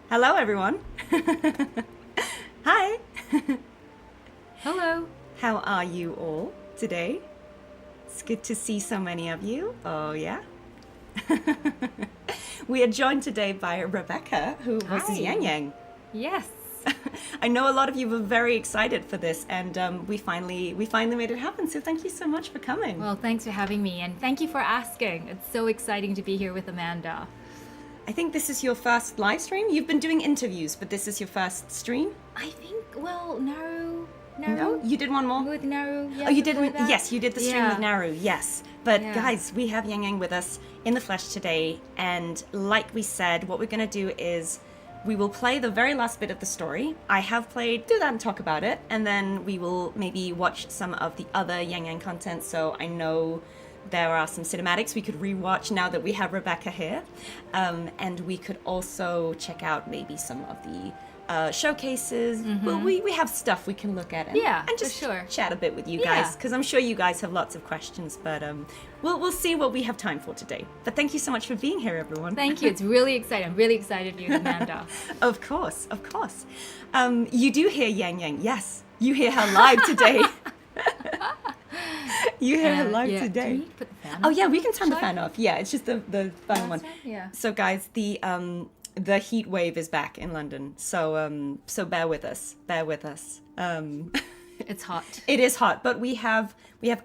Hello, everyone. Hi. Hello. How are you all today? It's good to see so many of you. Oh, yeah. We are joined today by Rebecca, who voices Hi. Yangyang. Yes. I know a lot of you were very excited for this, and we finally made it happen. So thank you so much for coming. Well, thanks for having me, and thank you for asking. It's so exciting to be here with Amanda. I think this is your first live stream. You've been doing interviews, but this is your first stream. I think, well, Naru. No, you did one more. With Naru. Yeah, Oh, you did. before that? Yes, you did the stream with Naru. Yes, but Yeah. guys, we have Yangyang with us in the flesh today, and like we said, what we're gonna do is we will play the very last bit of the story. I have played, do that and talk about it, and then we will maybe watch some of the other Yangyang content. So I know there are some cinematics we could rewatch now that we have Rebecca here, and we could also check out maybe some of the showcases. Well, we have stuff we can look at and, Yeah, and just for sure. chat a bit with you Yeah. guys, because I'm sure you guys have lots of questions, but we'll see what we have time for today. But thank you so much for being here, everyone. Thank you. It's really exciting. I'm really excited for you, Amanda. Of course, of course. You do hear Yangyang. Yes, you hear her live today. You hear her live yeah. Do today. we need to put the fan Oh on? yeah, we can turn the Shall I? fan off. Yeah, it's just the fun one. That's right, yeah. So guys, the heat wave is back in London. So so bear with us. Bear with us. It's hot. It is hot, but we have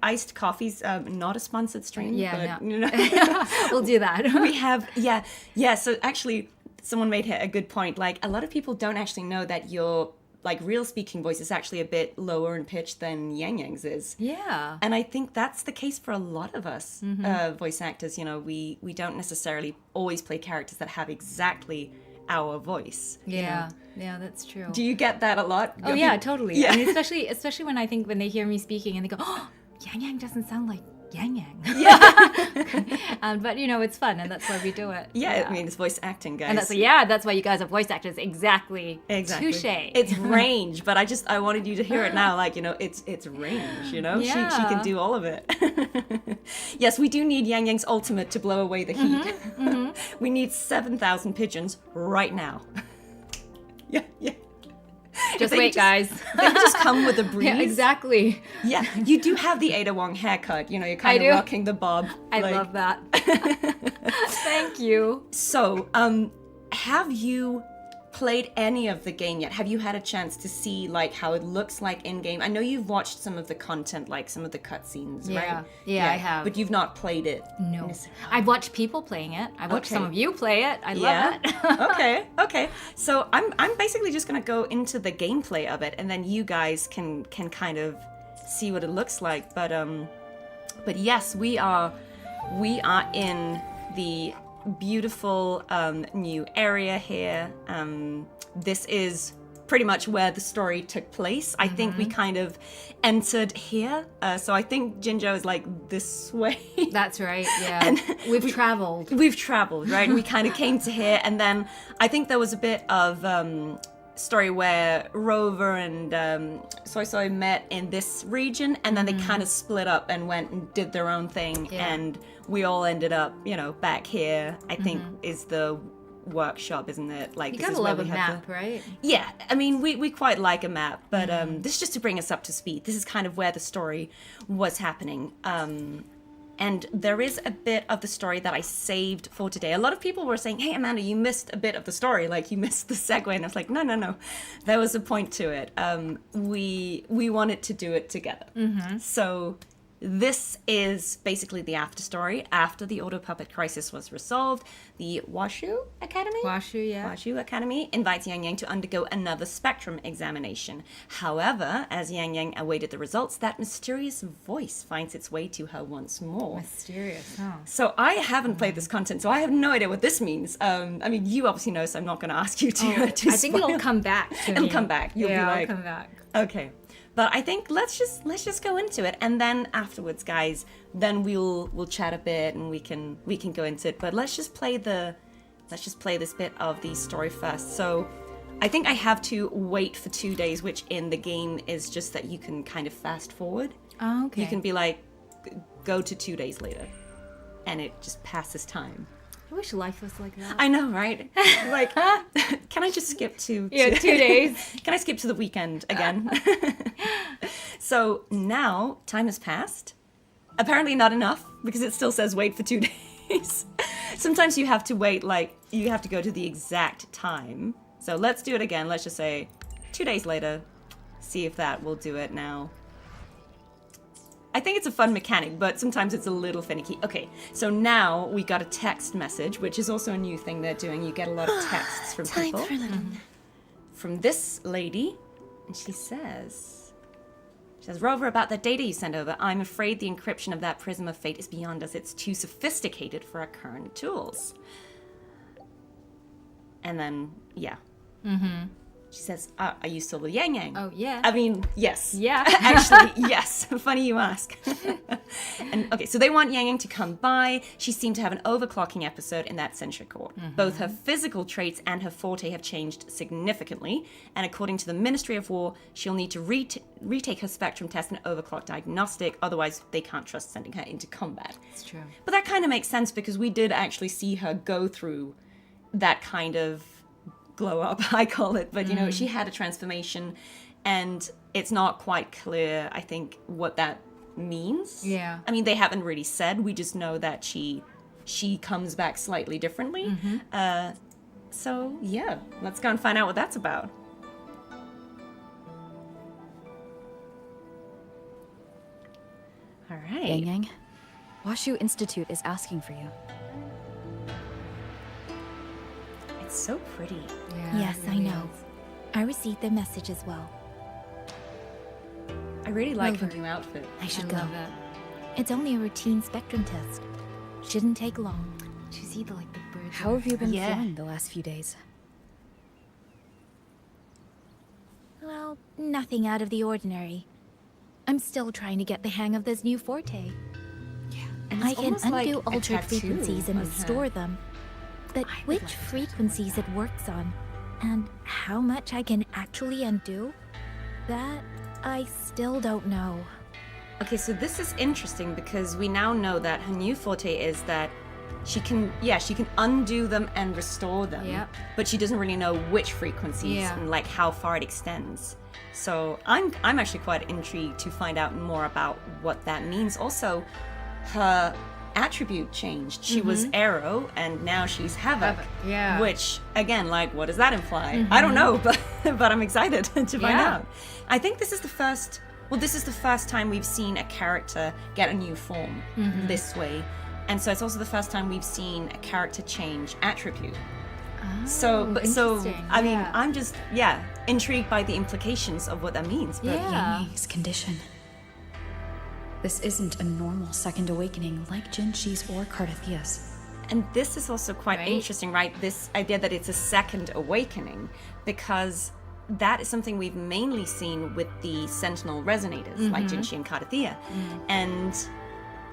iced coffees. Not a sponsored stream. Yeah, but, no. you know, We'll do that. we have yeah. So actually, someone made a good point. Like a lot of people don't actually know that your like real speaking voice is actually a bit lower in pitch than Yangyang's is. Yeah. And I think that's the case for a lot of us voice actors. You know, we don't necessarily always play characters that have exactly our voice. you know. Yeah. Yeah, that's true. Do you get that a lot? Oh yeah, totally. Yeah. I mean, especially when I think when they hear me speaking and they go, "Oh, Yang Yang doesn't sound like Yang Yang." Yeah. But you know, it's fun, and that's why we do it. Yeah, I mean, it's voice acting, guys. and that's why you guys are voice actors. Exactly. Exactly. Touche. It's range, but I wanted you to hear it now. Like, you know, it's range, you know? She Yeah. can do all of it. Yes, we do need Yang Yang's ultimate to blow away the heat. We need 7,000 pigeons right now. Yeah. Just They wait, guys. They could just come with a breeze. Yeah, exactly. Yeah, you do have the Ada Wong haircut. You know, you're kind I of do. rocking the bob. I like- love that. Thank you. So, have you played any of the game yet? Have you had a chance to see like how it looks like in game? I know you've watched some of the content, like some of the cutscenes, Yeah. right? Yeah, I have. But you've not played it. No. necessarily. I've watched people playing it. I watched Okay. some of you play it. I Yeah. love it. Okay. So I'm basically just gonna go into the gameplay of it, and then you guys can kind of see what it looks like. But yes, we are in the beautiful new area here. This is pretty much where the story took place. I think we kind of entered here. So I think Jinzhou is like this way. That's right. Yeah. And We've traveled. We've traveled, right? We kind of came to here, and then I think there was a bit of story where Rover and Soy Soy met in this region, and then they kind of split up and went and did their own thing, Yeah. and we all ended up, you know, back here. I think is the workshop, isn't it? Like You this gotta is where love a we have map, right? Yeah, I mean, we quite like a map, but this is just to bring us up to speed. This is kind of where the story was happening. And there is a bit of the story that I saved for today. A lot of people were saying, hey, Amanda, you missed a bit of the story. Like, you missed the segue. And I was like, no. There was a point to it. We wanted to do it together. So this is basically the after story. After the auto puppet crisis was resolved, the Washu Academy? Washu, yeah. Washu Academy invites Yang Yang to undergo another spectrum examination. However, as Yang Yang awaited the results, that mysterious voice finds its way to her once more. Mysterious, huh? So I haven't played this content, so I have no idea what this means. I mean, you obviously know, so I'm not going to ask you to. I think spoil. it'll come back to me. It'll come back. You'll be yeah, like- it'll come back. Okay. But I think let's just go into it, and then afterwards, guys, then we'll chat a bit and we can go into it. But let's just play this bit of the story first. So I think I have to wait for 2 days, which in the game is just that you can kind of fast forward. Oh, okay. You can be like, go to 2 days later, and it just passes time. I wish life was like that. I know, right? Like, can I just skip to... 2 days. Can I skip to the weekend again? So now time has passed. Apparently not enough, because it still says wait for 2 days. Sometimes you have to wait, like, you have to go to the exact time. So let's do it again. Let's just say 2 days later. See if that will do it now. I think it's a fun mechanic, but sometimes it's a little finicky. Okay, so now we got a text message, which is also a new thing they're doing. You get a lot of texts from people. Time for a little From this lady, and she says, Rover, about the data you sent over, I'm afraid the encryption of that prism of fate is beyond us. It's too sophisticated for our current tools. And then, yeah. She says, are you still with Yangyang? Oh, yeah. I mean, yes. Yeah. Actually, yes. Funny you ask. And okay, so they want Yangyang to come by. She seemed to have an overclocking episode in that Sentry Core. Both her physical traits and her forte have changed significantly. And according to the Ministry of War, she'll need to retake her spectrum test and overclock diagnostic. Otherwise, they can't trust sending her into combat. It's true. But that kind of makes sense because we did actually see her go through that kind of glow up, I call it, but you know, she had a transformation and it's not quite clear, I think, what that means. Yeah. I mean, they haven't really said, we just know that she comes back slightly differently. So yeah, let's go and find out what that's about. All right. Yangyang, Washu Institute is asking for you. It's so pretty. Yeah, Yes, it I really know. is. I received the message as well. I really like her Rover. new outfit. I should I go. love it. It's only a routine spectrum test. Shouldn't take long. Do you see the birds? How have you been Yeah. feeling the last few days? Well, nothing out of the ordinary. I'm still trying to get the hang of this new forte. And I it's can almost like undo a altered tattoo frequencies and on her. restore them. But I would which like to frequencies it works on, and how much I can actually undo, that I still don't know. Okay, so this is interesting because we now know that her new forte is that she can undo them and restore them. Yep. But she doesn't really know which frequencies Yeah. and like how far it extends. So I'm actually quite intrigued to find out more about what that means. Also, her attribute changed. She was Arrow and now she's Havoc. Yeah. Which again, like, what does that imply? I don't know, but I'm excited to find Yeah. out. I think this is the first. Well, this is the first time we've seen a character get a new form this way, and so it's also the first time we've seen a character change attribute. So interesting. I mean, Yeah. I'm just intrigued by the implications of what that means. But Yeah. Yangyang's condition. This isn't a normal second awakening like Jinshi's or Cartethyia's. And this is also quite Right. interesting, right? This idea that it's a second awakening, because that is something we've mainly seen with the Sentinel resonators, like Jinshi and Cartethyia. And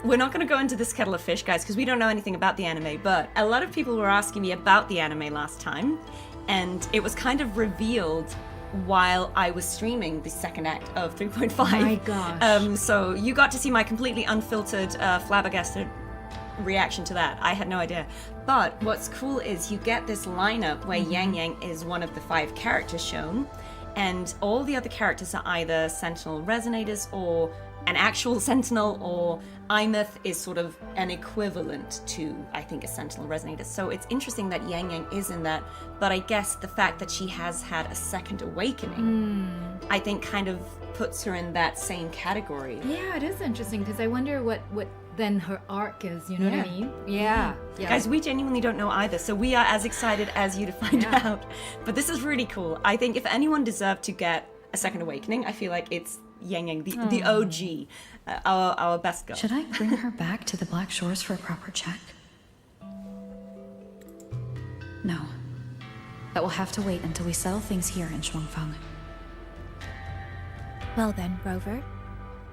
we're not going to go into this kettle of fish, guys, because we don't know anything about the anime, but a lot of people were asking me about the anime last time, and it was kind of revealed while I was streaming the second act of 3.5. My gosh. So you got to see my completely unfiltered, flabbergasted reaction to that. I had no idea. But what's cool is you get this lineup where Yangyang is one of the 5 characters shown, and all the other characters are either Sentinel resonators or an actual Sentinel, or Imeth is sort of an equivalent to, I think, a Sentinel resonator. So it's interesting that Yangyang is in that, but I guess the fact that she has had a second awakening, I think kind of puts her in that same category. Yeah, it is interesting because I wonder what then her arc is. You know what I mean? Yeah. Yeah. Guys, we genuinely don't know either, so we are as excited as you to find out. But this is really cool. I think if anyone deserved to get a second awakening, I feel like it's Yangyang, the OG, our best girl. Should I bring her back to the Black Shores for a proper check? No. That will have to wait until we settle things here in Shuangfang. Well then, Rover,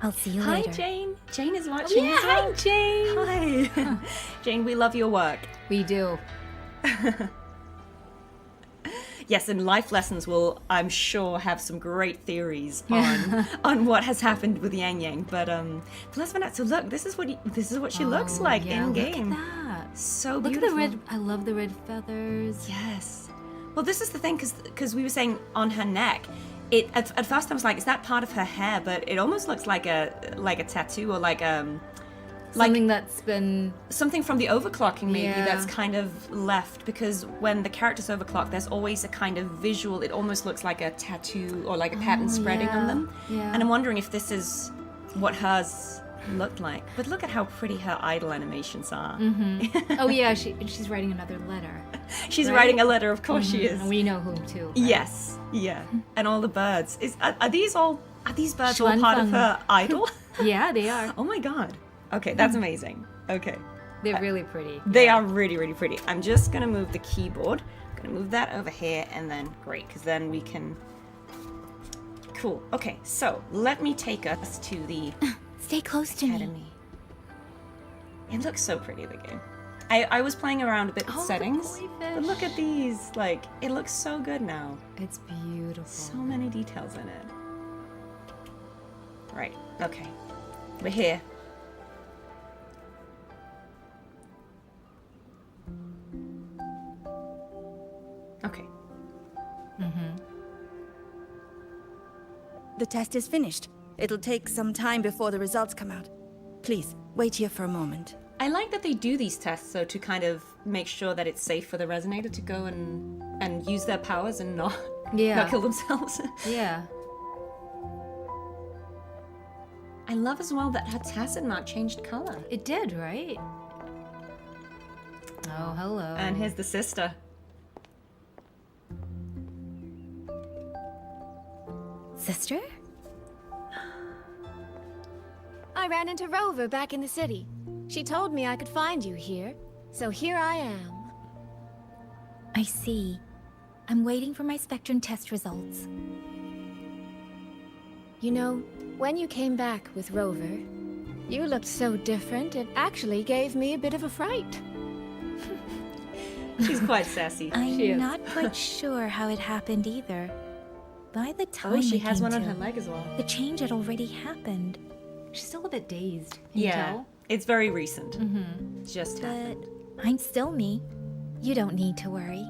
I'll see you Hi, later. Jane. Jane is watching. yeah, as well. hi, Jane. Hi. Jane, we love your work. We do. Yes, and Life Lessons will, I'm sure, have some great theories on what has happened with Yangyang. But let's find out. So look, this is what she looks like yeah, in look game. at that. So Look beautiful. at the red. I love the red feathers. Yes. Well, this is the thing, because we were saying on her neck, it at first I was like, is that part of her hair? But it almost looks like a tattoo or like Something that's been. something from the overclocking maybe Yeah. that's kind of left, because when the characters overclock, there's always a kind of visual. It almost looks like a tattoo or like a pattern spreading on yeah. them. Yeah. And I'm wondering if this is what hers looked like. But look at how pretty her idol animations are. Oh yeah, she's writing another letter. She's Right? writing a letter, of course she is. And we know whom too. right? Yes, yeah. And all the birds. Are these birds all part of Xuanfeng. her idol? Yeah, they are. Oh my god. Okay, that's amazing. Okay. They're really pretty. They are really, really pretty. I'm just gonna move the keyboard. I'm gonna move that over here, and then great, because then we can. Cool. Okay, so let me take us to the Stay close to me. academy. It looks so pretty, the game. I was playing around a bit with Oh, the settings, koi but look at these. Like, it looks so good now. It's beautiful. So many details in it. Right. Okay. We're here. Okay. The test is finished. It'll take some time before the results come out. Please, wait here for a moment. I like that they do these tests, though, to kind of make sure that it's safe for the resonator to go and use their powers and not kill themselves. Yeah. I love as well that her tacit not changed color. It did, right? Oh, hello. And here's the sister. Sister? I ran into Rover back in the city. She told me I could find you here, so here I am. I see. I'm waiting for my spectrum test results. You know, when you came back with Rover, you looked so different, it actually gave me a bit of a fright. She's quite sassy. She I'm is. not quite sure how it happened either. By the time Oh, she we has came one on to, her leg as well. the change had already happened. She's still a bit dazed. Can you Yeah, tell? it's very recent. Just But happened. I'm still me. You don't need to worry.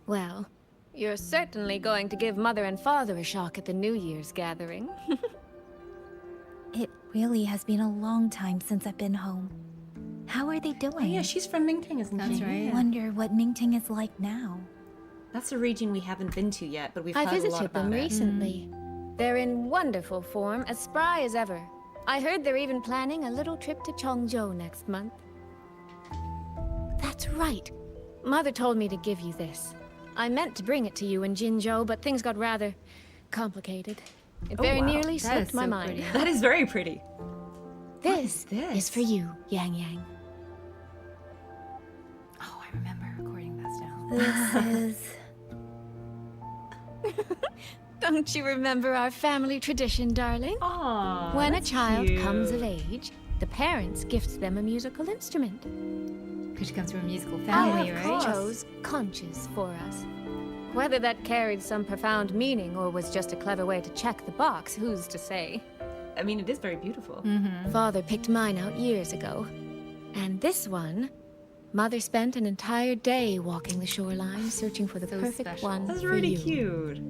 Well, you're certainly going to give Mother and Father a shock at the New Year's gathering. It really has been a long time since I've been home. How are they doing? Oh, yeah, she's from Mingting, isn't That's she? right. Yeah. Wonder what Mingting is like now. That's a region we haven't been to yet, but we've I heard a lot visited about them it. recently. They're in wonderful form, as spry as ever. I heard they're even planning a little trip to Chongzhou next month. That's right. Mother told me to give you this. I meant to bring it to you in Jinzhou, but things got rather complicated. It Oh, very wow. nearly That slipped is my so mind. pretty. That is very pretty. This this? is for you, Yang Yang. Oh, I remember recording this down. This is... Don't you remember our family tradition, darling? Aww, When a that's child cute. comes of age, the parents gift them a musical instrument. Because she comes from a musical Our family, right? chose conches for us. Whether that carried some profound meaning or was just a clever way to check the box, who's to say? I mean, it is very beautiful. Father picked mine out years ago. And this one, Mother spent an entire day walking the shoreline searching for the So perfect special. one That's for really you. cute.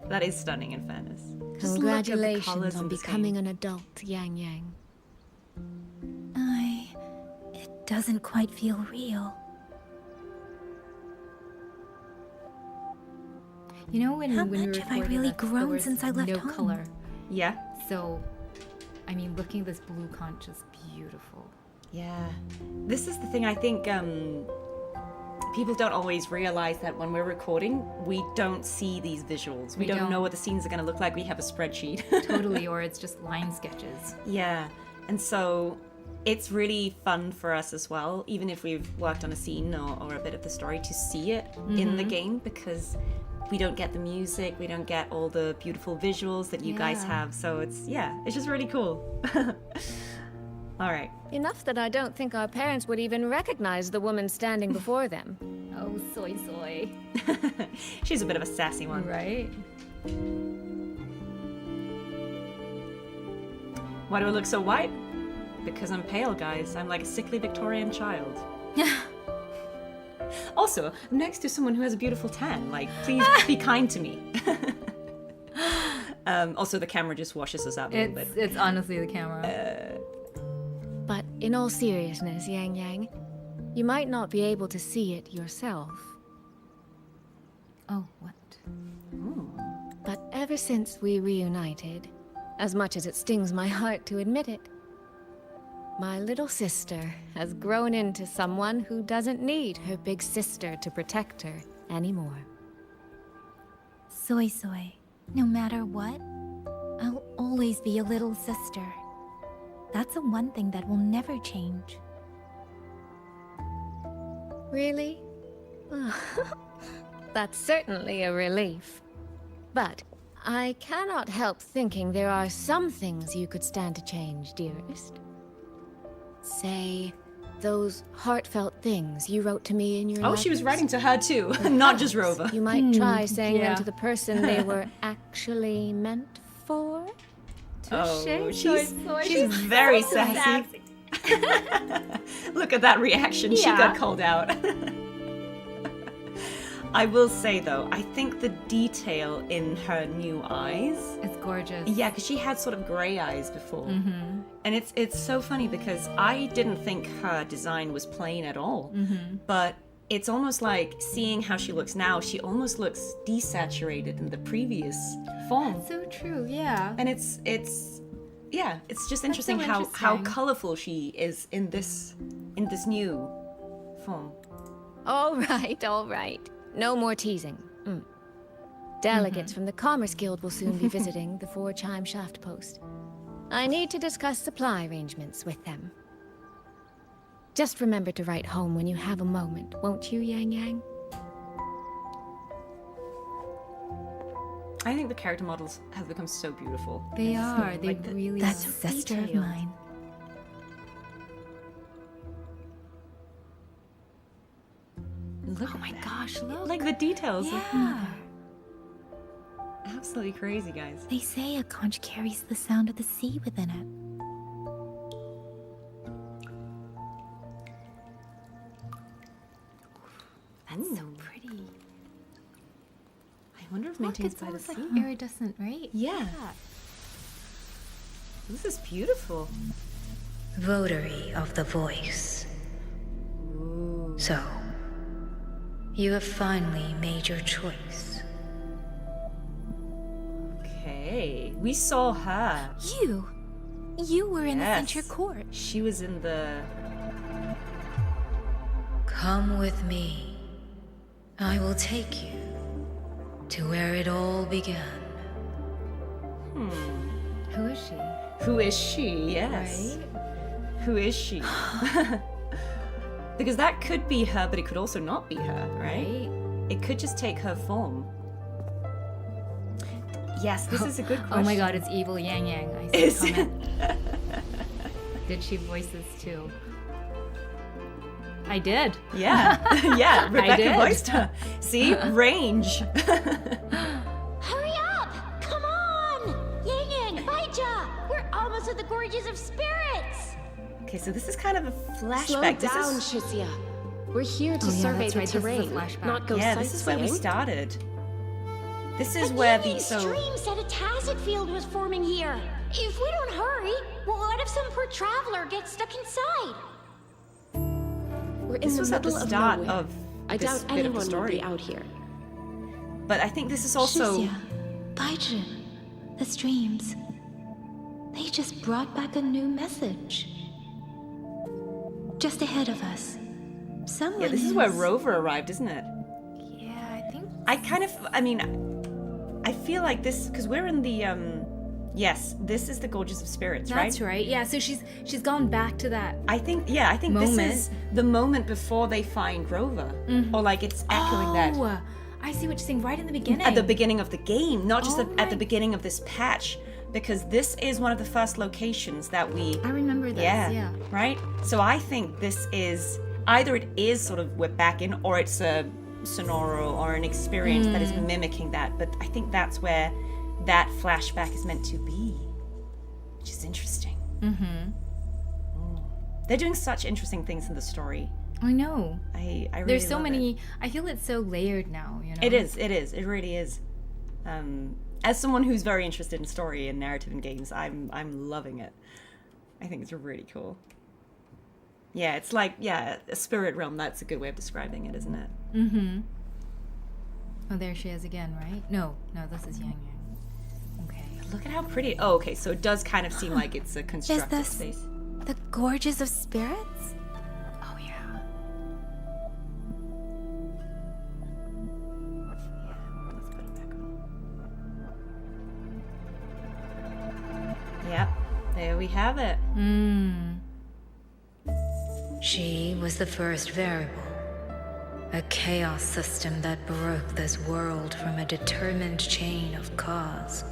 That is stunning, in fairness. Just look at the Congratulations colours on in this becoming game. an adult, Yang Yang. It doesn't quite feel real. You know when How when we much were have I recording really this, there grown was since I left no home? color. Yeah, So, I mean, looking at this blue conch is beautiful. yeah. This is the thing, I think people don't always realize that when we're recording, we don't see these visuals. We We don't know don't. what the scenes are going to look like. We have a spreadsheet. Totally, or it's just line sketches. Yeah, and so it's really fun for us as well, even if we've worked on a scene or a bit of the story, to see it in the game, because we don't get the music, we don't get all the beautiful visuals that you guys Yeah. have. So it's just really cool. All right. Enough that I don't think our parents would even recognize the woman standing before them. Oh, soy soy. She's a bit of a sassy one. Right? Why do I look so white? Because I'm pale, guys. I'm like a sickly Victorian child. Also, I'm next to someone who has a beautiful tan. Like, please be kind to me. Also, the camera just washes us out a little bit. It's honestly the camera. But in all seriousness, Yangyang, you might not be able to see it yourself. Oh, what? But ever since we reunited, as much as it stings my heart to admit it, my little sister has grown into someone who doesn't need her big sister to protect her anymore. Soy Soy, no matter what, I'll always be a little sister. That's the one thing that will never change. Really? That's certainly a relief. But I cannot help thinking there are some things you could stand to change, dearest. Say, those heartfelt things you wrote to me in your Oh, she was letters. writing to her too, not just Rover. You might try saying yeah. them to the person they were actually meant for. Oh, she's she's very sassy. Look at that reaction. She got called out. I will say though, I think the detail in her new eyes. It's gorgeous. Yeah, because she had sort of grey eyes before. And it's so funny because I didn't think her design was plain at all. But it's almost like seeing how she looks now, she almost looks desaturated in the previous form. So true, yeah. And it's just interesting so how interesting. colorful she is in this new form. All right. No more teasing. Delegates from the Commerce Guild will soon be visiting the 4-chime shaft post. I need to discuss supply arrangements with them. Just remember to write home when you have a moment, won't you, Yangyang? I think the character models have become so beautiful. They are. They Like the- really That's are. a sister of detailed. mine. Look Oh my gosh, look. like the details. Yeah. Absolutely crazy, guys. They say a conch carries the sound of the sea within it. That's so Pretty. I wonder if Look, maintained it's by the almost like sea. iridescent, right? Yeah. This is beautiful. Votary of the Voice. So, you have finally made your choice. Okay. We saw her. You were in the Yes. center court. She was in the... Come with me. I will take you to where it all began. Who is she? Who is she? Yes. Right? Who is she? Because that could be her, but it could also not be her, right? It could just take her form. Yes, this is a good question. Oh my god, it's evil Yangyang. I see Is a comment. Did she voice this too? I did. Yeah, yeah. Rebecca did. voiced her. See, range. Hurry up! Come on! Yangyang, Baija! We're almost at the Gorges of Spirits! Okay, so this is kind of a flashback. Slow This down, is Shisia. We're here to Oh, yeah, survey that's the right, this is a terrain, flashback. not go yeah, this is where we sightseeing. started. This is But where Yang's the stream said a tacit field was forming here. If we don't hurry, what if some poor traveler gets stuck inside? We're in This the was at the middle start of nowhere. of I this doubt bit of the anyone will story. be out here. But I think this is also Shizia, Baijin, the streams. They just brought back a new message. Just ahead of us. Someone yeah. This is where Rover arrived, isn't it? Yeah, I think. I feel like this because we're in the Yes, this is the Gorges of Spirits, right? That's right. Yeah, so she's gone back to that. I think this Moment. is the moment before they find Rover, or like it's echoing that. Oh, I see what you're saying. Right in the beginning. At the beginning of the game, not just Oh at the my- beginning of this patch, because this is one of the first locations that we. I remember this. Yeah. Right. So I think this is either it is sort of we're back in, or it's a Sonoro or an experience that is mimicking that. But I think that's where that flashback is meant to be, which is interesting. They're doing such interesting things in the story. I know. I really There's so love many. it. I feel it's so layered now. You know. It is. It really is. As someone who's very interested in story and narrative in games, I'm loving it. I think it's really cool. Yeah, it's like a spirit realm. That's a good way of describing it, isn't it? Mm-hmm. Oh, there she is again, right? No, this is Yangyang. Okay. Look at how pretty. Oh, okay. So it does kind of seem like it's a constructed this- space. The Gorges of Spirits? Oh yeah. Let's put it back on. Yep. There we have it. She was the first variable. A chaos system that broke this world from a determined chain of cause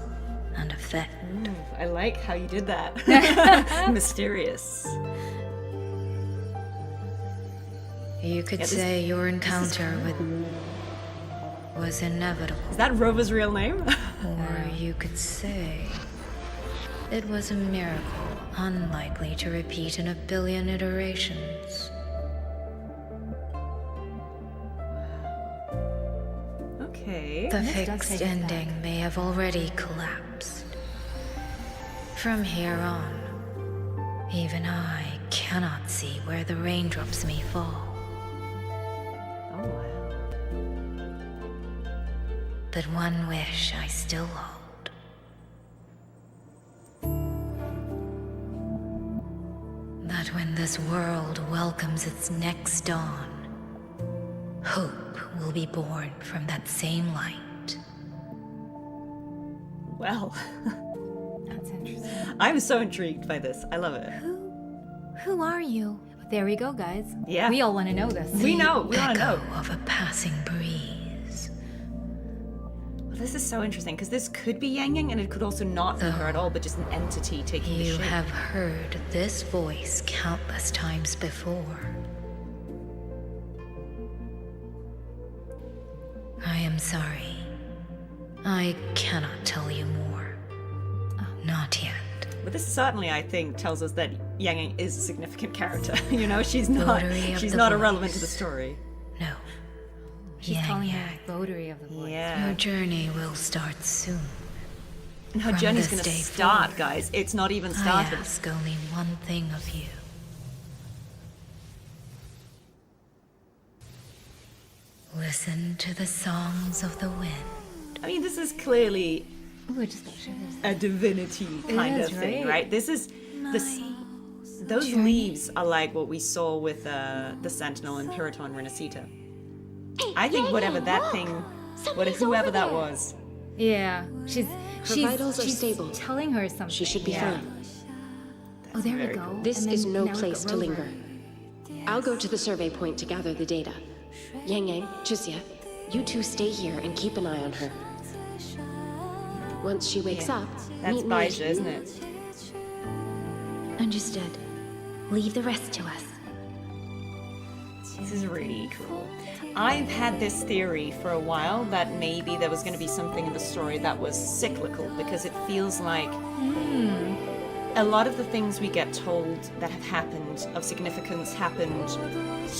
and effect. Ooh, I like how you did that. Mysterious. You could say your encounter with was inevitable. Is that Rover's real name? Or you could say it was a miracle unlikely to repeat in a billion iterations. Okay. The This does fixed take us ending back. may have already collapsed. From here on, even I cannot see where the raindrops may fall. Oh wow. But one wish I still hold. That when this world welcomes its next dawn, hope will be born from that same light. Well, That's interesting. I'm so intrigued by this. I love it. Who are you? There we go, guys. Yeah. We all want to know this. We know. We want to know. Echo of a passing breeze. Well, this is so interesting because this could be Yangyang and it could also not be her at all, but just an entity taking the You shape. have heard this voice countless times before. I am sorry. I cannot tell you more. Not yet. But this certainly, I think, tells us that Yangyang is a significant character. You know, she's not. Votary of She's the not irrelevant to the voice. story. No. She's calling her Yangyang. votary of the voice. Yeah. Your journey will start soon. And her From journey's this going to day start, forward, guys. It's not even I started. ask only one thing of you. Listen to the songs of the wind. I mean, this is clearly Ooh, I just thought she was. a divinity kind is, of thing, right? right? This is this. Those leaves are like what we saw with the Sentinel and Puriton Renacita. I think whatever that thing, whoever that was, Yeah, she's vitals are she's stable. telling her something. She should be yeah. fine. Oh, there we very go. cool. This And is then no now we've place got to Rover. linger. I'll go to the survey point to gather the data. Yangyang, Chixia, you two stay here and keep an eye on her. Once she wakes up, that's meet me. Baija, isn't it? Understood. Leave the rest to us. This is really cool. I've had this theory for a while that maybe there was going to be something in the story that was cyclical because it feels like a lot of the things we get told that have happened of significance happened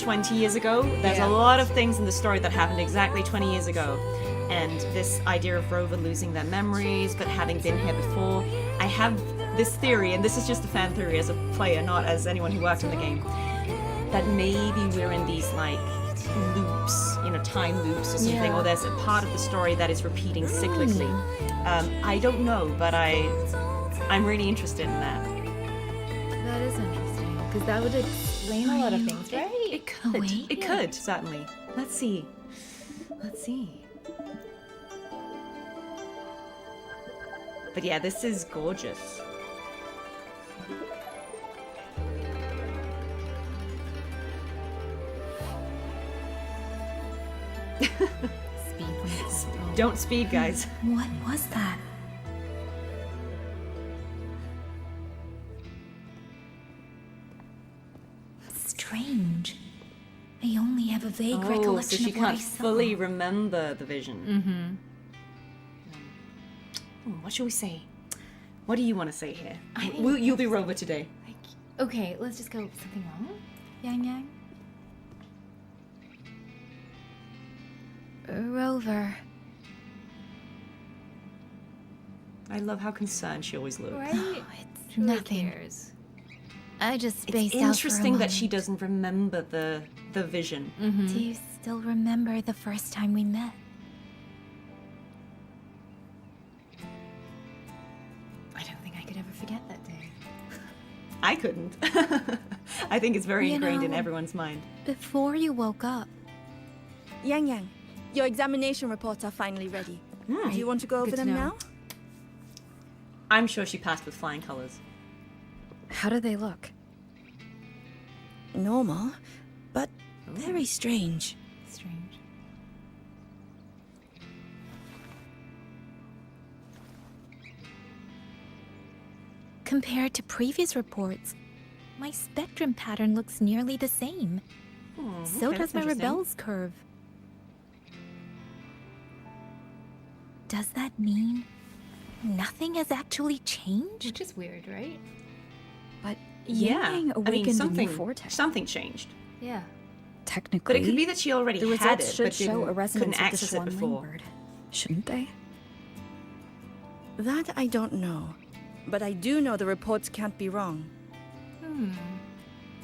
20 years ago. There's a lot of things in the story that happened exactly 20 years ago. And this idea of Rover losing their memories but having been here before. I have this theory, and this is just a fan theory as a player, not as anyone who worked in the game, that maybe we're in these like loops, you know, time loops or something, or there's a part of the story that is repeating cyclically. I don't know, but I'm really interested in that. That is interesting because that would explain a lot of things, right? It could. Awake? It could, certainly. Let's see. Let's see. But yeah, this is gorgeous. Don't speed, guys. What was that? Strange. I only have a vague Oh, so recollection she of what I can't saw. fully remember the vision. What should we say? What do you want to say here? I- You'll be Rover today. Like, okay, let's just go. Something wrong? Yangyang? Rover. I love how concerned she always looks. Right? It's She really nothing. cares. I just It's spaced out for a interesting that she moment. doesn't remember the vision. Do you still remember the first time we met? I don't think I could ever forget that day. I couldn't. I think it's very You ingrained in know- everyone's mind. Before you woke up. Yangyang, your examination reports are finally ready. Do you want to go over Good to them know. now? I'm sure she passed with flying colors. How do they look? Normal, but very strange. Strange. Compared to previous reports, my spectrum pattern looks nearly the same. So okay, does that's my interesting. rebel's curve. Does that mean nothing has actually changed? Which is weird, right? But Yeah, Yangyang I mean awakened a new vortex. something changed. Yeah. Technically, But it could be that she already the had results it, should but show a couldn't resonance with the access it swan before. wingbird, shouldn't they? That I don't know. But I do know the reports can't be wrong.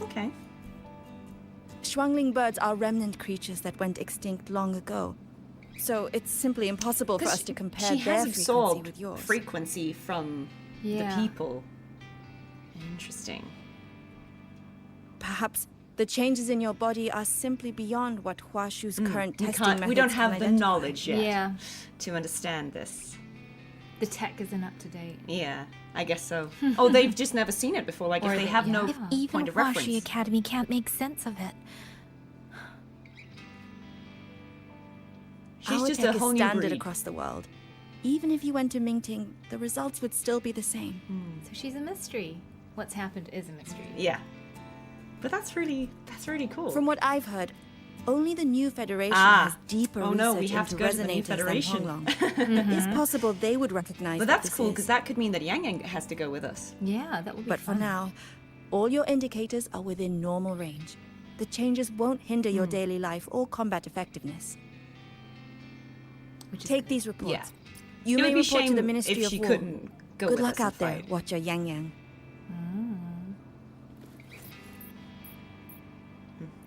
Okay. Shuangling birds are remnant creatures that went extinct long ago. So it's simply impossible for us to compare she their has frequency absorbed with yours. frequency from Yeah. the people. Interesting. Perhaps the changes in your body are simply beyond what Hua Shu's current testing methods We don't can have the identify. knowledge yet Yeah. to understand this. The tech isn't up to date. Yeah, I guess so. Oh, they've just never seen it before. Like, Or if they they- have no yeah. If even point of Washi reference. Academy can't make sense of it. She's Our just tech a whole is new standard breed. across the world. Even if you went to Mingting, the results would still be the same. So she's a mystery. What's happened is a mystery. Yeah. But that's really cool. From what I've heard, only the new Federation Ah. has deeper Oh no, we research have to into go to the new resonators than Federation. Honglong. It's possible they would recognize But what that's this cool, is. because that could mean that Yangyang has to go with us. Yeah, that would be But for fun. now, all your indicators are within normal range. The changes won't hinder your daily life or combat effectiveness. Which is Take good. these reports. Yeah. You It may would be report to shame the Ministry if of she War. couldn't go Good with luck us and out there, fight. Watcher Yangyang.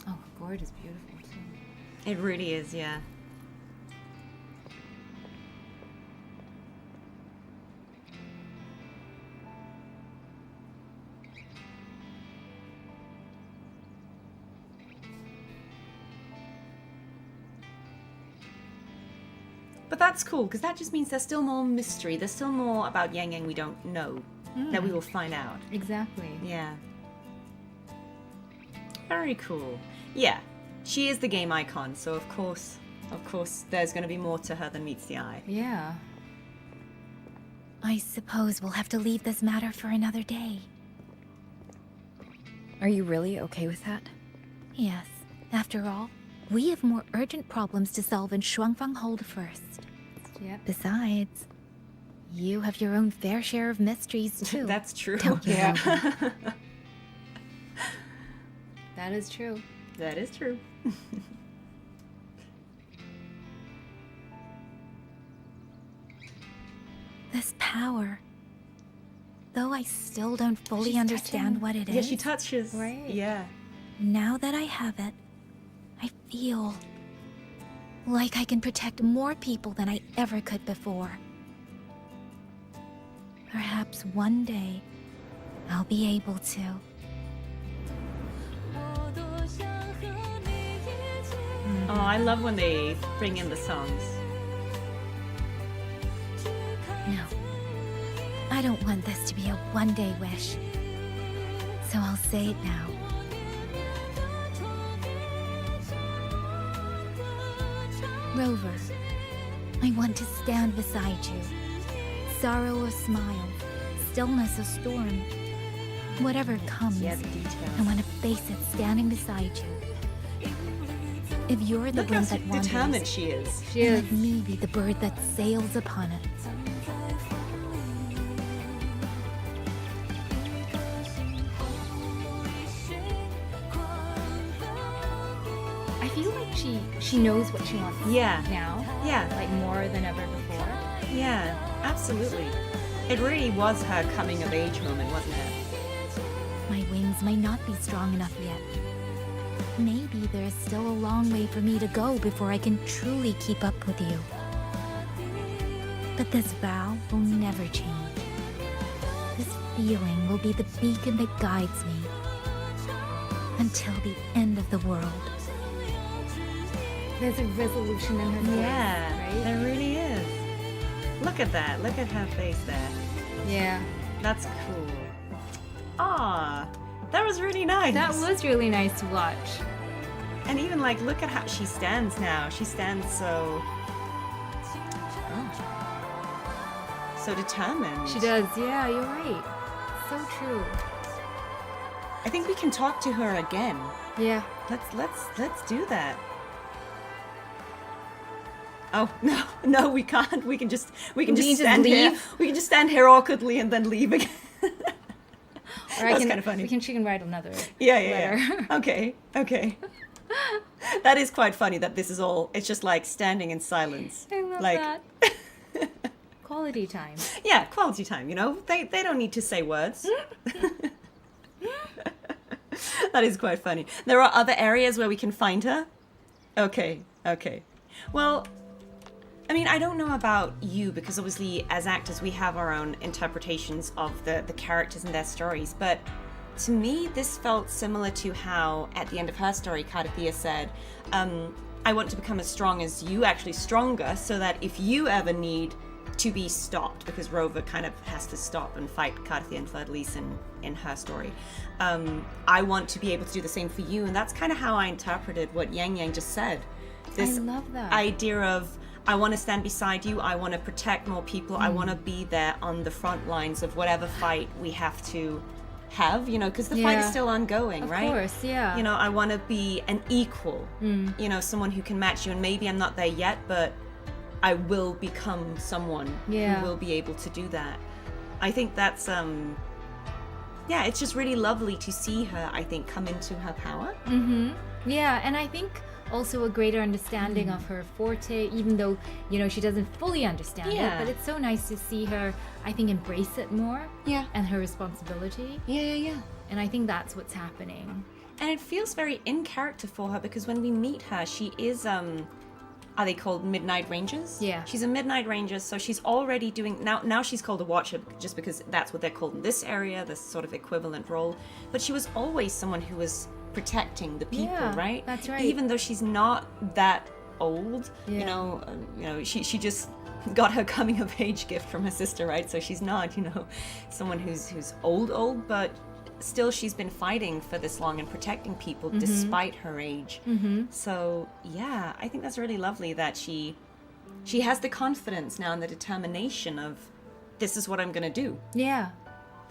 Oh, her gourd is beautiful too. It really is, yeah. But that's cool, because that just means there's still more mystery. There's still more about Yangyang we don't know that we will find out. Exactly. Yeah. Very cool. Yeah, she is the game icon, so of course, there's going to be more to her than meets the eye. Yeah. I suppose we'll have to leave this matter for another day. Are you really okay with that? Yes, after all, we have more urgent problems to solve in Shuangfang Hold first. Yep. Besides, you have your own fair share of mysteries too. That's true. Don't you? Yeah. That is true. That is true. This power, though I still don't fully She's understand touching- what it is. Yeah, she touches. Right. Yeah. Now that I have it, I feel like I can protect more people than I ever could before. Perhaps one day I'll be able to. Oh, I love when they bring in the songs. No, I don't want this to be a one-day wish. So I'll say it now. Rover, I want to stand beside you. Sorrow or smile, stillness or storm. Whatever comes, Yeah, the details. I want to face it standing beside you. If you're the Look how wind that wanders, determined she is. She is. let me be the bird that sails upon it. feel like she knows what she wants Yeah. now. Yeah. Like more than ever before. Yeah, absolutely. It really was her coming of age moment, wasn't it? My wings might not be strong enough yet. Maybe there is still a long way for me to go before I can truly keep up with you. But this vow will never change. This feeling will be the beacon that guides me until the end of the world. There's a resolution in her face, Yeah, right? there really is. Look at that. Look at her face there. Yeah. That's cool. Ah, that was really nice. That was really nice to watch. And even like, look at how she stands now. She stands so determined. She does, yeah, you're right. So true. I think we can talk to her again. Yeah. Let's do that. Oh no, we can't. We can just stand here. leave? We can just stand here awkwardly and then leave again. Or That's kind of funny. She can write another Yeah. letter. Okay. That is quite funny that this is all, it's just like standing in silence. I love like, that. Quality time. Yeah, quality time, you know? They don't need to say words. That is quite funny. There are other areas where we can find her? Okay. Well, I mean, I don't know about you, because obviously as actors we have our own interpretations of the characters and their stories, but to me this felt similar to how at the end of her story Cartethyia said, I want to become as strong as you, actually stronger, so that if you ever need to be stopped, because Rover kind of has to stop and fight Cartethyia and Fleur-de-Lis in her story, I want to be able to do the same for you. And that's kind of how I interpreted what Yangyang just said. This I love that idea of, I want to stand beside you, I want to protect more people, I want to be there on the front lines of whatever fight we have to have, you know, because the fight is still ongoing, right? Of course, yeah. You know, I want to be an equal, you know, someone who can match you, and maybe I'm not there yet, but I will become someone who will be able to do that. I think that's, it's just really lovely to see her, I think, come into her power. Yeah, and I think also a greater understanding of her forte, even though, you know, she doesn't fully understand it, but it's so nice to see her, I think, embrace it more. Yeah. And her responsibility. Yeah. And I think that's what's happening. And it feels very in character for her, because when we meet her, she is, are they called Midnight Rangers? Yeah. She's a Midnight Ranger, so she's already doing, now she's called a Watcher, just because that's what they're called in this area, this sort of equivalent role. But she was always someone who was protecting the people, right? That's right. Even though she's not that old, you know, she just got her coming of age gift from her sister, right? So she's not, you know, someone who's old, but still she's been fighting for this long and protecting people despite her age. So yeah, I think that's really lovely that she has the confidence now and the determination of, this is what I'm gonna do. Yeah.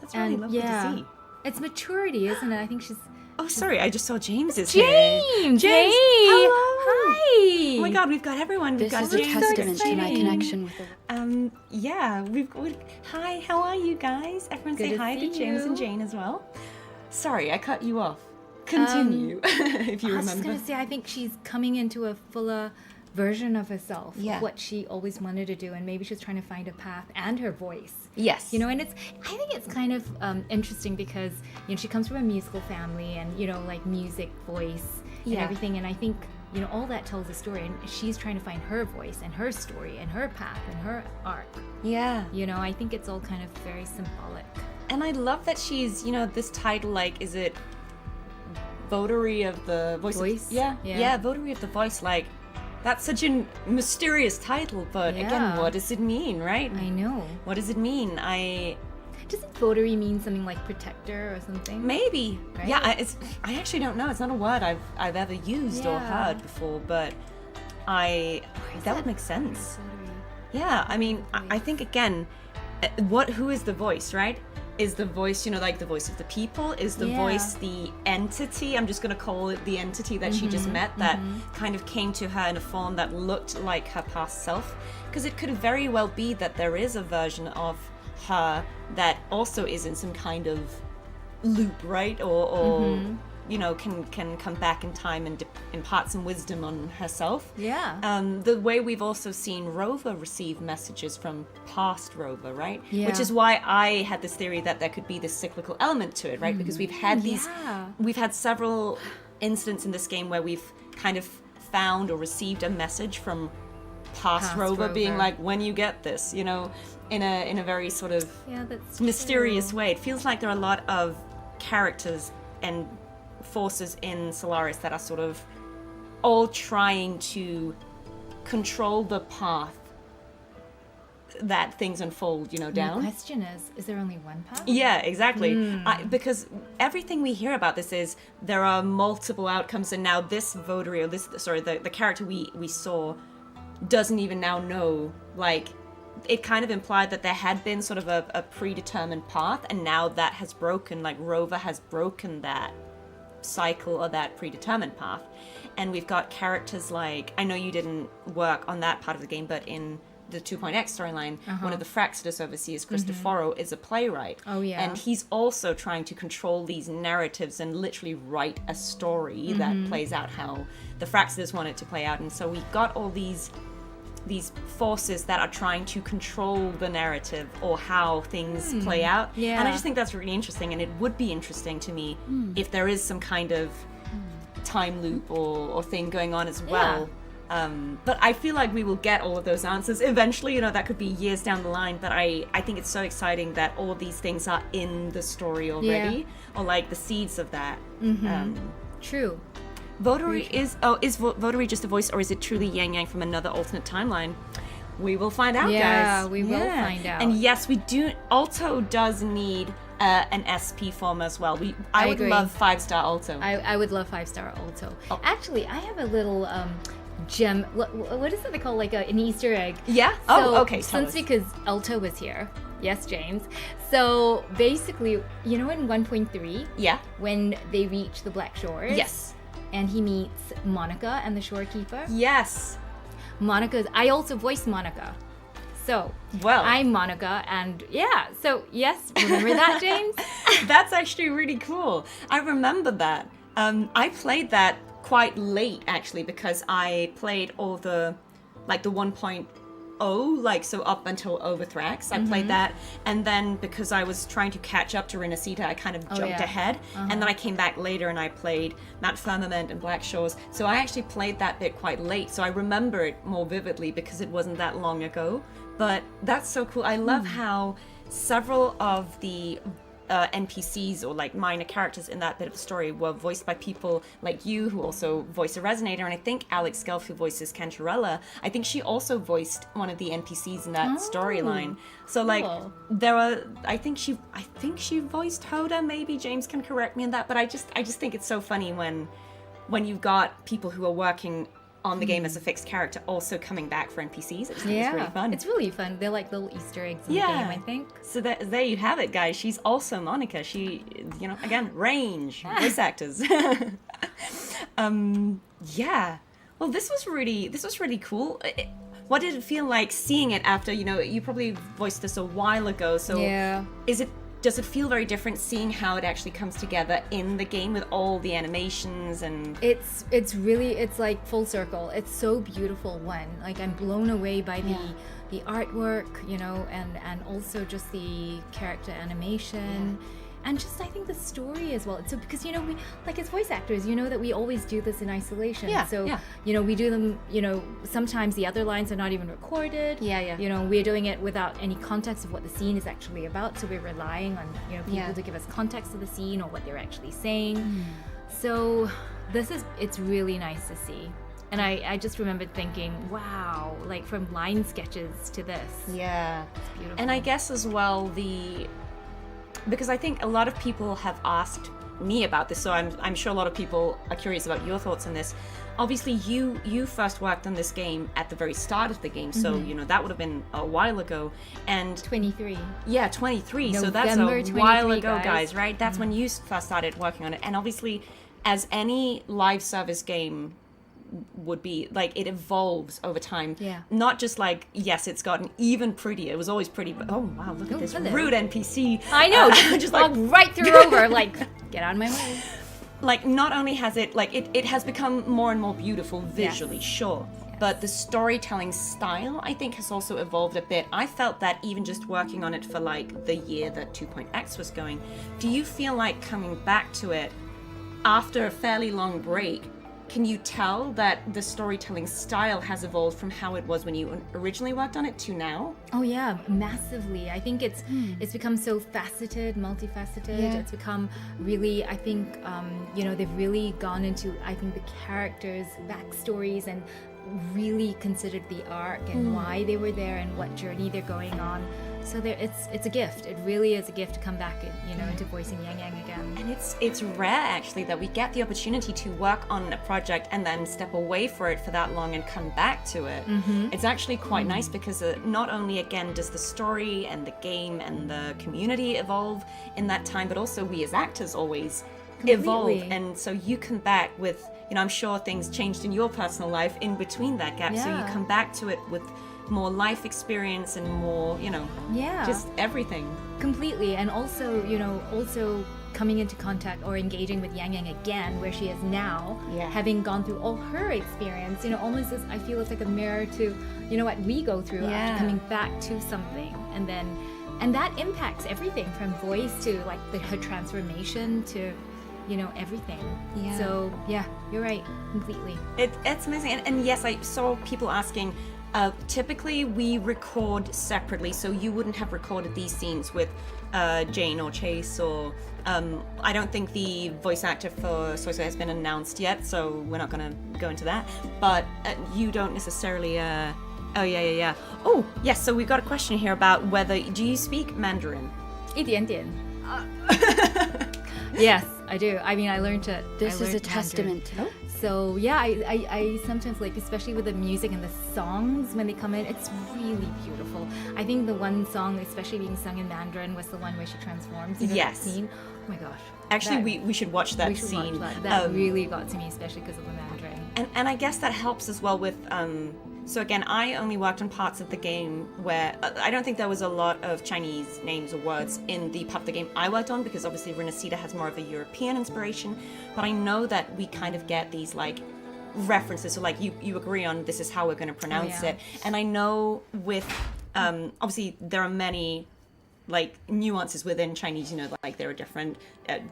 That's really lovely to see. It's maturity, isn't it? I think she's... Oh, sorry, I just saw James is here. James! Hey! Hello! Hi! Oh my god, we've got everyone. We've This got is a James. testament to my connection with the... Yeah, hi, how are you guys? Everyone say Good to hi to see James you. and Jane as well. Sorry, I cut you off. Continue, if you I was just remember. going to say, I think she's coming into a fuller version of herself, Yeah. of what she always wanted to do, and maybe she's trying to find a path and her voice. Yes. You know, and I think it's kind of interesting because, you know, she comes from a musical family and, you know, like music, voice, and everything, and I think, you know, all that tells a story, and she's trying to find her voice and her story and her path and her arc. Yeah. You know, I think it's all kind of very symbolic. And I love that she's, you know, this title, like, is it Votary of the Voice? Yeah, Votary of the Voice, like, that's such a mysterious title, but again, what does it mean, right? I know. What does it mean? Doesn't votary mean something like protector or something? Maybe. Right? Yeah, I actually don't know. It's not a word I've ever used or heard before, but that would make sense. Yeah, I mean, I think again, who is the voice, right? Is the voice, you know, like the voice of the people? Is the voice the entity? I'm just going to call it the entity that she just met, that kind of came to her in a form that looked like her past self? Because it could very well be that there is a version of her that also is in some kind of loop, right? Or can come back in time and impart some wisdom on herself. Yeah. The way we've also seen Rover receive messages from past Rover, right? Yeah. Which is why I had this theory that there could be this cyclical element to it, right? Because we've had we've had several incidents in this game where we've kind of found or received a message from past Rover being like, when you get this, in a very sort of that's mysterious true. way. It feels like there are a lot of characters and forces in Solaris that are sort of all trying to control the path that things unfold, down. The question is there only one path? Yeah, exactly. Because everything we hear about this is there are multiple outcomes, and now this votary, or the character we saw doesn't even now know, like, it kind of implied that there had been sort of a predetermined path, and now that has broken, like Rover has broken that cycle or that predetermined path. And we've got characters like, I know you didn't work on that part of the game, but in the 2.x storyline, one of the Fraxidus overseers, Cristoforo, is a playwright. Oh, yeah. And he's also trying to control these narratives and literally write a story that plays out how the Fraxidus want it to play out. And so we've got all these forces that are trying to control the narrative or how things play out. Yeah. And I just think that's really interesting, and it would be interesting to me if there is some kind of time loop or thing going on as well. But I feel like we will get all of those answers eventually. That could be years down the line, but I think it's so exciting that all of these things are in the story already, or like the seeds of that. True. Votary is Votary just a voice, or is it truly Yangyang from another alternate timeline? We will find out, guys. Yeah, we will find out. And yes, we do. Alto does need an SP form as well. I would agree. love 5-star Alto. I would love 5-star Alto. Oh. Actually, I have a little gem. What is it they call, like an Easter egg? Yeah. So, Okay. Since because Alto was here. Yes, James. So basically, in 1.3, Yeah. when they reach the Black Shores. Yes. And he meets Monica and the Shorekeeper. Yes. I also voiced Monica. So, Well. I'm Monica, and so yes, remember that, James? That's actually really cool. I remember that. I played that quite late, actually, because I played all the 1.0, so up until Overthrax. I played that, and then because I was trying to catch up to Renacita, I kind of jumped ahead, and then I came back later and I played Mount Firmament and Black Shores. So I actually played that bit quite late, so I remember it more vividly because it wasn't that long ago. But that's so cool. I love how several of the NPCs or like minor characters in that bit of the story were voiced by people like you, who also voice a Resonator, and I think Alex Guelff, who voices Cantarella, I think she also voiced one of the NPCs in that storyline. So like there are, I think she voiced Hoda. Maybe James can correct me on that, but I just think it's so funny when you've got people who are working on the game as a fixed character also coming back for NPCs. I just think it's really fun. It's really fun. They're like little Easter eggs in the game, I think. So there you have it, guys. She's also Monica. She, again, range, voice actors. Yeah. Well, this was really cool. What did it feel like seeing it after, you probably voiced this a while ago, so does it feel very different seeing how it actually comes together in the game with all the animations and... It's like full circle. It's so beautiful like I'm blown away by the artwork, and also just the character animation. And just, I think, the story as well. So, because, we, like, as voice actors, that we always do this in isolation. We do them, sometimes the other lines are not even recorded. We're doing it without any context of what the scene is actually about. So we're relying on, people to give us context of the scene or what they're actually saying. So it's really nice to see. And I just remembered thinking, wow, like from line sketches to this. Yeah. It's beautiful. And I guess as well, because I think a lot of people have asked me about this, so I'm sure a lot of people are curious about your thoughts on this. Obviously, you first worked on this game at the very start of the game, so that would have been a while ago. And 23. Yeah, 23. November so that's a while ago, guys. Right? That's when you first started working on it. And obviously, as any live service game would be, like, it evolves over time. Not just like, yes, it's gotten even prettier. It was always pretty, but oh wow, look at this rude NPC. I know, just like right through over, like, get out of my way. like not only has it like it has become more and more beautiful visually, sure. But the storytelling style, I think, has also evolved a bit. I felt that even just working on it for like the year that 2.x was going. Do you feel like coming back to it after a fairly long break, can you tell that the storytelling style has evolved from how it was when you originally worked on it to now? Oh yeah, massively. I think it's become so faceted, multifaceted. Yeah. It's become really, I think, they've really gone into, I think, the characters' backstories and really considered the arc and why they were there and what journey they're going on. So it's a gift. It really is a gift to come back, into voicing Yangyang again. And it's rare actually that we get the opportunity to work on a project and then step away for it for that long and come back to it. It's actually quite nice because not only again does the story and the game and the community evolve in that time, but also we as actors always evolve. And so you come back with, I'm sure things changed in your personal life in between that gap. So you come back to it with more life experience and more, just everything. Completely. And also coming into contact or engaging with Yangyang again, where she is now, having gone through all her experience, almost as I feel it's like a mirror to, what we go through after coming back to something. And that impacts everything from voice to like her transformation to, everything. Yeah. So you're right, completely. It's amazing. And yes, I saw people asking, typically we record separately, so you wouldn't have recorded these scenes with Jane or Chase or I don't think the voice actor for Soy Soy has been announced yet, so we're not going to go into that. But you don't necessarily oh yes, so we've got a question here about do you speak Mandarin? 一点点. Yes, I do. I mean, I learned it. This is a testament. Oh. So yeah, I sometimes like, especially with the music and the songs when they come in, it's really beautiful. I think the one song, especially being sung in Mandarin, was the one where she transforms. Yes. That scene. Oh my gosh. Actually, we should watch that scene. Watch that. That really got to me, especially because of the Mandarin. And I guess that helps as well with. So again, I only worked on parts of the game where I don't think there was a lot of Chinese names or words in the part of the game I worked on, because obviously Renacida has more of a European inspiration. But I know that we kind of get these like references, so like you agree on this is how we're going to pronounce it. And I know with obviously there are many like nuances within Chinese, like there are different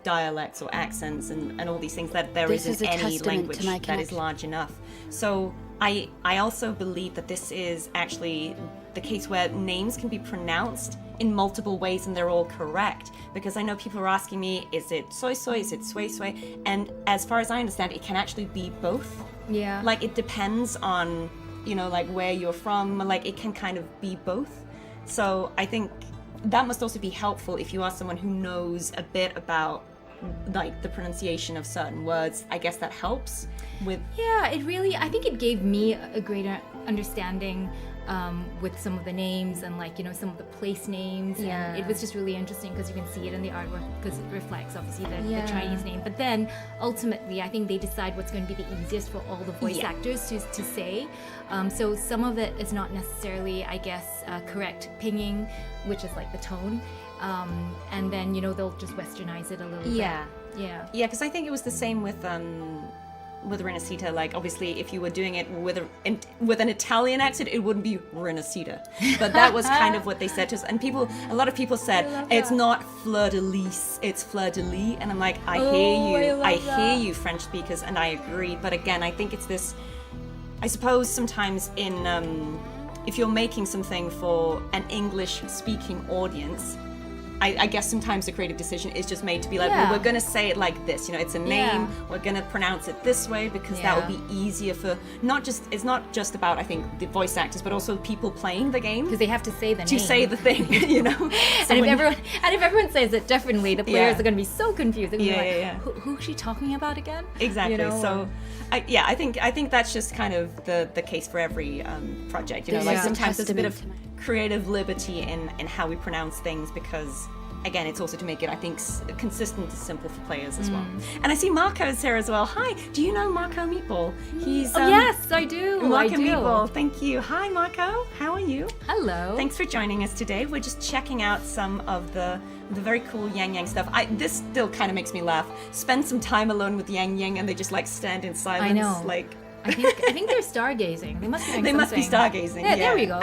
dialects or accents and all these things that there isn't any language that is large enough. So I also believe that this is actually the case where names can be pronounced in multiple ways and they're all correct, because I know people are asking me, is it soy soy, is it sway sway? And as far as I understand, it can actually be both. Yeah. Like it depends on, like where you're from, like it can kind of be both. So I think that must also be helpful if you are someone who knows a bit about like the pronunciation of certain words. I guess that helps with. Yeah, I think it gave me a greater understanding with some of the names and like some of the place names. And it was just really interesting because you can see it in the artwork because it reflects obviously the Chinese name. But then ultimately I think they decide what's going to be the easiest for all the voice actors to say. So some of it is not necessarily, I guess, correct pinging, which is like the tone. And then they'll just westernize it a little bit. Yeah, because I think it was the same with Renacida. Like obviously if you were doing it with an Italian accent, it wouldn't be Renacida, but that was kind of what they said to us. And a lot of people said it's not fleur-de-lis, it's fleur-de-lis, and I'm like, I hear you French speakers, and I agree. But again, I think it's this, I suppose sometimes in if you're making something for an English speaking audience, I guess sometimes the creative decision is just made to be like, well, we're going to say it like this. It's a name. We're going to pronounce it this way because that will be easier for it's not just about, I think, the voice actors, but also people playing the game. Because they have to say the name. To say the thing, So if everyone says it differently, the players are going to be so confused. Who's she talking about again? Exactly. So, I think that's just kind of the case for every project. Like sometimes there's a bit of creative liberty in how we pronounce things because, again, it's also to make it, I think, consistent and simple for players as well. And I see Marco's here as well. Hi, do you know Marco Meatball? He's yes, I do. Marco Meatball, thank you. Hi, Marco. How are you? Hello. Thanks for joining us today. We're just checking out some of the the very cool Yangyang stuff. This still kind of makes me laugh. Spend some time alone with Yangyang and they just like stand in silence. I know. Like I think they're stargazing. They must be doing they must be something. stargazing. Yeah, Yeah, there we go.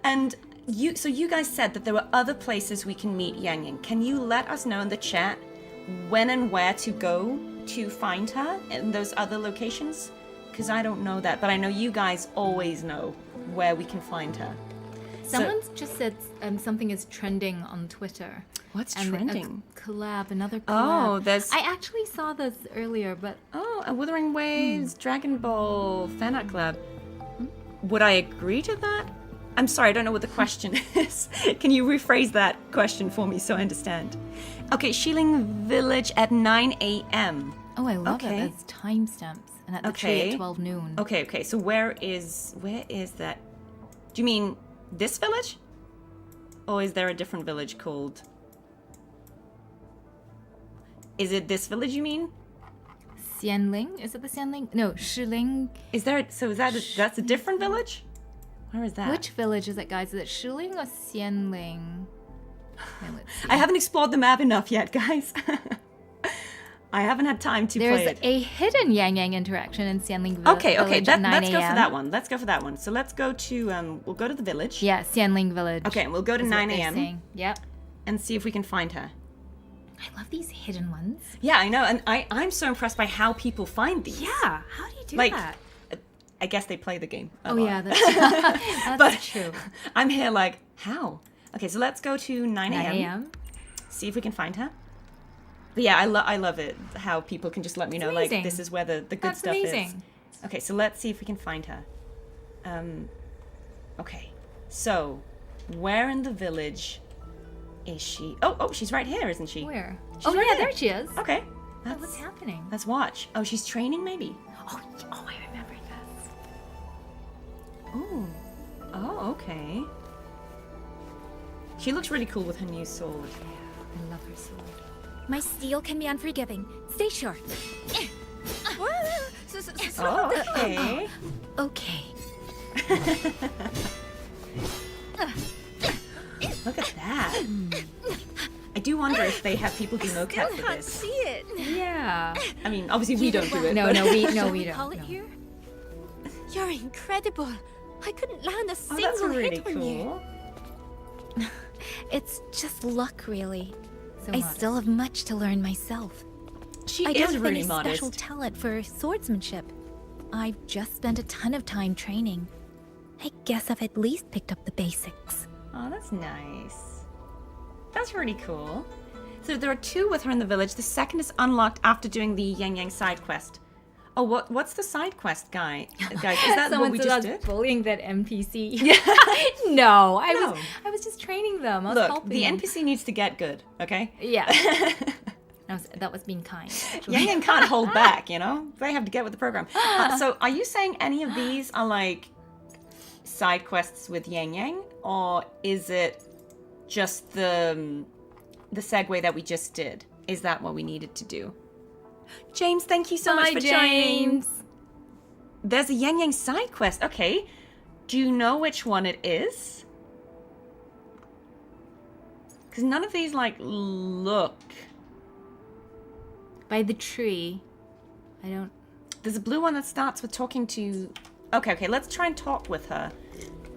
And you guys said that there were other places we can meet Yangyang. Can you let us know in the chat when and where to go to find her in those other locations? Because I don't know that, but I know you guys always know where we can find her. Someone's just said something is trending on Twitter. What's And trending? Another collab. Oh, there's... I actually saw this earlier, but... Oh, a Wuthering Waves Dragon Ball fan art collab. Would I agree to that? I'm sorry, I don't know what the question is. Can you rephrase that question for me so I understand? Okay, Shiling Village at 9 a.m. Oh, I love Okay. it. There's timestamps. And at the tree Okay. at 12 noon. Okay, so where is that? Do you mean this village? Or is there a different village called... Is it this village you mean? Xianling? Is it the Xianling? No, Shiling. Is there... So is that... That's a different village? Where is that? Which village is it, guys? Is it Shiling or Xianling? Okay, let's see. I haven't explored the map enough yet, guys. I haven't had time to play There's it. a hidden Yangyang interaction in Xianling Okay, Village at 9 let's go for a.m. that one. Let's go for that one. So let's go to... we'll go to the village. Yeah, Xianling Village. Okay, we'll go to is what 9 they're a.m. saying. Yep. and see if we can find her. I love these hidden ones. Yeah, I know, and I'm so impressed by how people find these. Yeah, how do you do Like, that? I guess they play the game. a Oh lot. yeah, that's But true. I'm here like, how? Okay, so let's go to 9 a.m. 9 a.m. See if we can find her. But yeah, I love it how people can just let me know like amazing. this is where the good That's stuff is. amazing. Okay, so let's see if we can find her. Okay, so where in the village is she? Oh, she's right here, isn't she? Where? She's Oh right yeah, here. there she is. Okay, Oh, what's happening? let's watch. Oh, she's training maybe. Oh, I remember this. Ooh. Oh, okay. She looks really cool with her new sword. I love her sword. My steel can be unforgiving. Stay sharp. Oh, okay. Okay. Look at that. I do wonder if they have people do mocap for this. See it. Yeah. I mean, obviously we don't do it. No, but- no, we Call don't. it No. here? You're incredible. I couldn't land a Oh, single that's really hit on you. cool. It's just luck, really. So I modest. still have much to learn myself. She I is don't have really any modest. special talent for swordsmanship. I've just spent a ton of time training. I guess I've at least picked up the basics. Oh, that's nice. That's really cool. So there are two with her in the village. The second is unlocked after doing the Yangyang side quest. Oh, what's the side quest, guys? Is that Someone what we said just I was did? bullying that NPC. No, I No. was just training them. I was Look, helping the them. NPC needs to get good, okay? Yeah. that was being kind. actually. Yangyang can't hold back, you know? They have to get with the program. So are you saying any of these are like side quests with Yangyang? Or is it just the segue that we just did? Is that what we needed to do? James, thank you so much Bye, for joining. James. There's a Yangyang side quest. Okay. Do you know which one it is? Because none of these, like, look. By the tree. I don't. There's a blue one that starts with talking to... Okay, let's try and talk with her.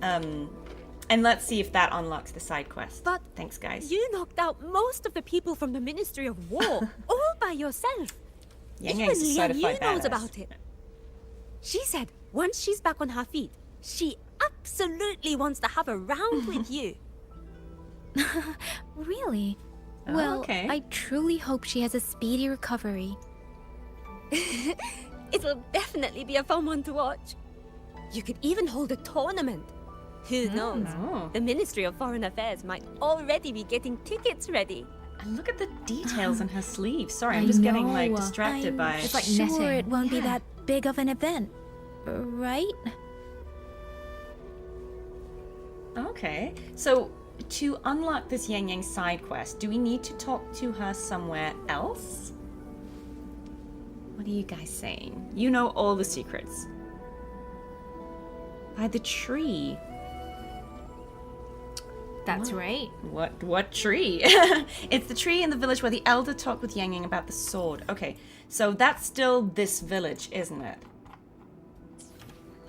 And let's see if that unlocks the side quest. But Thanks, guys. you knocked out most of the people from the Ministry of War, all by yourself. Even Yangyang's a Lian Yu certified knows badass. about it. She said once she's back on her feet, she absolutely wants to have a round with you. Really? Oh, Well, okay. I truly hope she has a speedy recovery. It'll definitely be a fun one to watch. You could even hold a tournament. Who knows? Oh. The Ministry of Foreign Affairs might already be getting tickets ready. And look at the details on her sleeve. Sorry, I'm I just getting, like, know. distracted I'm by... It's like sure netting. it won't be Yeah. that big of an event, right? Okay. So, to unlock this Yangyang side quest, do we need to talk to her somewhere else? What are you guys saying? You know all the secrets. By the tree. That's right. What tree? It's the tree in the village where the elder talked with Yangyang about the sword. Okay, so that's still this village, isn't it?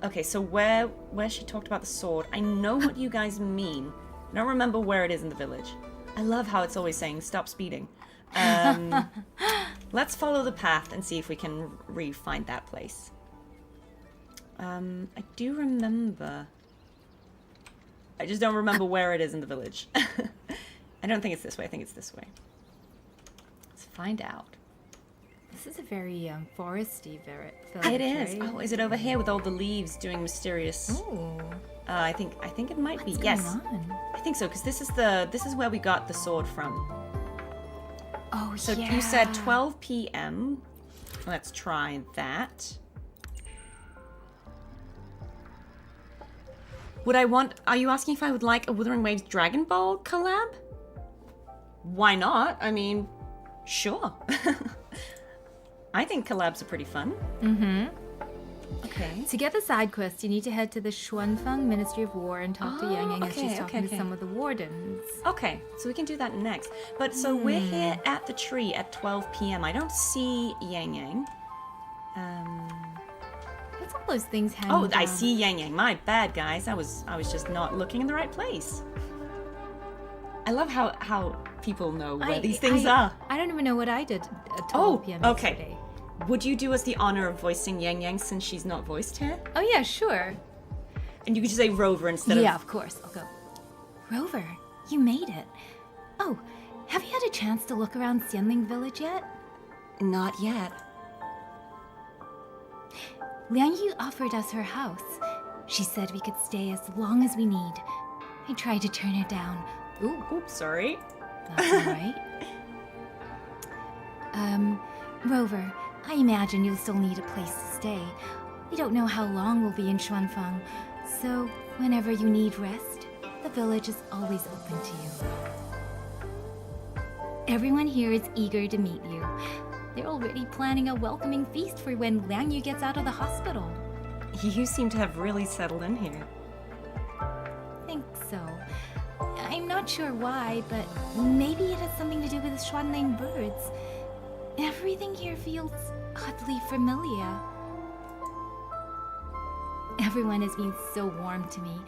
Okay, so where she talked about the sword, I know what you guys mean. I don't remember where it is in the village. I love how it's always saying, stop speeding. Let's follow the path and see if we can re-find that place. I do remember... I just don't remember where it is in the village. I don't think it's this way. I think it's this way. Let's find out. This is a very foresty village. It is. Right? Oh, is it over here with all the leaves doing mysterious? Ooh. I think it might be. What's Yes. going on? I think so, because this is where we got the sword from. Oh, So yeah. you said 12 p.m. Let's try that. Are you asking if I would like a Wuthering Waves Dragon Ball collab? Why not? I mean, sure. I think collabs are pretty fun. Mm-hmm. Okay. To get the side quest, you need to head to the Xuanfeng Ministry of War and talk to Yangyang as she's talking to some of the wardens. Okay, so we can do that next. But so we're here at the tree at 12 p.m. I don't see Yangyang. What's all those things hanging Oh, I down? see Yangyang. My bad, guys. I was just not looking in the right place. I love how people know where these things are. I don't even know what I did at 12 p.m. okay. yesterday. Would you do us the honor of voicing Yangyang since she's not voiced here? Oh, yeah, sure. And you could just say Rover instead Yeah, of... of course. I'll go. Rover, you made it. Oh, have you had a chance to look around Xianling village yet? Not yet. Liang Yu offered us her house. She said we could stay as long as we need. I tried to turn her down. Oops, sorry. That's all right. Rover, I imagine you'll still need a place to stay. We don't know how long we'll be in Xuanfeng, so whenever you need rest, the village is always open to you. Everyone here is eager to meet you. They're already planning a welcoming feast for when Liang Yu gets out of the hospital. You seem to have really settled in here. Think so. I'm not sure why, but maybe it has something to do with the Xuanling birds. Everything here feels oddly familiar. Everyone has been so warm to me.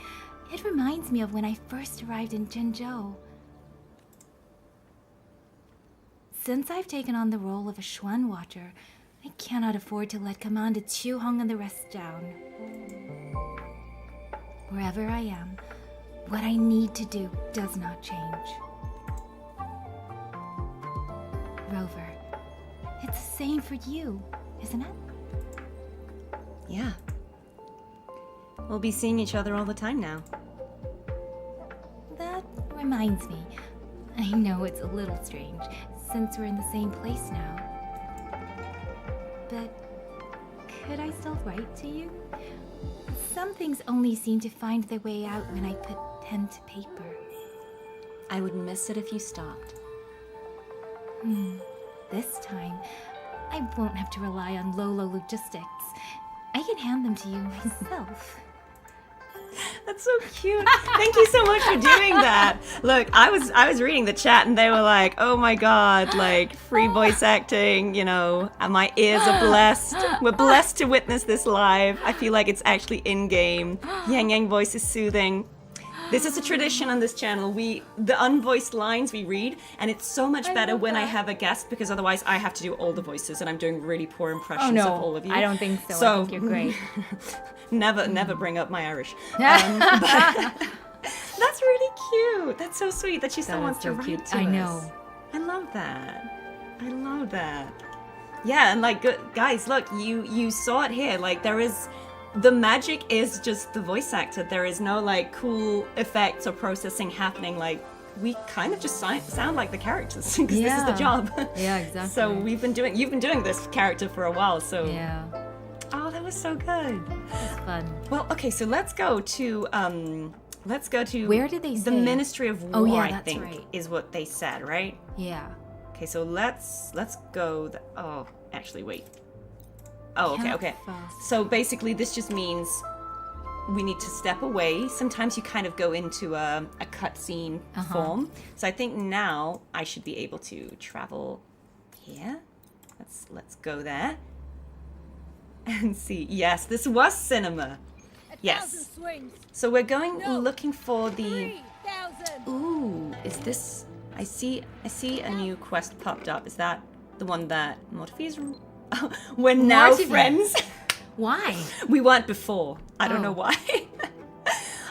It reminds me of when I first arrived in Zhenzhou. Since I've taken on the role of a Xuan Watcher, I cannot afford to let Commander Chu Hong and the rest down. Wherever I am, what I need to do does not change. Rover, it's the same for you, isn't it? Yeah. We'll be seeing each other all the time now. That reminds me. I know it's a little strange, since we're in the same place now. But could I still write to you? Some things only seem to find their way out when I put pen to paper. I would miss it if you stopped. This time, I won't have to rely on Lolo logistics. I can hand them to you myself. That's so cute. Thank you so much for doing that. Look, I was reading the chat and they were like, oh my god, like free voice acting, you know, and my ears are blessed. We're blessed to witness this live. I feel like it's actually in-game. Yangyang voice is soothing. This is a tradition on this channel. The unvoiced lines we read, and it's so much better when I have a guest because otherwise I have to do all the voices and I'm doing really poor impressions of all of you. I don't think so. I think you're great. Never bring up my Irish. But that's really cute. That's so sweet that she still wants to write to us. I know. I love that. I love that. Yeah, and like, guys, look, you saw it here. Like, there is... The magic is just the voice actor. There is no, like, cool effects or processing happening. Like, we kind of just sound like the characters because this is the job. Yeah, exactly. So you've been doing this character for a while, so... Yeah. Oh, that was so good. It's fun. Well, okay, so let's go to Where did they say? The Ministry of War, Oh, yeah, I that's think, right. is what they said, right? Yeah. Okay, so let's go. Oh, actually, wait. Oh, okay. Fast. So basically, this just means we need to step away. Sometimes you kind of go into a cutscene form. So I think now I should be able to travel here. Let's go there. And see. Yes, this was cinema. Yes. So we're going looking for the... Ooh, is this... I see a new quest popped up. Is that the one that Morpheus... Oh, we're now friends. Why? We weren't before. I don't know why.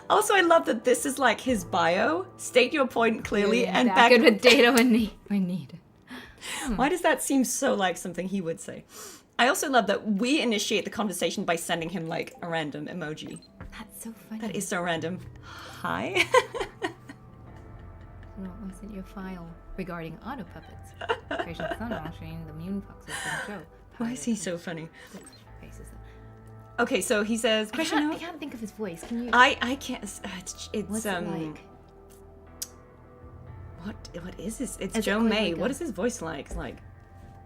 Also, I love that this is like his bio. State your point clearly and back good with data when needed. Why does that seem so like something he would say? I also love that we initiate the conversation by sending him like a random emoji. That's so funny. That is so random. Hi. What was in your file regarding auto puppets? Patient son watching the immune foxes in show. Why is he so funny? Okay, so he says, I can't think of his voice. Can you? I can't. It's What's it like? What is this? It's Joe May. What is his voice like? It's like,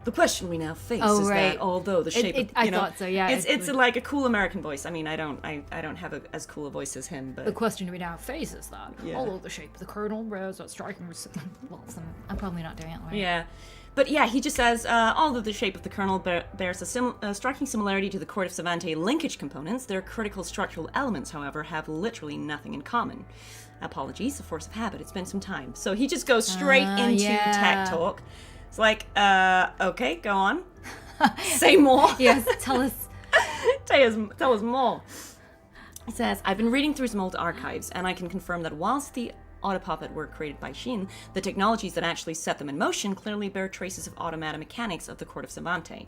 the question we now face is right. that although the shape of, I thought so, yeah. It's like a cool American voice. I mean, I don't have as cool a voice as him, but the question we now face is that although the shape of the kernel bears a striking I'm probably not doing it right. Yeah. But yeah, he just says, although the shape of the kernel bears a striking similarity to the Court of Savante linkage components, their critical structural elements, however, have literally nothing in common. Apologies, a force of habit. It's been some time. So he just goes straight into tech talk. It's like, okay, go on. Say more. Yes, tell us. Tell us more. He says, I've been reading through some old archives, and I can confirm that whilst the Autopuppet were created by Shin, the technologies that actually set them in motion clearly bear traces of automata mechanics of the Court of Savante.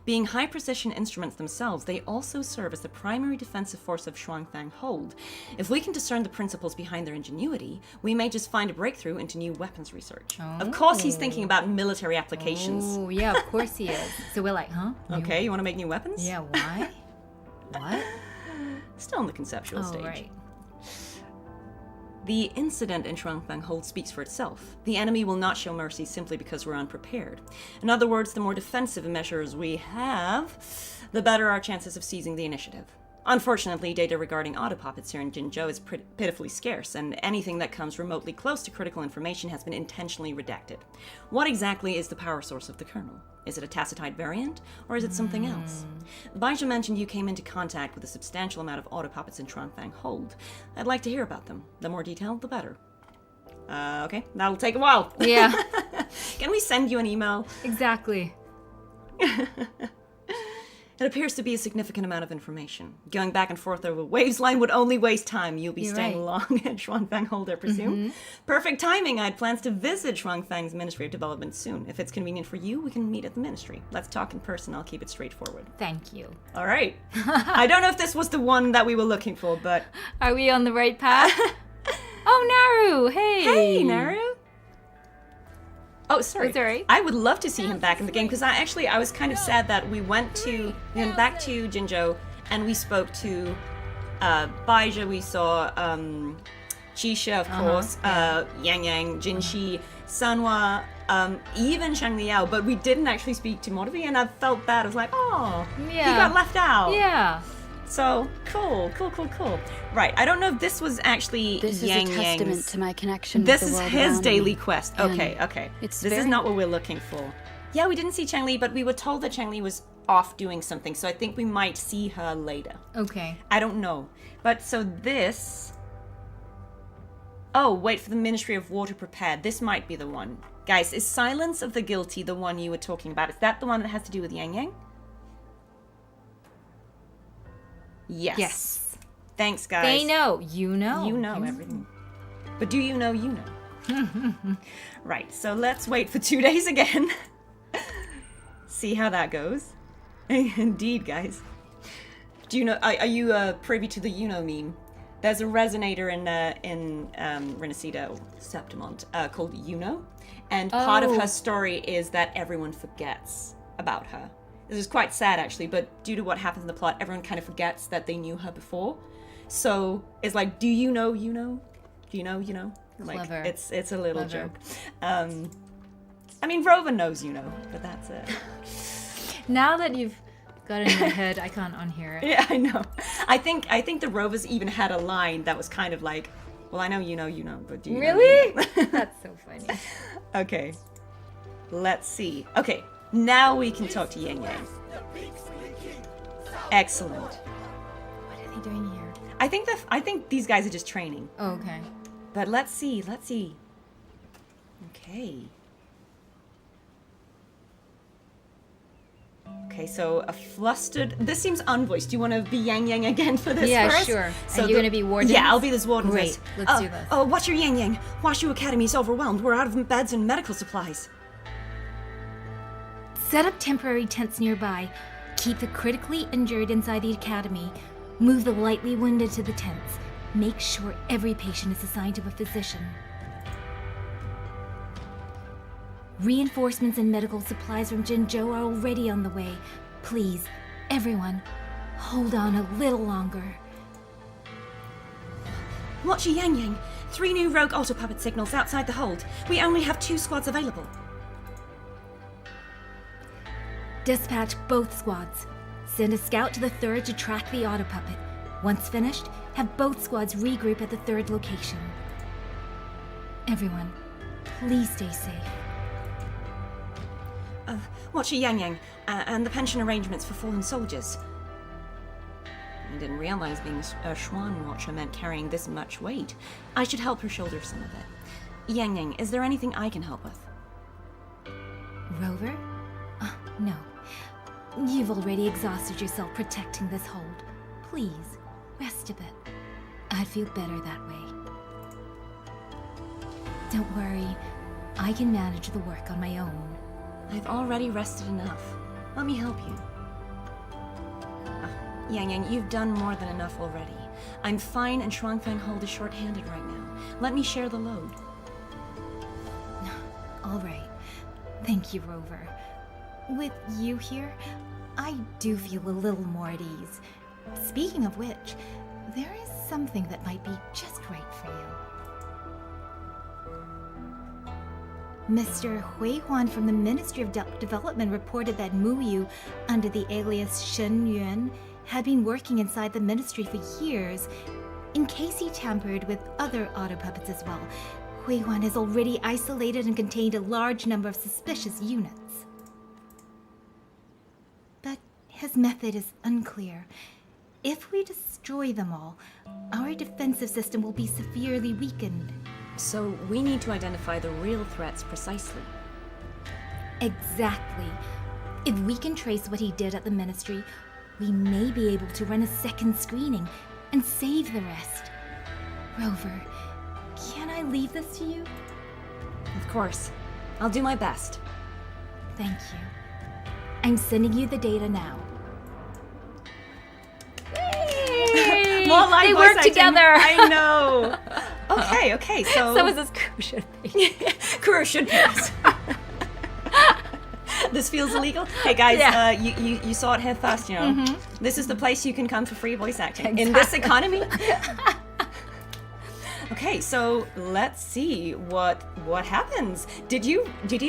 Being high-precision instruments themselves, they also serve as the primary defensive force of Shuangfang Hold. If we can discern the principles behind their ingenuity, we may just find a breakthrough into new weapons research. Of course he's thinking about military applications. Oh, yeah, of course he is. So we're like, huh? Okay, you want to make new weapons? Yeah, why? What? Still in the conceptual stage. Right. The incident in Shuangfang Hold speaks for itself. The enemy will not show mercy simply because we're unprepared. In other words, the more defensive measures we have, the better our chances of seizing the initiative. Unfortunately, data regarding autopuppets here in Jinzhou is pitifully scarce, and anything that comes remotely close to critical information has been intentionally redacted. What exactly is the power source of the kernel? Is it a tacitide variant, or is it something else? Baizha mentioned you came into contact with a substantial amount of autopuppets in Shuangfang Hold. I'd like to hear about them. The more detail, the better. Okay, that'll take a while. Yeah. Can we send you an email? Exactly. It appears to be a significant amount of information. Going back and forth over Waves Line would only waste time. You'll be staying long at Shuangfang Hold, I presume. Perfect timing. I had plans to visit Shuangfang's Ministry of Development soon. If it's convenient for you, we can meet at the ministry. Let's talk in person. I'll keep it straightforward. Thank you. All right. I don't know if this was the one that we were looking for, but... Are we on the right path? Oh, Naru! Hey! Hey, Naru! Oh, sorry. That's all right. I would love to see him back in the game, because I was kind of sad that we went back to Jinzhou, and we spoke to Baizha, we saw Qixia, of course, Yangyang, Jinshi, Sanhua, even Shang Liao, but we didn't actually speak to Morphe, and I felt bad. I was like, oh, he got left out. Yeah. So, cool. Right, I don't know if this was actually This is Yang a testament Yang's... to my connection This with the is world his around daily me. quest. And Okay. it's This is very- not what we're looking for. Yeah, we didn't see Chang Li, but we were told that Chang Li was off doing something, so I think we might see her later. Okay. I don't know. But so this... Oh, wait for the Ministry of Water prepared. This might be the one. Guys, is Silence of the Guilty the one you were talking about? Is that the one that has to do with Yangyang? Yes. Thanks, guys. They know. You know. You know everything. But do you know you know? Right, so let's wait for 2 days again. See how that goes. Indeed, guys. Do you know, are you privy to the you know meme? There's a resonator in Renacida, or Septimont, called You Know. And part of her story is that everyone forgets about her. This is quite sad, actually, but due to what happens in the plot, everyone kind of forgets that they knew her before. So it's like, do you know you know? Do you know you know? Like, Clever. It's a little joke. I mean, Rover knows you know, but that's it. Now that you've got it in my head, I can't unhear it. Yeah, I know. I think the Rovers even had a line that was kind of like, well, I know, but do you know, Really? you know? That's so funny. Okay. Let's see. Okay, now we can talk to Yangyang. Excellent. What are they doing here? I think these guys are just training. Oh, okay. But let's see. Okay, so a flustered... This seems unvoiced. Do you want to be Yangyang again for this Yeah, first? sure. So And you're going to be warden? Yeah, I'll be this warden. Great. Let's do this. Oh, what's your Yangyang? Washu Academy's overwhelmed. We're out of beds and medical supplies. Set up temporary tents nearby. Keep the critically injured inside the academy. Move the lightly wounded to the tents. Make sure every patient is assigned to a physician. Reinforcements and medical supplies from Jinzhou are already on the way. Please, everyone, hold on a little longer. Watch your Yangyang. 3 new rogue autopuppet signals outside the hold. We only have 2 squads available. Dispatch both squads. Send a scout to the 3rd to track the autopuppet. Once finished, have both squads regroup at the 3rd location. Everyone, please stay safe. Watch your Yangyang, and the pension arrangements for fallen soldiers. I didn't realize being a Xuan Watcher meant carrying this much weight. I should help her shoulder some of it. Yangyang, is there anything I can help with? Rover? No. You've already exhausted yourself protecting this hold. Please, rest a bit. I'd feel better that way. Don't worry. I can manage the work on my own. I've already rested enough. Let me help you. Yangyang, you've done more than enough already. I'm fine and Shuangfang Hold is short-handed right now. Let me share the load. All right. Thank you, Rover. With you here, I do feel a little more at ease. Speaking of which, there is something that might be just right for you. Mr. Hui Huan from the Ministry of Development reported that Mu Yu, under the alias Shen Yuan, had been working inside the ministry for years. In case he tampered with other autopuppets as well, Hui Huan has already isolated and contained a large number of suspicious units. But his method is unclear. If we destroy them all, our defensive system will be severely weakened. So we need to identify the real threats precisely. Exactly. If we can trace what he did at the ministry, we may be able to run a second screening and save the rest. Rover, can I leave this to you? Of course. I'll do my best. Thank you. I'm sending you the data now. More live They voice work acting. together. I know. Okay, so... So is this Kurusha thing. Kuro should pass. This feels illegal. Hey guys, Yeah. you saw it here first, you know. Mm-hmm. This is the place you can come for free voice acting. In this economy? Okay, so let's see what happens. Did you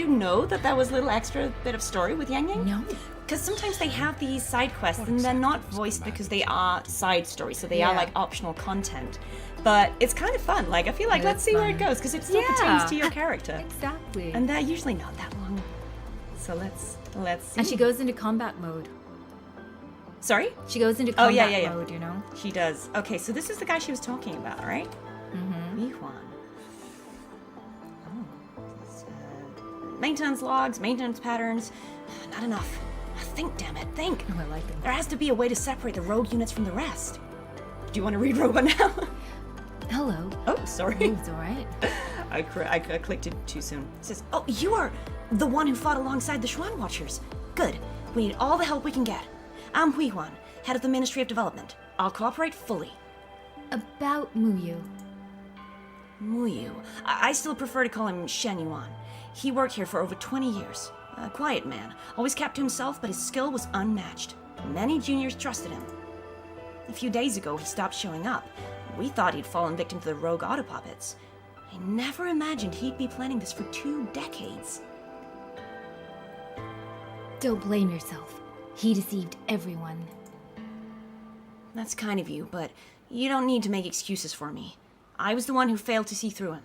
know that was a little extra bit of story with Yangyang? No. Because sometimes they have these side quests and they're not voiced because they are side stories, so they are like optional content. But it's kind of fun. Like, I feel like let's see where it goes because it still pertains to your character. Exactly. And they're usually not that long. So let's see. And she goes into combat mode. Sorry? She goes into combat yeah. mode, you know? She does. Okay, so this is the guy she was talking about, right? Mm-hmm. Yuan. Maintenance logs, maintenance patterns. Not enough. Think, damn it, think. Oh, I like them. There has to be a way to separate the rogue units from the rest. Do you want to read Robo now? Hello. Oh, sorry. It's all right. I clicked it too soon. It says, oh, you are the one who fought alongside the Xuan Watchers. Good. We need all the help we can get. I'm Hui Huan, head of the Ministry of Development. I'll cooperate fully. About Mu Yu. Mu Yu. I still prefer to call him Shen Yuan. He worked here for over 20 years. A quiet man, always kept to himself, but his skill was unmatched. Many juniors trusted him. A few days ago, he stopped showing up. We thought he'd fallen victim to the rogue autopuppets. I never imagined he'd be planning this for 2 decades. Don't blame yourself. He deceived everyone. That's kind of you, but you don't need to make excuses for me. I was the one who failed to see through him.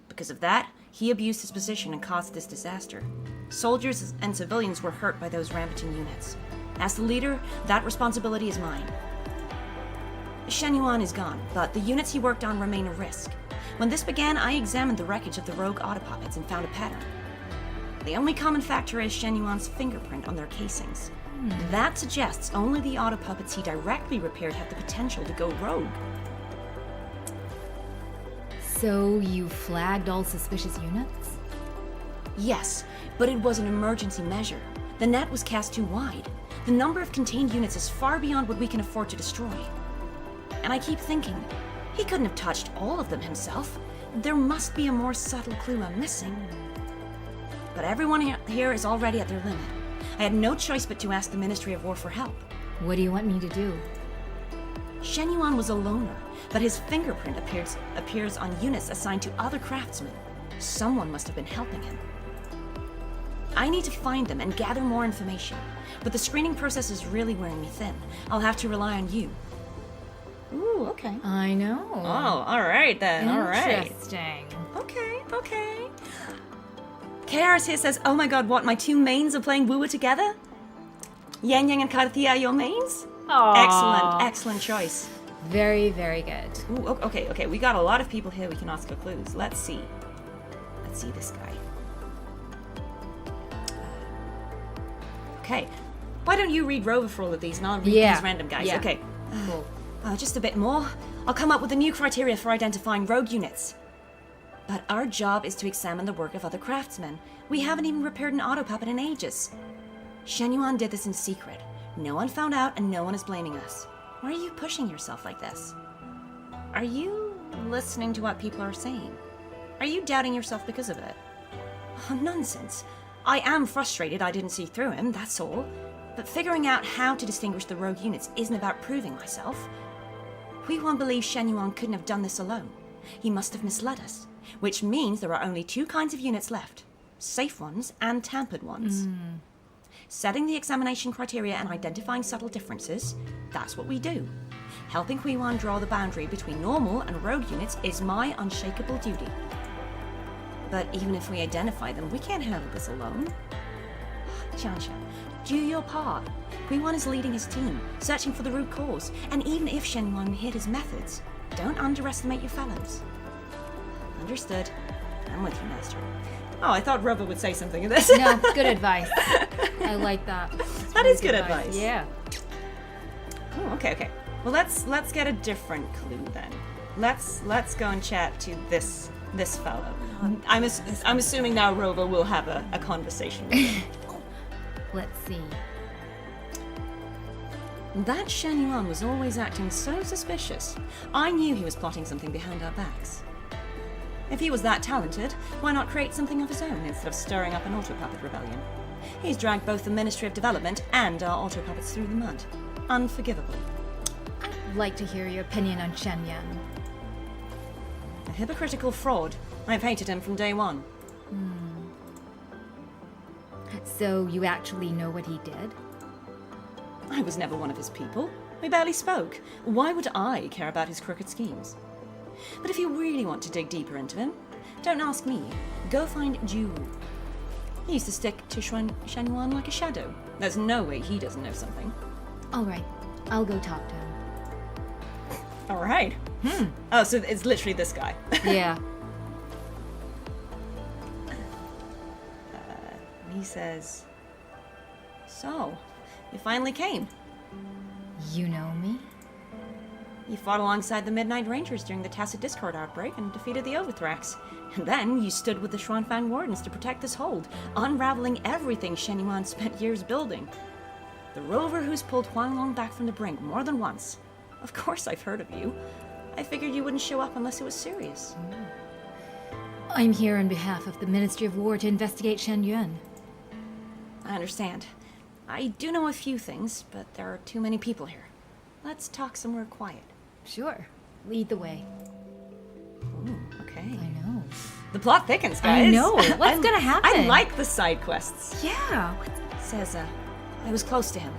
Because of that, he abused his position and caused this disaster. Soldiers and civilians were hurt by those rampaging units. As the leader, that responsibility is mine. Shen Yuan is gone, but the units he worked on remain a risk. When this began, I examined the wreckage of the rogue autopuppets and found a pattern. The only common factor is Shen Yuan's fingerprint on their casings. That suggests only the autopuppets he directly repaired had the potential to go rogue. So you flagged all suspicious units? Yes, but it was an emergency measure. The net was cast too wide. The number of contained units is far beyond what we can afford to destroy. And I keep thinking, he couldn't have touched all of them himself. There must be a more subtle clue I'm missing. But everyone here is already at their limit. I had no choice but to ask the Ministry of War for help. What do you want me to do? Shen Yuan was a loner, but his fingerprint appears on units assigned to other craftsmen. Someone must have been helping him. I need to find them and gather more information, but the screening process is really wearing me thin. I'll have to rely on you. Ooh, okay. I know. Oh, all right then, all right. Interesting. Okay. KR's here says, oh my god, what, my two mains are playing Woo together? Yangyang and Cartethyia are your mains? Aww. Excellent choice. Very, very good. Ooh, okay, we got a lot of people here we can ask for clues. Let's see this guy. Okay, why don't you read Rover for all of these and I'll read these random guys. Yeah. Okay, Cool. just a bit more. I'll come up with a new criteria for identifying rogue units. But our job is to examine the work of other craftsmen. We haven't even repaired an autopuppet in ages. Shen Yuan did this in secret. No one found out and no one is blaming us. Why are you pushing yourself like this? Are you listening to what people are saying? Are you doubting yourself because of it? Oh, nonsense. I am frustrated I didn't see through him, that's all. But figuring out how to distinguish the rogue units isn't about proving myself. Hui Huan believes Shen Yuan couldn't have done this alone. He must have misled us, which means there are only two kinds of units left. Safe ones and tampered ones. Setting the examination criteria and identifying subtle differences, that's what we do. Helping Hui Huan draw the boundary between normal and rogue units is my unshakable duty. But even if we identify them, we can't handle this alone. Xianshan, do your part. Hui Huan is leading his team, searching for the root cause, and even if Shen Yuan hid his methods, don't underestimate your fellows. Understood. I'm with you, Master. Oh, I thought Rover would say something of this. No, good advice. I like that. That is good advice. Yeah. Oh, okay. Well, let's get a different clue then. Let's go and chat to this fellow. I'm assuming now Rover will have a conversation with him. Let's see. That Shen Yuan was always acting so suspicious. I knew he was plotting something behind our backs. If he was that talented, why not create something of his own instead of stirring up an autopuppet rebellion? He's dragged both the Ministry of Development and our autopuppets through the mud. Unforgivable. I'd like to hear your opinion on Shen Yuan. A hypocritical fraud. I've hated him from day one. So you actually know what he did? I was never one of his people. We barely spoke. Why would I care about his crooked schemes? But if you really want to dig deeper into him, don't ask me. Go find Ju. He used to stick to Shen Yuan like a shadow. There's no way he doesn't know something. All right, I'll go talk to him. All right. Oh, so it's literally this guy. Yeah. He says, so, you finally came. You know me? You fought alongside the Midnight Rangers during the Tacit Discord outbreak and defeated the Overthrax. And then you stood with the Xuanfang Wardens to protect this hold, unraveling everything Shen Yuan spent years building. The rover who's pulled Huanglong back from the brink more than once. Of course I've heard of you. I figured you wouldn't show up unless it was serious. I'm here on behalf of the Ministry of War to investigate Shen Yuan. I understand. I do know a few things, but there are too many people here. Let's talk somewhere quiet. Sure. Lead the way. Ooh, okay. I know. The plot thickens, guys. I know. What's gonna happen? I like the side quests. Yeah. Says, I was close to him.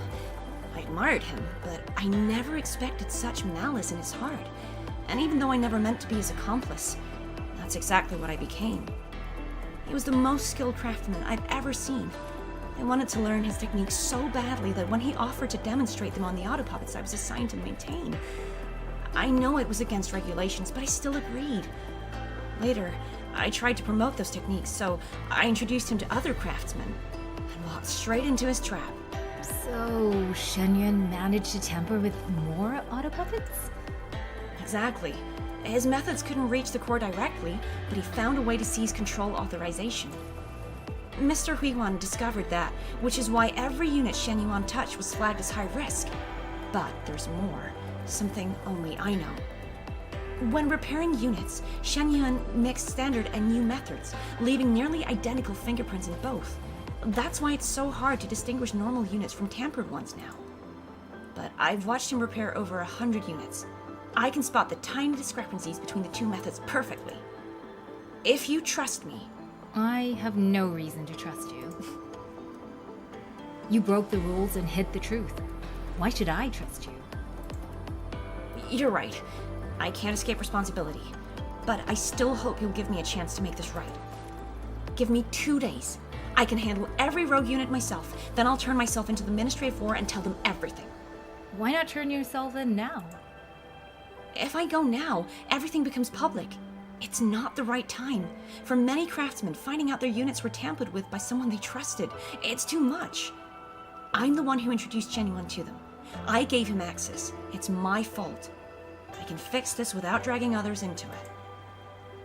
I admired him, but I never expected such malice in his heart. And even though I never meant to be his accomplice, that's exactly what I became. He was the most skilled craftsman I've ever seen. I wanted to learn his techniques so badly that when he offered to demonstrate them on the autopuppets I was assigned to maintain, I know it was against regulations, but I still agreed. Later, I tried to promote those techniques, so I introduced him to other craftsmen and walked straight into his trap. So, Shen Yuan managed to tamper with more autopuppets? Exactly. His methods couldn't reach the core directly, but he found a way to seize control authorization. Mr. Huiguan discovered that, which is why every unit Shen Yuan touched was flagged as high risk. But there's more, something only I know. When repairing units, Shen Yuan mixed standard and new methods, leaving nearly identical fingerprints in both. That's why it's so hard to distinguish normal units from tampered ones now. But I've watched him repair over 100 units. I can spot the tiny discrepancies between the two methods perfectly. If you trust me... I have no reason to trust you. You broke the rules and hid the truth. Why should I trust you? You're right. I can't escape responsibility. But I still hope you'll give me a chance to make this right. Give me 2 days. I can handle every rogue unit myself. Then I'll turn myself into the Ministry of War and tell them everything. Why not turn yourself in now? If I go now, everything becomes public. It's not the right time. For many craftsmen, finding out their units were tampered with by someone they trusted, it's too much. I'm the one who introduced Shen Yuan to them. I gave him access. It's my fault. I can fix this without dragging others into it.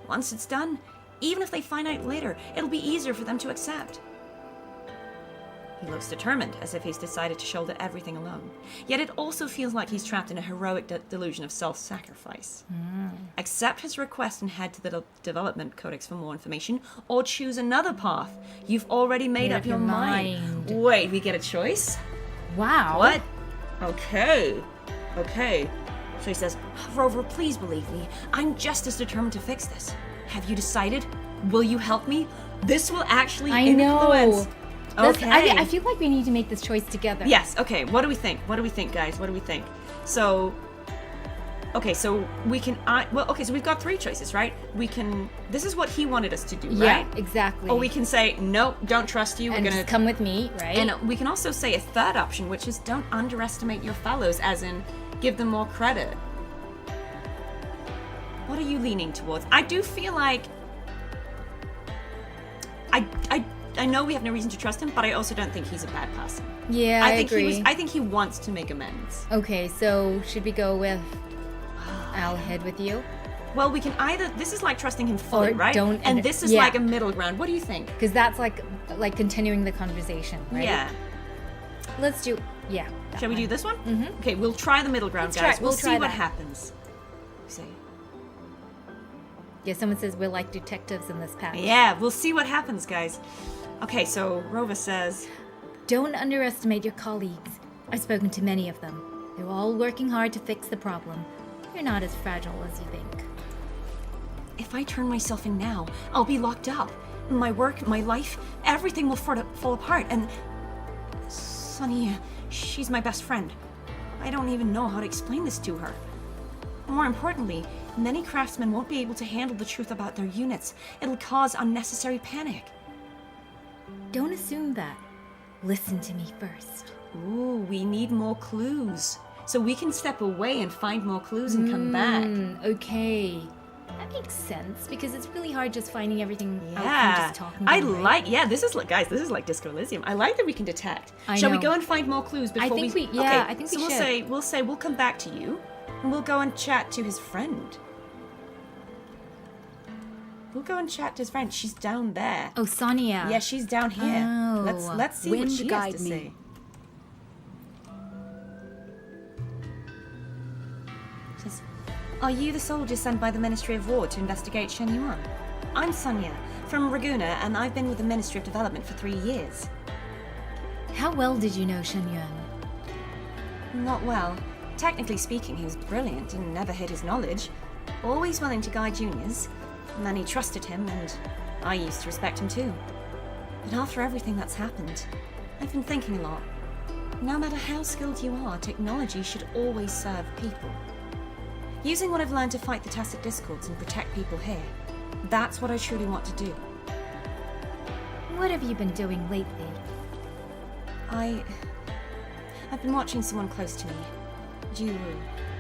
Once it's done, even if they find out later, it'll be easier for them to accept. He looks determined, as if he's decided to shoulder everything alone. Yet it also feels like he's trapped in a heroic delusion of self-sacrifice. Accept his request and head to the Development Codex for more information, or choose another path. You've already made up your mind. Wait, we get a choice? Wow. What? Okay. So he says, Rover, please believe me. I'm just as determined to fix this. Have you decided? Will you help me? This will actually influence... Okay. I feel like we need to make this choice together. Yes, okay. What do we think? What do we think, guys? What do we think? So, okay, so we can... so we've got 3 choices, right? We can... This is what he wanted us to do, right? Yeah, exactly. Or we can say, nope, don't trust you. And We're gonna just come with me, right? And we can also say a third option, which is don't underestimate your fellows, as in give them more credit. What are you leaning towards? I do feel like... I know we have no reason to trust him, but I also don't think he's a bad person. Yeah, I agree. I think he wants to make amends. Okay, so should we go with I'll head with you? Well, we can either... This is like trusting him fully, Or right? don't- And this is yeah. like a middle ground. What do you think? Because that's like continuing the conversation, right? Yeah. Let's do... Yeah. Shall we do this one? Mm-hmm. Okay, we'll try the middle ground, Let's try- guys. we'll We'll try see what that. happens. See. Yeah, someone says we're like detectives in this patch. Yeah, we'll see what happens, guys. Okay, so Rova says... Don't underestimate your colleagues. I've spoken to many of them. They're all working hard to fix the problem. You're not as fragile as you think. If I turn myself in now, I'll be locked up. My work, my life, everything will fall apart, and... Sonny, she's my best friend. I don't even know how to explain this to her. More importantly, many craftsmen won't be able to handle the truth about their units. It'll cause unnecessary panic. Don't assume that. Listen to me first. Ooh, we need more clues. So we can step away and find more clues and come back. Okay. That makes sense, because it's really hard just finding everything out from Yeah, just talking to I them, right? like. Yeah, this is like, guys. This is like Disco Elysium. I like that we can detect. Shall we know. go and find more clues before think we- yeah, Okay, I think so we we'll should. say we'll come back to you, and we'll go and chat to his friend. We'll go and chat to his friend. She's down there. Oh, Sonia. Yeah, she's down here. Oh. Let's see what Wind she has guide to me. say. Says, are you the soldier sent by the Ministry of War to investigate Shen Yuan? I'm Sonia, from Raguna, and I've been with the Ministry of Development for 3 years. How well did you know Shen Yuan? Not well. Technically speaking, he was brilliant and never hid his knowledge. Always willing to guide juniors. Many trusted him, and I used to respect him too. But after everything that's happened, I've been thinking a lot. No matter how skilled you are, technology should always serve people. Using what I've learned to fight the tacit discords and protect people here, that's what I truly want to do. What have you been doing lately? I've been watching someone close to me. Jiwoo.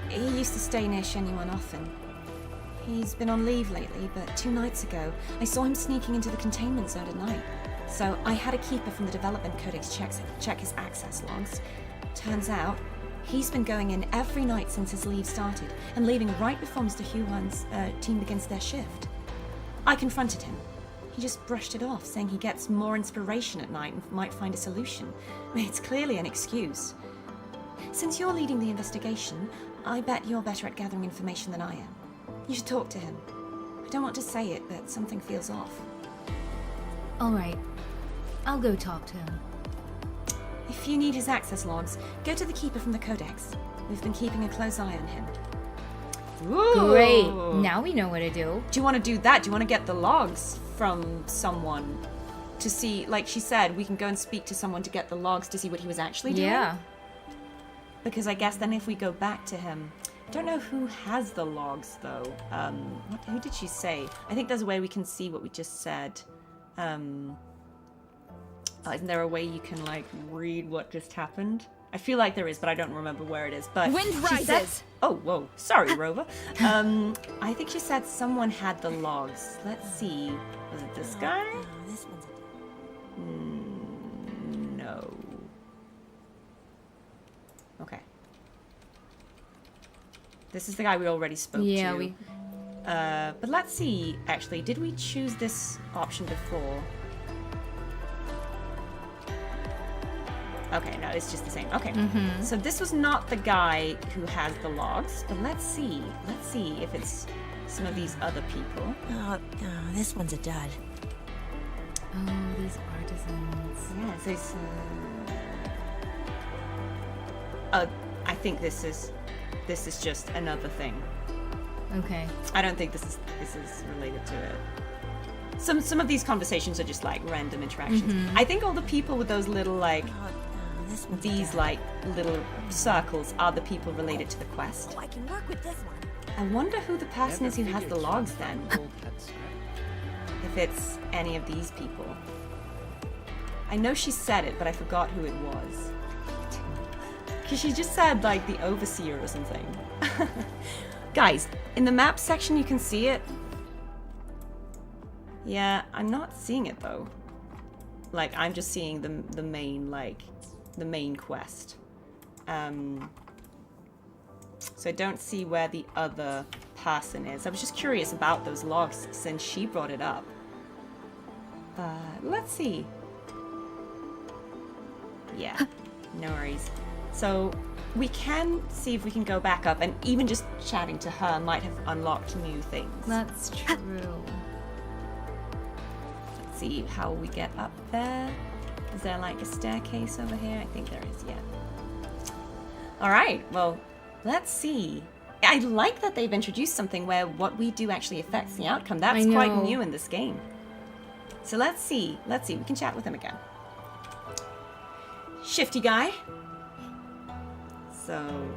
He used to stay near Shenyuan often. He's been on leave lately, but 2 nights ago, I saw him sneaking into the containment zone at night. So I had a keeper from the development codex check his access logs. Turns out, he's been going in every night since his leave started, and leaving right before Mr. Huan's team begins their shift. I confronted him. He just brushed it off, saying he gets more inspiration at night and might find a solution. It's clearly an excuse. Since you're leading the investigation, I bet you're better at gathering information than I am. You should talk to him. I don't want to say it, but something feels off. All right. I'll go talk to him. If you need his access logs, go to the keeper from the codex. We've been keeping a close eye on him. Ooh. Great. Now we know what to do. Do you want to do that? Do you want to get the logs from someone to see, like she said, we can go and speak to someone to get the logs to see what he was actually doing? Yeah. Because I guess then if we go back to him, I don't know who has the logs though. Who did she say? I think there's a way we can see what we just said. Isn't there a way you can like read what just happened? I feel like there is, but I don't remember where it is. But Wind rises! Said, oh, whoa. Sorry, Rover. I think she said someone had the logs. Let's see. Was it this guy? No, this one's no. Okay. This is the guy we already spoke to. Yeah, we... but let's see, actually. Did we choose this option before? Okay, no, it's just the same. Okay, so this was not the guy who has the logs, but let's see. Let's see if it's some of these other people. Oh, this one's a dud. Oh, these artisans. Yeah, so it's, I think this is just another thing. Okay. I don't think this is related to it. Some of these conversations are just like random interactions. I think all the people with those little like these like little circles are the people related to the quest. Oh, I can work with this one. I wonder who the person is who has the logs then. If it's any of these people. I know she said it, but I forgot who it was. Because she just said like the overseer or something. Guys, in the map section you can see it. Yeah, I'm not seeing it though. Like, I'm just seeing the main, like, the main quest. So I don't see where the other person is. I was just curious about those logs since she brought it up. Let's see. Yeah, no worries. So we can see if we can go back up, and even just chatting to her might have unlocked new things. That's true. See how we get up there. Is there like a staircase over here? I think there is, yeah. All right, well, let's see. I like that they've introduced something where what we do actually affects the outcome. That's quite new in this game. So let's see. We can chat with him again. Shifty guy. So...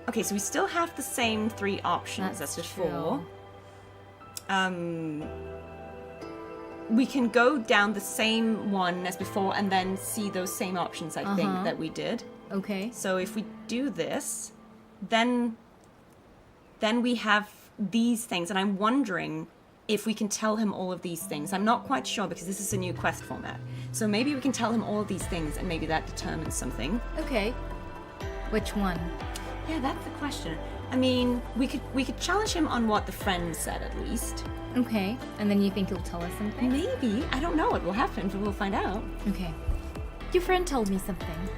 okay, so we still have the same 3 options as before. We can go down the same one as before and then see those same options, I think, that we did. Okay. So if we do this, then we have these things, and I'm wondering if we can tell him all of these things. I'm not quite sure because this is a new quest format. So maybe we can tell him all of these things and maybe that determines something. Okay. Which one? Yeah, that's the question. I mean, we could challenge him on what the friend said at least. Okay. And then you think he'll tell us something? Maybe. I don't know what will happen, but we'll find out. Okay. Your friend told me something.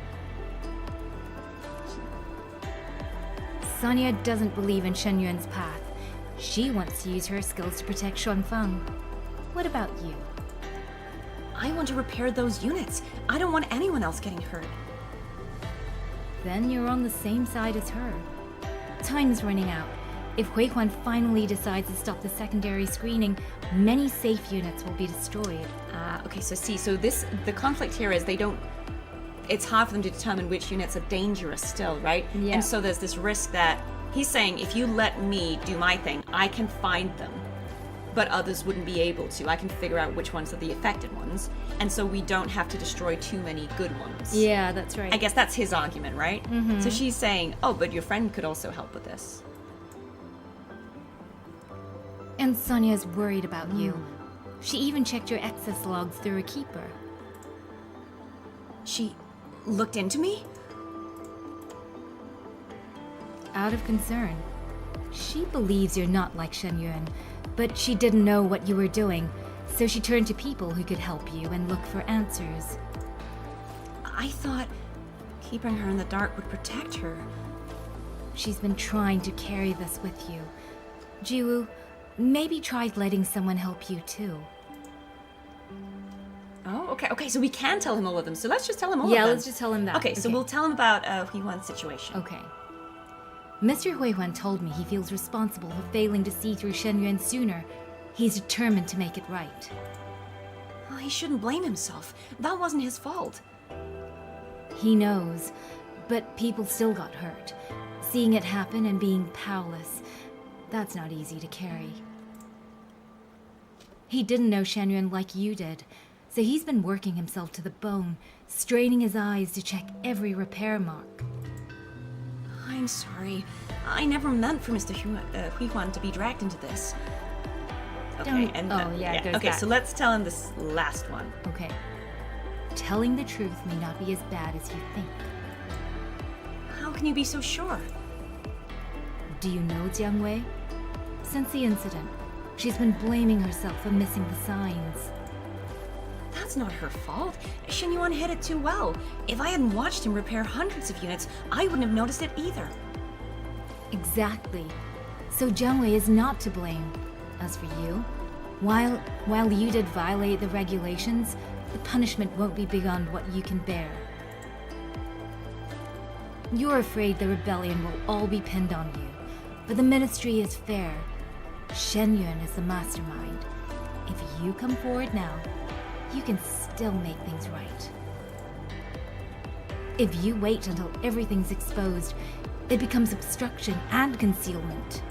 Sonia doesn't believe in Shen Yuan's path. She wants to use her skills to protect Xuanfeng. What about you? I want to repair those units. I don't want anyone else getting hurt. Then you're on the same side as her. Time's running out. If Hui Huan finally decides to stop the secondary screening, many safe units will be destroyed. Okay, so the conflict here is it's hard for them to determine which units are dangerous still, right? Yeah. And so there's this risk that he's saying, if you let me do my thing, I can find them, but others wouldn't be able to. I can figure out which ones are the affected ones, and so we don't have to destroy too many good ones. Yeah, that's right. I guess that's his argument, right? So she's saying, oh, but your friend could also help with this. And Sonia's worried about you. She even checked your access logs through a keeper. She looked into me? Out of concern. She believes you're not like Shen Yuan, but she didn't know what you were doing, so she turned to people who could help you and look for answers. I thought keeping her in the dark would protect her. She's been trying to carry this with you. Jiwoo, maybe try letting someone help you too. Oh, okay, so we can tell him all of them. So let's just tell him all of them. Yeah, let's just tell him that. Okay, so we'll tell him about Hui Huan's situation. Okay. Mr. Hui Huan told me he feels responsible for failing to see through Shen Yuan sooner. He's determined to make it right. Oh, he shouldn't blame himself. That wasn't his fault. He knows, but people still got hurt. Seeing it happen and being powerless, that's not easy to carry. He didn't know Shen Yuan like you did, so he's been working himself to the bone, straining his eyes to check every repair mark. I'm sorry. I never meant for Mr. Hui Huan to be dragged into this. Okay, okay, so let's tell him this last one. Okay. Telling the truth may not be as bad as you think. How can you be so sure? Do you know Jiang Wei? Since the incident, she's been blaming herself for missing the signs. That's not her fault. Shen Yuan hid it too well. If I hadn't watched him repair hundreds of units, I wouldn't have noticed it either. Exactly. So Jiang Wei is not to blame. As for you, while you did violate the regulations, the punishment won't be beyond what you can bear. You're afraid the rebellion will all be pinned on you, but the ministry is fair. Shen Yuan is the mastermind. If you come forward now, you can still make things right. If you wait until everything's exposed, it becomes obstruction and concealment.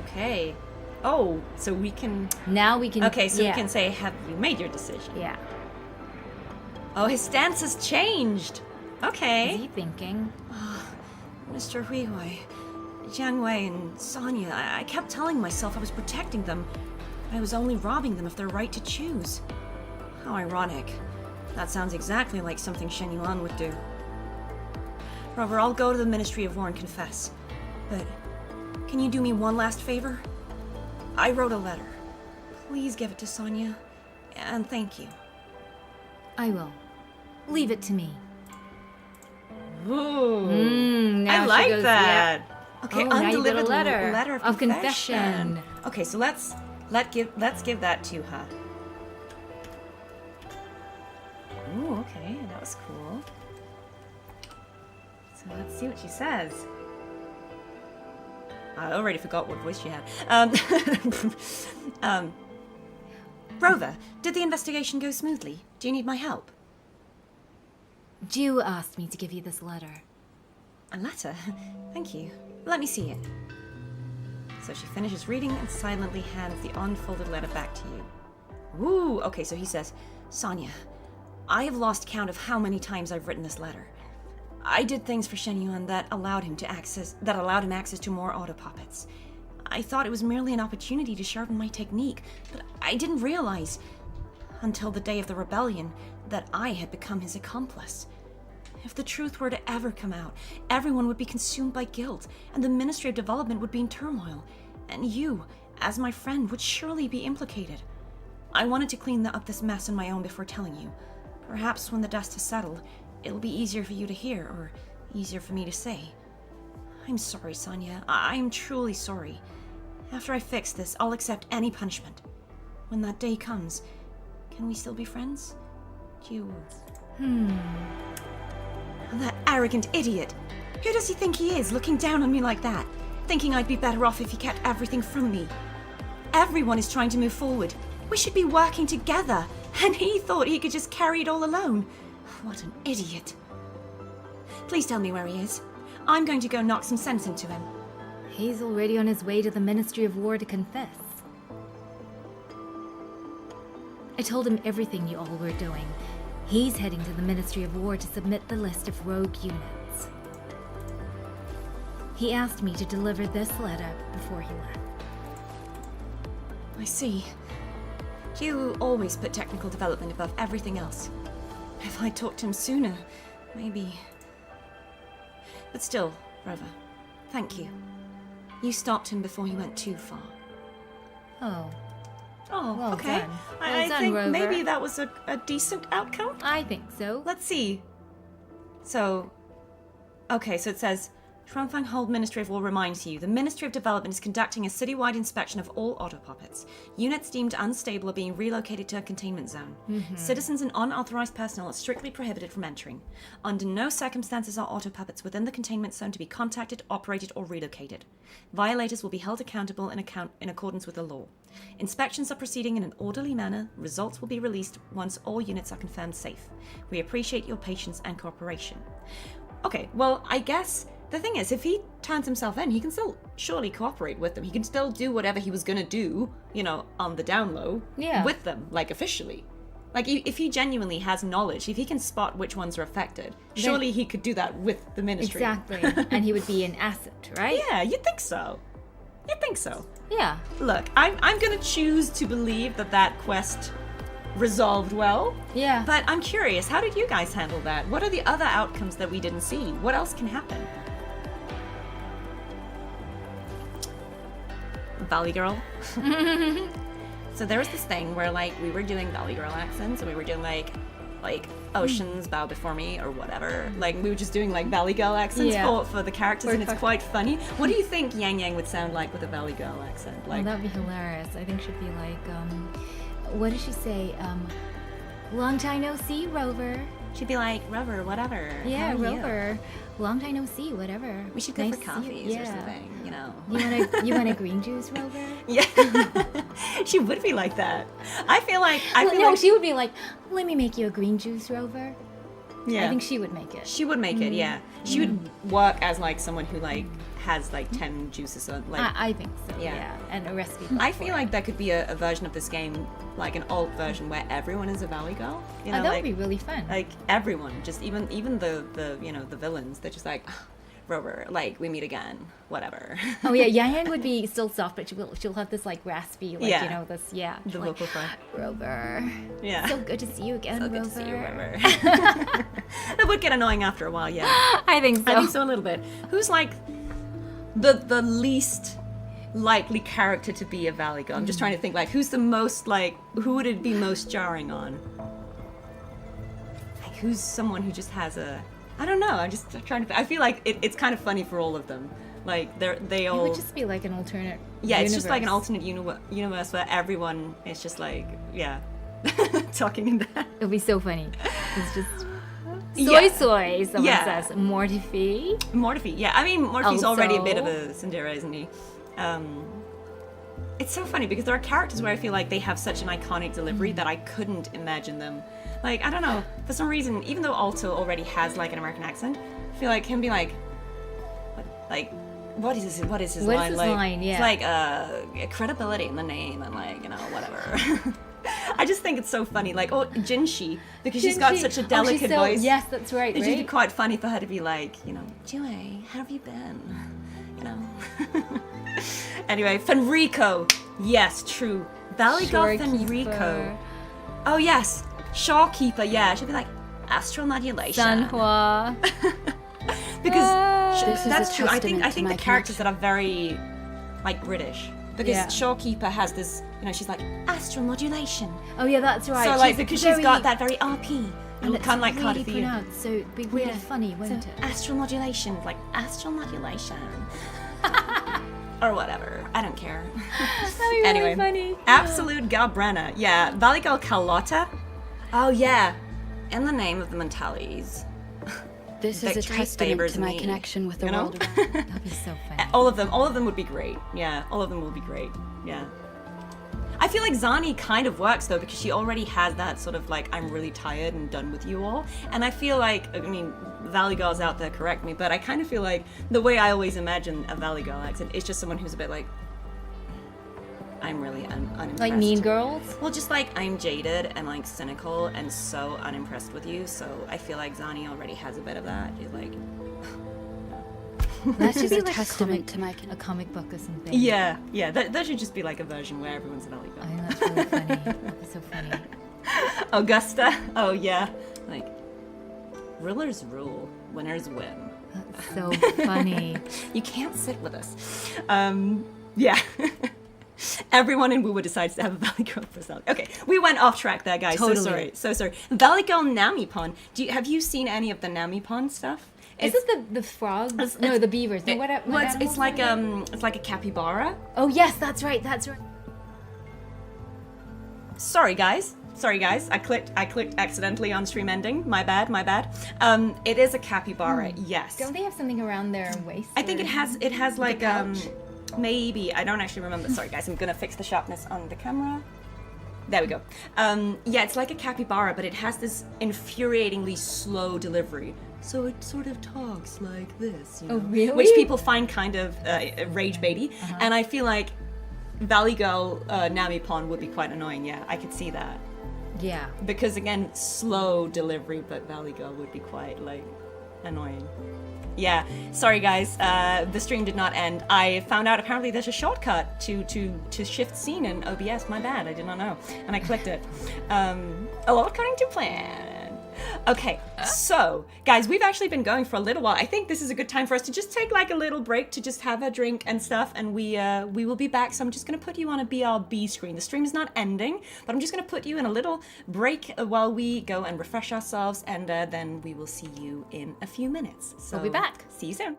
Okay. Oh, so we can... Now we can... Okay, so we can say, have you made your decision? Yeah. Oh, his stance has changed. Okay. What's he thinking? Mr. Hui Hui, Jiang Wei and Sonia, I kept telling myself I was protecting them. I was only robbing them of their right to choose. How ironic. That sounds exactly like something Shen Yuan would do. Rover, I'll go to the Ministry of War and confess. But can you do me one last favor? I wrote a letter. Please give it to Sonia. And thank you. I will. Leave it to me. Ooh. Now I like she goes, that. Yep. Okay, now you get a undelivered letter of confession. Okay, so let's give that to her. Ooh, okay, that was cool. So let's see what she says. I already forgot what voice she had. Rover, did the investigation go smoothly? Do you need my help? Jiwoo asked me to give you this letter. A letter? Thank you. Let me see it. So she finishes reading and silently hands the unfolded letter back to you. Ooh, okay, so he says, Sonia, I have lost count of how many times I've written this letter. I did things for Shen Yuan that allowed him access to more auto puppets. I thought it was merely an opportunity to sharpen my technique, but I didn't realize, until the day of the rebellion, that I had become his accomplice. If the truth were to ever come out, everyone would be consumed by guilt, and the Ministry of Development would be in turmoil. And you, as my friend, would surely be implicated. I wanted to clean up this mess on my own before telling you. Perhaps when the dust has settled, it'll be easier for you to hear, or easier for me to say. I'm sorry, Sonia. I'm truly sorry. After I fix this, I'll accept any punishment. When that day comes, can we still be friends? Jiwoo. That arrogant idiot! Who does he think he is, looking down on me like that? Thinking I'd be better off if he kept everything from me? Everyone is trying to move forward. We should be working together. And he thought he could just carry it all alone. What an idiot. Please tell me where he is. I'm going to go knock some sense into him. He's already on his way to the Ministry of War to confess. I told him everything you all were doing. He's heading to the Ministry of War to submit the list of rogue units. He asked me to deliver this letter before he left. I see. You always put technical development above everything else. If I'd talked to him sooner, maybe... But still, Rover, thank you. You stopped him before he went too far. Oh. Oh, Well okay. done. I Well done, think Rover. maybe that was a decent outcome. I think so. Let's see. So, okay, so it says, Shuangfang Hold Ministry of War reminds you, the Ministry of Development is conducting a citywide inspection of all autopuppets. Units deemed unstable are being relocated to a containment zone. Citizens and unauthorized personnel are strictly prohibited from entering. Under no circumstances are autopuppets within the containment zone to be contacted, operated, or relocated. Violators will be held accountable in accordance with the law. Inspections are proceeding in an orderly manner. Results will be released once all units are confirmed safe. We appreciate your patience and cooperation. Okay, well, I guess the thing is, if he turns himself in, he can still surely cooperate with them. He can still do whatever he was gonna do, you know, on the down low, with them, like officially. Like, if he genuinely has knowledge, if he can spot which ones are affected, surely he could do that with the ministry. Exactly. And he would be an asset, right? Yeah, you'd think so. You'd think so. Yeah. Look, I'm gonna choose to believe that quest resolved well. Yeah. But I'm curious, how did you guys handle that? What are the other outcomes that we didn't see? What else can happen? Valley Girl. So there was this thing where, like, we were doing Valley Girl accents, and we were doing like oceans bow before me or whatever. Like, we were just doing like Valley Girl accents for the characters, and it's quite funny. What do you think Yangyang would sound like with a Valley Girl accent? Like, Oh, that'd be hilarious. I think she'd be like, what did she say? Long time no see, Rover. she'd be like, Rover, whatever. Yeah, how are you?" Rover. Long time no see, whatever. We should go Nice for to see you. coffees or Yeah. something, you know. You want a green juice, Rover? Yeah, she would be like that. I feel like She would be like, let me make you a green juice, Rover. yeah. I think she would make it. She would make it, yeah. She would work as like someone who like has like 10 juices on like I think so, Yeah. yeah. And a recipe. I feel like there could be a version of this game, like an alt version where everyone is a Valley Girl. You know, that like, would be really fun. like everyone, just even the you know, the villains, they're just like, Rover, like we meet again, whatever. Oh yeah, Yangyang would be still soft, but she'll have this like raspy, like Yeah. you know, this The like, vocal fry. Rover. Yeah. So good to see you again, So Rover. good to see you, Rover. It would get annoying after a while, yeah. I think so. I think so a little bit. Who's like the least likely character to be a Valley Girl? I'm just trying to think, like, who's the most, like, who would it be most jarring on? Like, who's someone who just has a, I don't know, I'm just trying to, I feel like it's kind of funny for all of them. Like, they all, It would just be like an alternate it's just like an universe. alternate universe where everyone is just like, yeah, talking in that. It would be so funny. It's just Yeah. soy, someone Yeah. says. Mortifee. Mortifee, yeah. I mean, Mortifee's already a bit of Also- a tsundere, isn't he? It's so funny because there are characters where I feel like they have such an iconic delivery that I couldn't imagine them. Like, I don't know, for some reason, even though Alto already has like an American accent, I feel like him be like, what is his line? What is his like, line? Yeah. It's like credibility in the name and like, you know, whatever. I just think it's so funny. Like, oh, Jinshi, because she's got Jinshi. such a Oh, she's delicate so- voice. Yes, that's right. It'd be Right? quite funny for her to be like, you know, Jue, how have you been? You know. Anyway, Fenrico. Yes, true. Valley Girl Fenrico. Shorekeeper. Oh yes, Shorekeeper. Yeah, she'd be like astral modulation. Sanhua. Because This is that's a true. I testament think to the my characters that are very like British. Because Yeah. Shorekeeper has this, you know, she's like astral modulation. Oh yeah, that's right. So like because she's got that very RP. and it's kind of like really Cartethyia. pronounced, so it'd be really funny, wouldn't So, it? astral modulation, like astral modulation. Or whatever. I don't care. That'd be really Anyway, funny. Absolute Galbrenna. Yeah, Valley Girl Carlotta. Oh yeah, in the name of the mentalities. This is a victory testament favors to my me, connection with the you know? world around. That'd be so funny. All of them would be great. Yeah, all of them will be great. Yeah. I feel like Zani kind of works though because she already has that sort of like I'm really tired and done with you all, and I feel like, I mean, Valley girls out there correct me, but I kind of feel like the way I always imagine a Valley girl accent is just someone who's a bit like I'm really unimpressed. Like Mean Girls? Well, just like I'm jaded and like cynical and so unimpressed with you, so I feel like Zani already has a bit of that. She's like, That should This be is a like testament to my a comic book or something. yeah, that should just be like a version where everyone's a Valley girl. I think that's really funny. That'd be so funny. Augusta, oh yeah, like rulers rule, winners win. That's so funny. You can't sit with us. Yeah. Everyone in Wuwa decides to have a Valley Girl personality. Okay, we went off track there, guys. Totally. So sorry. Valley Girl Namipon. Have you seen any of the Namipon stuff? Is it the frogs? No, the beavers. No, what It's like a capybara. Oh yes, that's right. That's right. Sorry guys. I clicked accidentally on stream ending. My bad. It is a capybara. Yes. Don't they have something around their waist? I think it has like maybe, I don't actually remember. Sorry guys, I'm gonna fix the sharpness on the camera. There we go. Yeah, it's like a capybara, but it has this infuriatingly slow delivery. So it sort of talks like this, you know? Oh, really? Which people find kind of rage baity. And I feel like Valley Girl Namipon would be quite annoying. Yeah, I could see that. Yeah. Because again, slow delivery, but Valley Girl would be quite like annoying. Yeah, sorry guys, the stream did not end. I found out apparently there's a shortcut to shift scene in OBS. My bad, I did not know, and I clicked it. All according to plan. Okay, so guys, we've actually been going for a little while. I think this is a good time for us to just take like a little break to just have a drink and stuff, and we will be back. So I'm just gonna put you on a BRB screen. The stream is not ending, but I'm just gonna put you in a little break while we go and refresh ourselves, and then we will see you in a few minutes. So We'll be back. See you soon.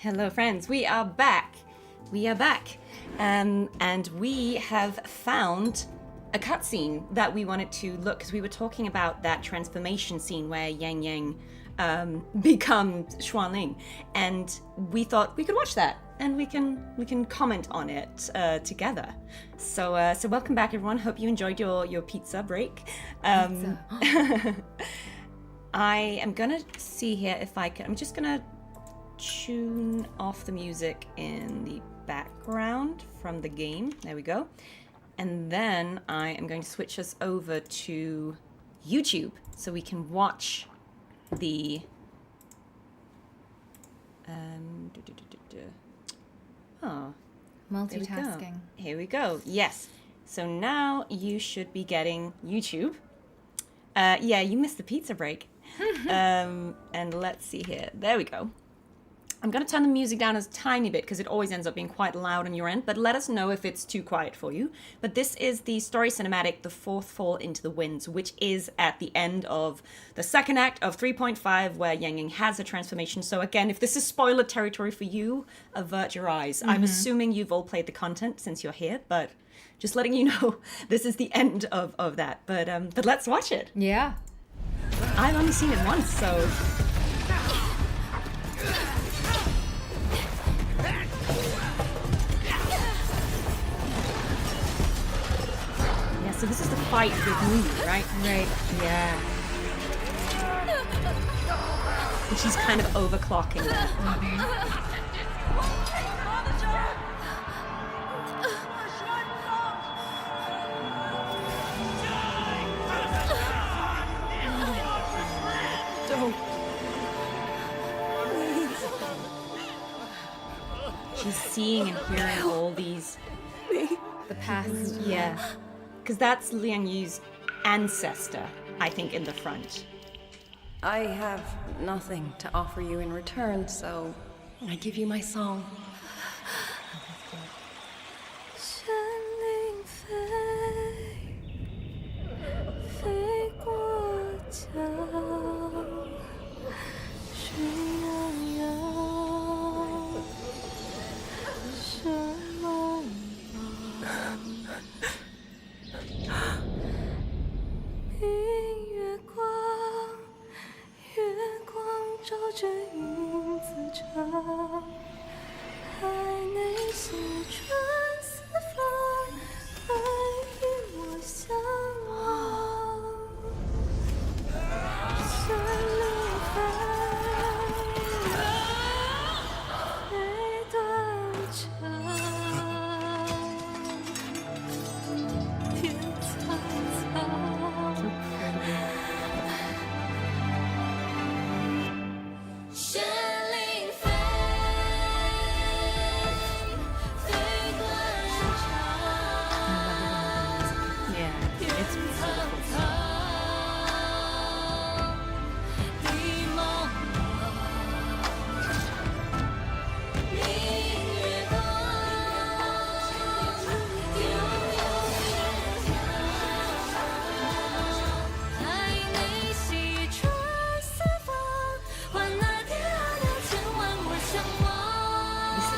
Hello, friends. We are back. We are back. And we have found a cutscene that we wanted to look, because we were talking about that transformation scene where Yangyang becomes Xuanling, and we thought we could watch that and we can comment on it together. So welcome back, everyone. Hope you enjoyed your pizza break. I am gonna see here if I can. I'm just gonna tune off the music in the background from the game. There we go. And then I am going to switch us over to YouTube so we can watch the Multitasking. Here we go. Yes. So now you should be getting YouTube. Yeah, you missed the pizza break. And let's see here. There we go. I'm going to turn the music down a tiny bit because it always ends up being quite loud on your end, but let us know if it's too quiet for you. But this is the story cinematic, The Fourth Fall into the Winds, which is at the end of the second act of 3.5, where Yangyang has a transformation. So again, if this is spoiler territory for you, avert your eyes. I'm assuming you've all played the content since you're here, but just letting you know, this is the end of that. But let's watch it. Yeah. I've only seen it once, so... So this is the fight with Moo, right? Right. Yeah. And she's kind of overclocking there. Don't. She's seeing and hearing all these... The past. Yeah. Because that's Liang Yu's ancestor, I think, in the front. I have nothing to offer you in return, so I give you my song.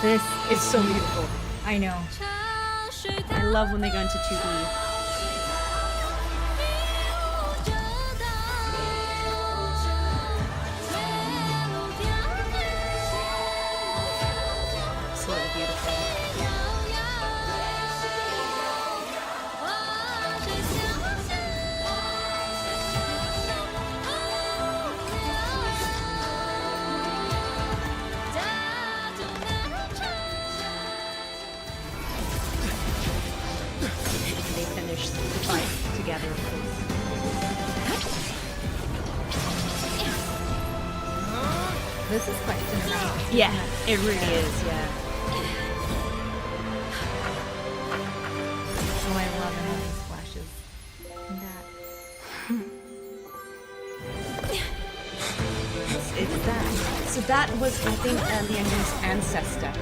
This It's so beautiful. I know. I love when they go into 2D. Absolutely beautiful. They finish the fight together, of course. This is quite cinematic. Yeah, it really is, yeah. Oh, I love it, all these flashes. And that. It's that. So that was, I think, Liang Yu's ancestor.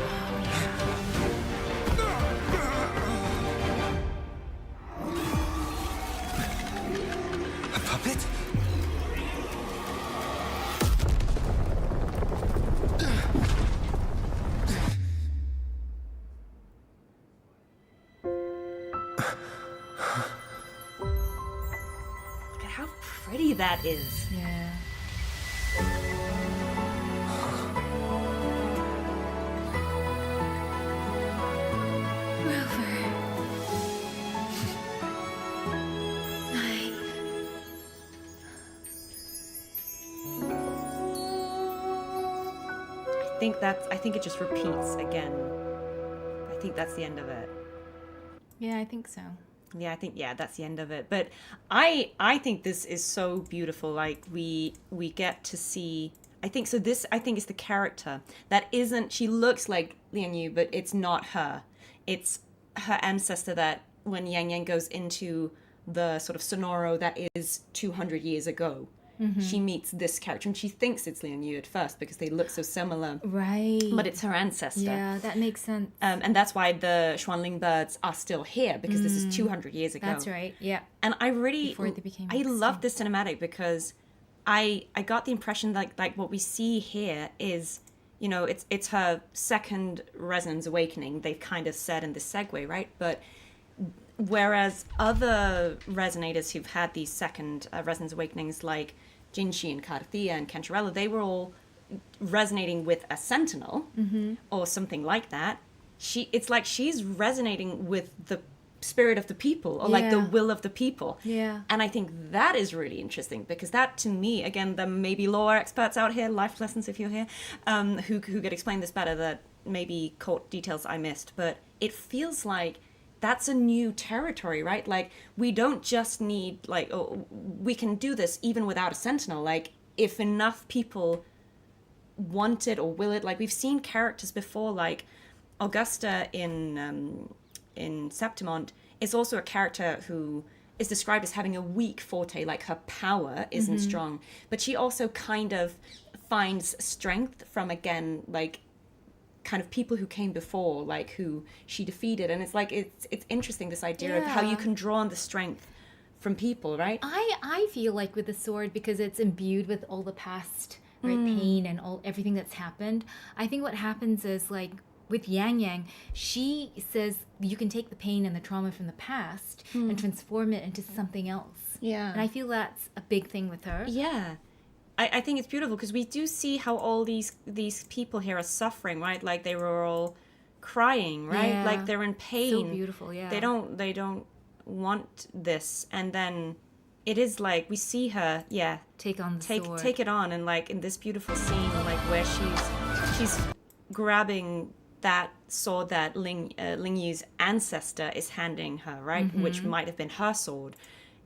A puppet? how pretty that is. Yeah. I think it just repeats again. I think that's the end of it. Yeah, I think so. Yeah, that's the end of it. But I think this is so beautiful. Like we get to see. I think so. This I think is the character that isn't. She looks like Lian Yu, but it's not her. It's her ancestor that when Yangyang goes into the sort of Sonoro that is 200 years ago. She meets this character and she thinks it's Lian Yu at first because they look so similar. Right. But it's her ancestor. Yeah, that makes sense. And that's why the Xuanling birds are still here because this is 200 years ago. That's right, yeah. And I really, Before they became I love this cinematic because I got the impression that like what we see here is, you know, it's her second resonance awakening, they've kind of said in the segue, right? But whereas other resonators who've had these second resonance awakenings like Jinshi and Cartethyia and Cantarella, they were all resonating with a sentinel or something like that. It's like she's resonating with the spirit of the people or like the will of the people. Yeah. And I think that is really interesting because that to me, again, there may be lore experts out here, life lessons if you're here, who could explain this better that maybe caught details I missed, but it feels like that's a new territory, right? Like, we don't just need, like, oh, we can do this even without a sentinel. Like, if enough people want it or will it, like, we've seen characters before, like, Augusta in Septimont is also a character who is described as having a weak forte, like, her power isn't strong. But she also kind of finds strength from, again, like, kind of people who came before, like who she defeated, and it's like it's interesting, this idea of how you can draw on the strength from people, right? I feel like with the sword, because it's imbued with all the past pain and everything that's happened, I think what happens is like with Yangyang, she says you can take the pain and the trauma from the past and transform it into something else. Yeah. And I feel that's a big thing with her. Yeah. I think it's beautiful because we do see how all these people here are suffering, right? Like they were all crying, right? Yeah. Like they're in pain. So beautiful, yeah. They don't want this, and then it is like we see her, take on the sword. Take it on, and like in this beautiful scene, like where she's grabbing that sword that Ling Yu's ancestor is handing her, right? Which might have been her sword,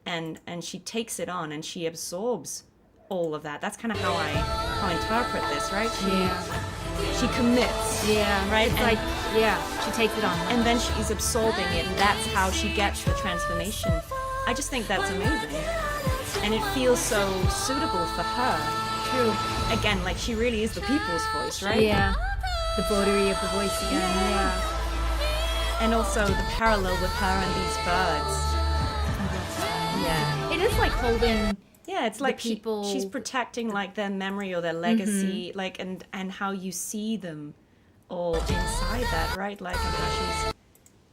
and she takes it on and she absorbs all of that. That's kind of how I interpret this, right? She commits. Yeah. Right? It's she takes it on. And then she's absorbing it, and that's how she gets the transformation. I just think that's amazing. And it feels so suitable for her. True. Again, like she really is the people's voice, right? Yeah. The votary of the voice again. Yeah. And also the parallel with her and these birds. Yeah. It is like holding... Yeah, it's like people... she's protecting like their memory or their legacy, like and how you see them all inside that, right? Like and how she's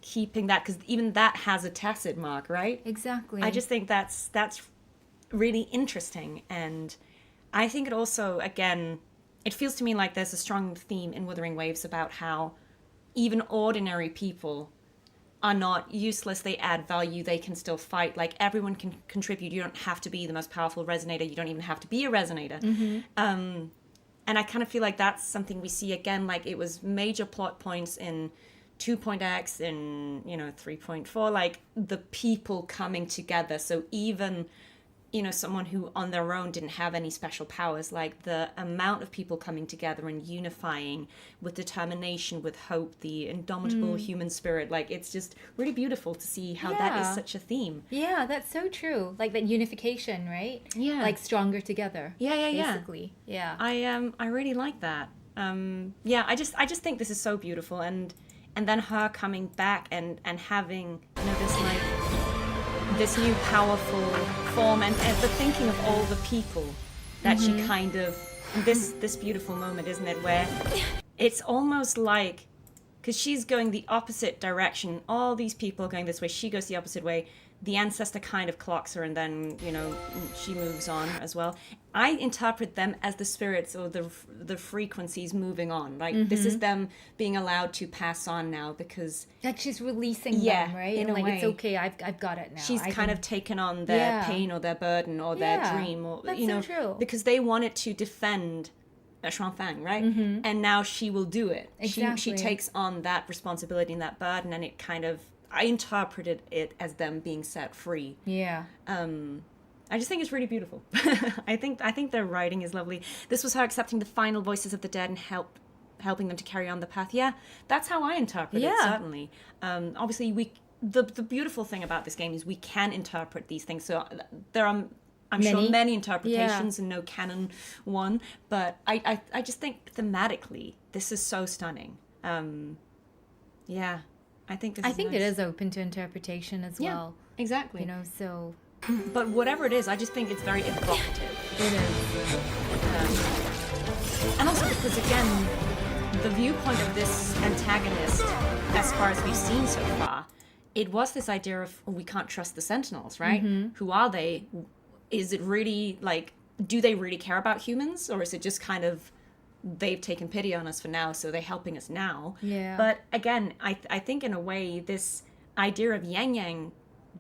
keeping that, because even that has a tacit mark, right? Exactly. I just think that's really interesting, and I think it also, again, it feels to me like there's a strong theme in Wuthering Waves about how even ordinary people are not useless, they add value, they can still fight, like everyone can contribute, you don't have to be the most powerful resonator, you don't even have to be a resonator. And I kind of feel like that's something we see again, like it was major plot points in 2.x, in 3.4, like the people coming together. So even someone who on their own didn't have any special powers, like the amount of people coming together and unifying with determination, with hope, the indomitable human spirit, like it's just really beautiful to see how that is such a theme. Yeah, that's so true. Like that unification, right? Yeah. Like stronger together. Yeah. Basically. Yeah. I really like that. I just think this is so beautiful, and then her coming back and having this new powerful form, and but thinking of all the people that she kind of this beautiful moment, isn't it, where it's almost like, because she's going the opposite direction, all these people are going this way, she goes the opposite way, the ancestor kind of clocks her, and then, you know, she moves on as well. I interpret them as the spirits or the frequencies moving on. Like, this is them being allowed to pass on now because... Like, she's releasing them, right? In and a like, way. it's okay, I've got it now. She's kind of taken on their pain or their burden or their dream. Or, that's you know, so true. Because they wanted to defend Shuangfang, right? And now she will do it. Exactly. She takes on that responsibility and that burden, and it kind of... I interpreted it as them being set free. Yeah. I just think it's really beautiful. I think their writing is lovely. This was her accepting the final voices of the dead and helping them to carry on the path. Yeah, that's how I interpret it, certainly. Obviously, the beautiful thing about this game is we can interpret these things. So there are, I'm sure, many interpretations and no canon one. But I just think thematically, this is so stunning. Yeah. I think this is it nice. is open to interpretation as well. Exactly. You know, so... But whatever it is, I just think it's very evocative. It is. And also because, again, the viewpoint of this antagonist, as far as we've seen so far, it was this idea of, oh, we can't trust the Sentinels, right? Who are they? Is it really, like, do they really care about humans? Or is it just kind of, they've taken pity on us for now, so they're helping us now? Yeah. But again, I think in a way, this idea of Yangyang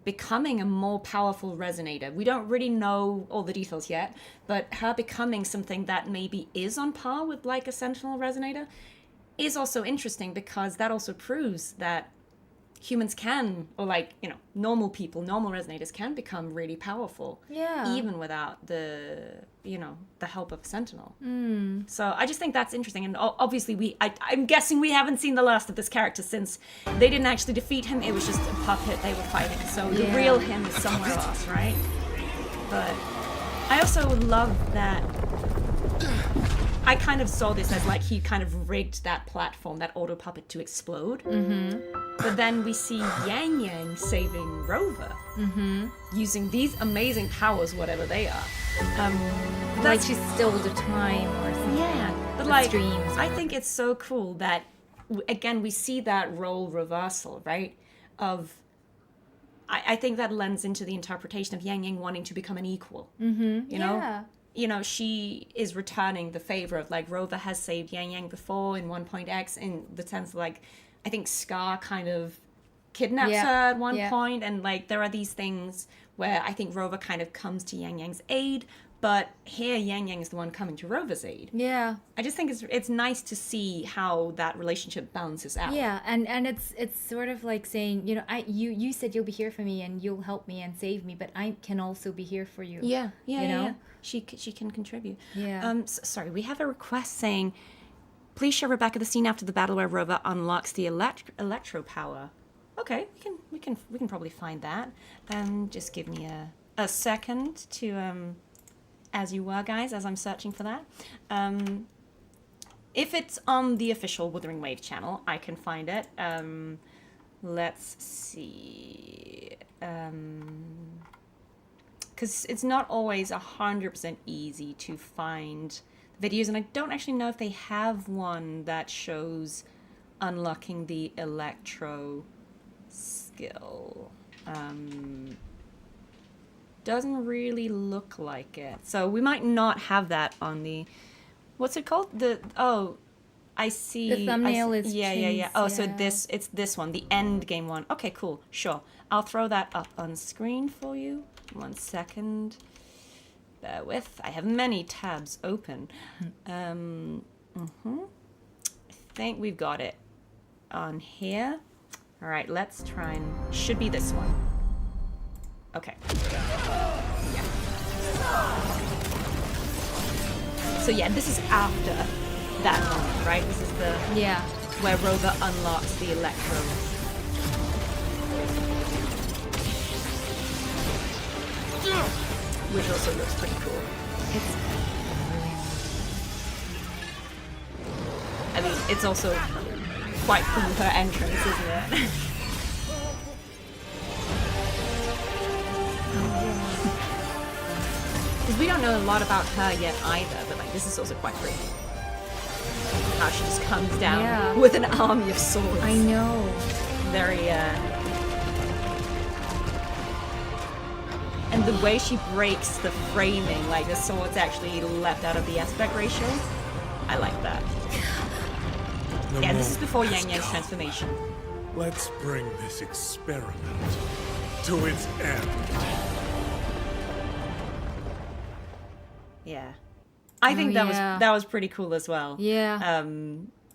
becoming a more powerful resonator. We don't really know all the details yet, but her becoming something that maybe is on par with like a Sentinel resonator is also interesting because that also proves that humans can, or like, you know, normal people, normal resonators can become really powerful. Yeah. Even without the, you know, the help of a Sentinel. So I just think that's interesting. And obviously I'm guessing we haven't seen the last of this character since they didn't actually defeat him. It was just a puppet they were fighting. So the real him is somewhere else, right? But I also love that I kind of saw this as like he kind of rigged that platform, that auto puppet, to explode. But then we see Yangyang saving Rover using these amazing powers, whatever they are. Like she stole the time or something. Yeah, but like, I think it's so cool that, again, we see that role reversal, right? Of, I think that lends into the interpretation of Yangyang wanting to become an equal. You know? Yeah. You know, she is returning the favor of, like, Rover has saved Yangyang before in 1.x, in the sense of, like, I think Scar kind of kidnaps her at one point, and, like, there are these things where I think Rover kind of comes to Yangyang's aid, but here Yangyang is the one coming to Rover's aid. Yeah. I just think it's nice to see how that relationship balances out. Yeah, and it's sort of like saying, you know, you said you'll be here for me and you'll help me and save me, but I can also be here for you. Yeah, you know? Yeah. She can contribute. Yeah. Sorry, we have a request saying, please show Rebecca the scene after the battle where Rover unlocks the electro power. Okay, we can probably find that. Just give me a second to as you were, guys, as I'm searching for that. If it's on the official Wuthering Waves channel, I can find it. Let's see. Because it's not always 100% easy to find videos, and I don't actually know if they have one that shows unlocking the electro skill. Doesn't really look like it, so we might not have that on the, what's it called? I see. The thumbnail is yeah. Oh, so it's this one, the end game one. Okay, cool, sure. I'll throw that up on screen for you. 1 second. Bear with. I have many tabs open. I think we've got it on here. All right, let's try and... Should be this one. Okay. Yeah. So yeah, this is after that moment, right? This is the... Yeah. Where Rover unlocks the electro. Which also looks pretty cool. I mean, it's also quite cool, her entrance, isn't it? Because we don't know a lot about her yet either, but like this is also quite pretty. How she just comes down with an army of swords. I know. Very, and the way she breaks the framing, like the sword's actually left out of the aspect ratio. I like that. Yeah, this is before Yang Yang's transformation. Let's bring this experiment to its end. Yeah. I think that was pretty cool as well. Yeah.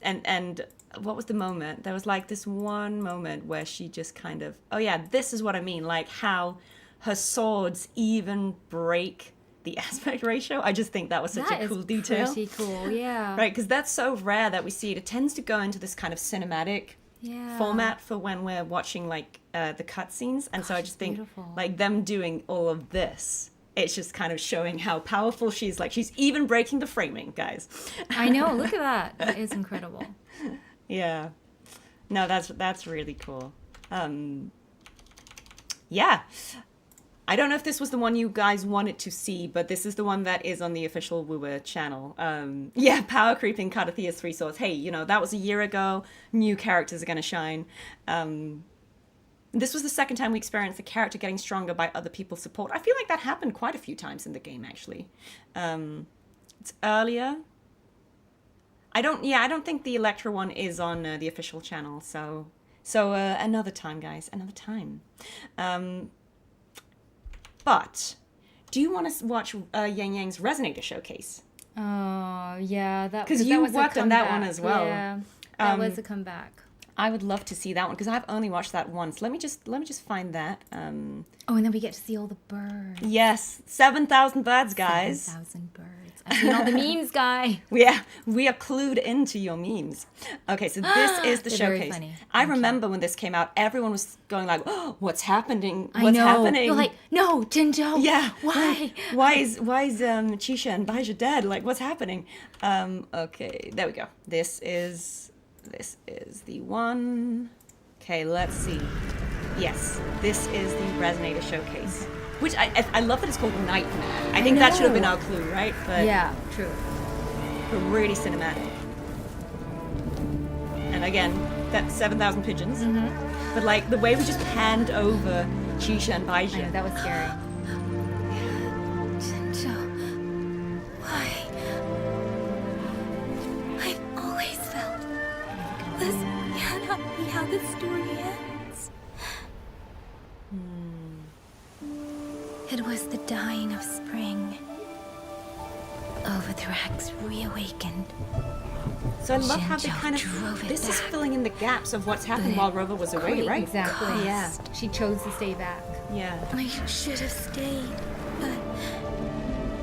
And what was the moment? There was like this one moment where she just kind of, oh yeah, this is what I mean, like how her swords even break the aspect ratio. I just think that was such a cool detail. Pretty cool, yeah. Right, because that's so rare that we see it. It tends to go into this kind of cinematic format for when we're watching like the cutscenes, and so I just think like them doing all of this, it's just kind of showing how powerful she's. Like she's even breaking the framing, guys. I know. Look at that. That is incredible. Yeah. No, that's really cool. Yeah. I don't know if this was the one you guys wanted to see, but this is the one that is on the official Wuwa channel. Yeah, power creeping Cartethyia 3 swords. Hey, you know, that was a year ago. New characters are going to shine. This was the second time we experienced the character getting stronger by other people's support. I feel like that happened quite a few times in the game, actually. It's earlier. I don't think the Electra one is on the official channel, so another time, guys, another time. But do you want to watch Yang Yang's Resonator showcase? Oh yeah, because you worked on that one as well. Yeah, that was a comeback. I would love to see that one because I've only watched that once. Let me just find that. Oh, and then we get to see all the birds. Yes, 7,000 birds, guys. 7,000 birds. I've seen all the memes, guy. Yeah, we are clued into your memes. Okay, so this is the showcase. Very funny. I remember when this came out, everyone was going like, "Oh, what's happening? What's happening?" You're like, "No, Jinzhou. Yeah. Why? Why is Qixia and Baizhi dead? Like, what's happening?" Okay, there we go. This is the one. Okay, let's see. Yes, this is the Resonator showcase. Which I love that it's called Nightmare. I think that should have been our clue, right? But yeah, true. Really cinematic. And again, that's 7,000 pigeons. Mm-hmm. But like the way we just panned over Qixia and Baizhi. I know, that was scary. Jinzhou, why? I've always felt this cannot be how the story ends. It was the dying of spring. Overthrax reawakened. So I love how they kind of this is filling in the gaps of what's happened while Rover was away, right? Exactly. Cost. Yeah. She chose to stay back. Yeah. I should have stayed, but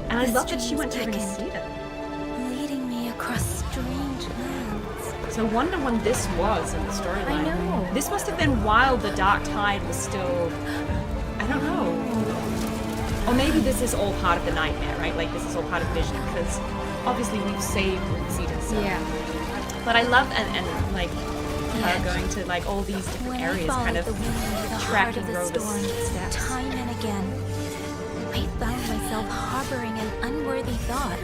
and I love that she went to Renesita, leading me across strange lands. So I wonder when this was in the storyline. I know. This must have been while the Dark Tide was still. I don't know. Or maybe this is all part of the nightmare, right? Like this is all part of Vision, because obviously we've saved Renesita. So. Yeah. But I love and like her going to like all these different areas, kind of tracking Rover's steps. Time and again, I found myself harboring an unworthy thought.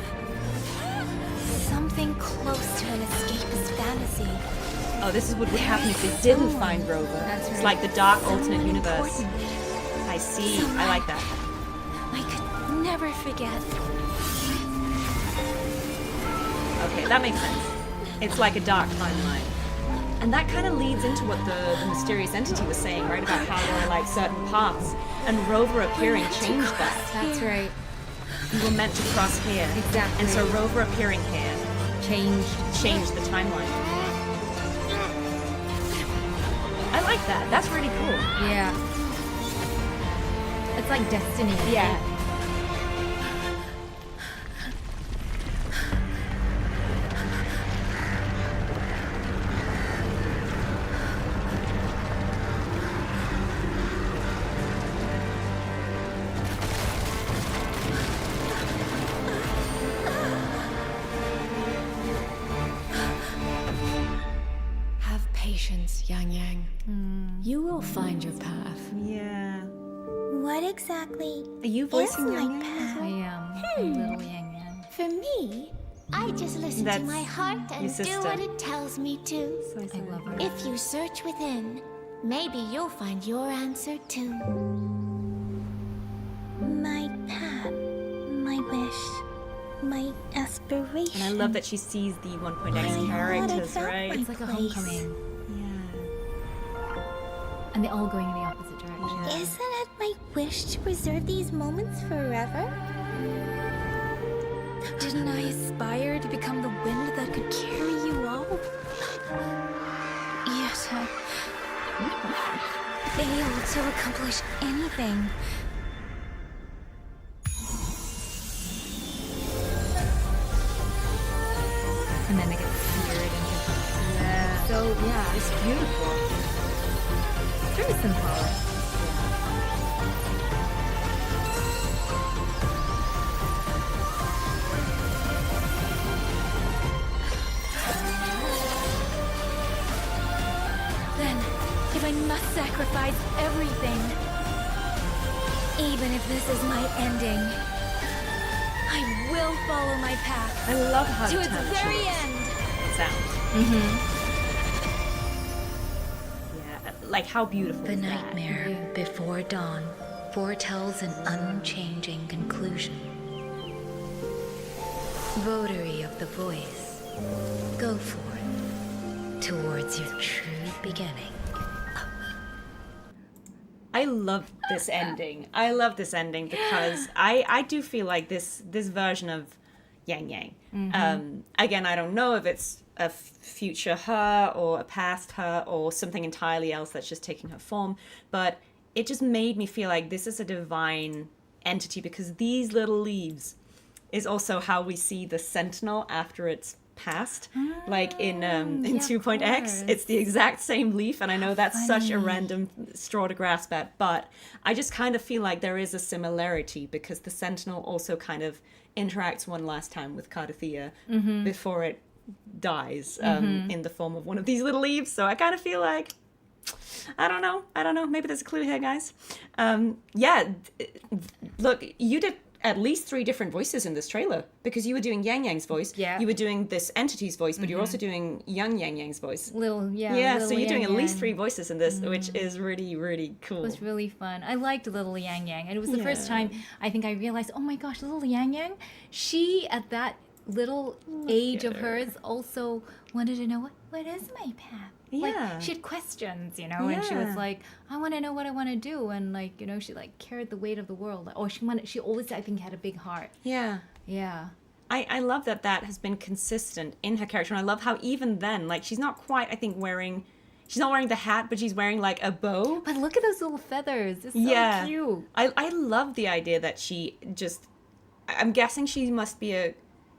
Something close to an escapist fantasy. Oh, this is what would happen if they didn't find Rover. That's right. It's like the dark alternate universe. I see. I like that. I could never forget. Okay, that makes sense. It's like a dark timeline. And that kind of leads into what the mysterious entity was saying, right? About how there are like certain paths. And Rover appearing changed that. That's right. You were meant to cross here. Exactly. And so Rover appearing here changed the timeline. I like that. That's really cool. Yeah. It's like destiny. Yeah. Have patience, Yangyang. You will find your path. Yeah. What exactly Are you voicing is my Yangyang? path? I am a little Yang Yang. For me, I just listen That's to my heart your and do sister. what it tells me to. I love her. If you search within, maybe you'll find your answer too. inspiration. And I love that she sees the 1.x characters, right? It's like a homecoming. And they're all going in the opposite direction. Isn't it my wish to preserve these moments forever? Didn't I aspire to become the wind that could carry you all? Yet I failed to accomplish anything. And then they get seared into So yeah, It's beautiful. it's very symbolic. Then, if I must sacrifice everything, even if this is my ending, I will follow my path I love how to its tongue very shapes end. sound. Yeah, like how beautiful The is that? nightmare before dawn foretells an unchanging conclusion. Votary of the voice, go forth towards your true beginning. I love this ending. I love this ending because I do feel like this version of Yangyang. Again, I don't know if it's a future her or a past her or something entirely else that's just taking her form, but it just made me feel like this is a divine entity because these little leaves is also how we see the Sentinel after it's passed. Like in 2.x, it's the exact same leaf, and I know that's such a random straw to grasp at, but I just kind of feel like there is a similarity because the Sentinel also kind of interacts one last time with Cartethyia before it dies in the form of one of these little leaves. So I kind of feel like, I don't know. Maybe there's a clue here, guys. Look, you did at least 3 different voices in this trailer because you were doing Yangyang's voice. Yeah. You were doing this entity's voice, but you're also doing young Yangyang's voice. Little So you're doing at least Yang 3 voices in this, which is really, really cool. It was really fun. I liked little Yangyang, and it was the first time I think I realized, oh my gosh, little Yangyang, she at that little age of hers also wanted to know what is my path. Like, she had questions, you know, and she was like, I want to know what I want to do, and like, you know, she like carried the weight of the world. Or she always, I think, had a big heart. Yeah. I love that has been consistent in her character, and I love how even then, like, she's not quite, I think, she's not wearing the hat, but she's wearing like a bow. But look at those little feathers. It's so cute. I love the idea that she just, I'm guessing she must be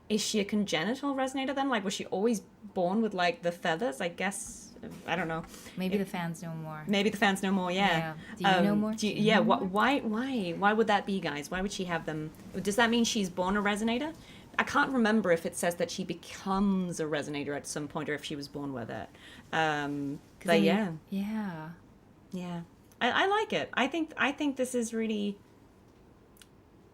is she a congenital resonator then? Like, was she always born with like the feathers? I guess, I don't know. Maybe the fans know more. Maybe the fans know more, yeah. Do you know more? Why would that be, guys? Why would she have them? Does that mean she's born a resonator? I can't remember if it says that she becomes a resonator at some point or if she was born with it. But yeah. I like it. I think this is really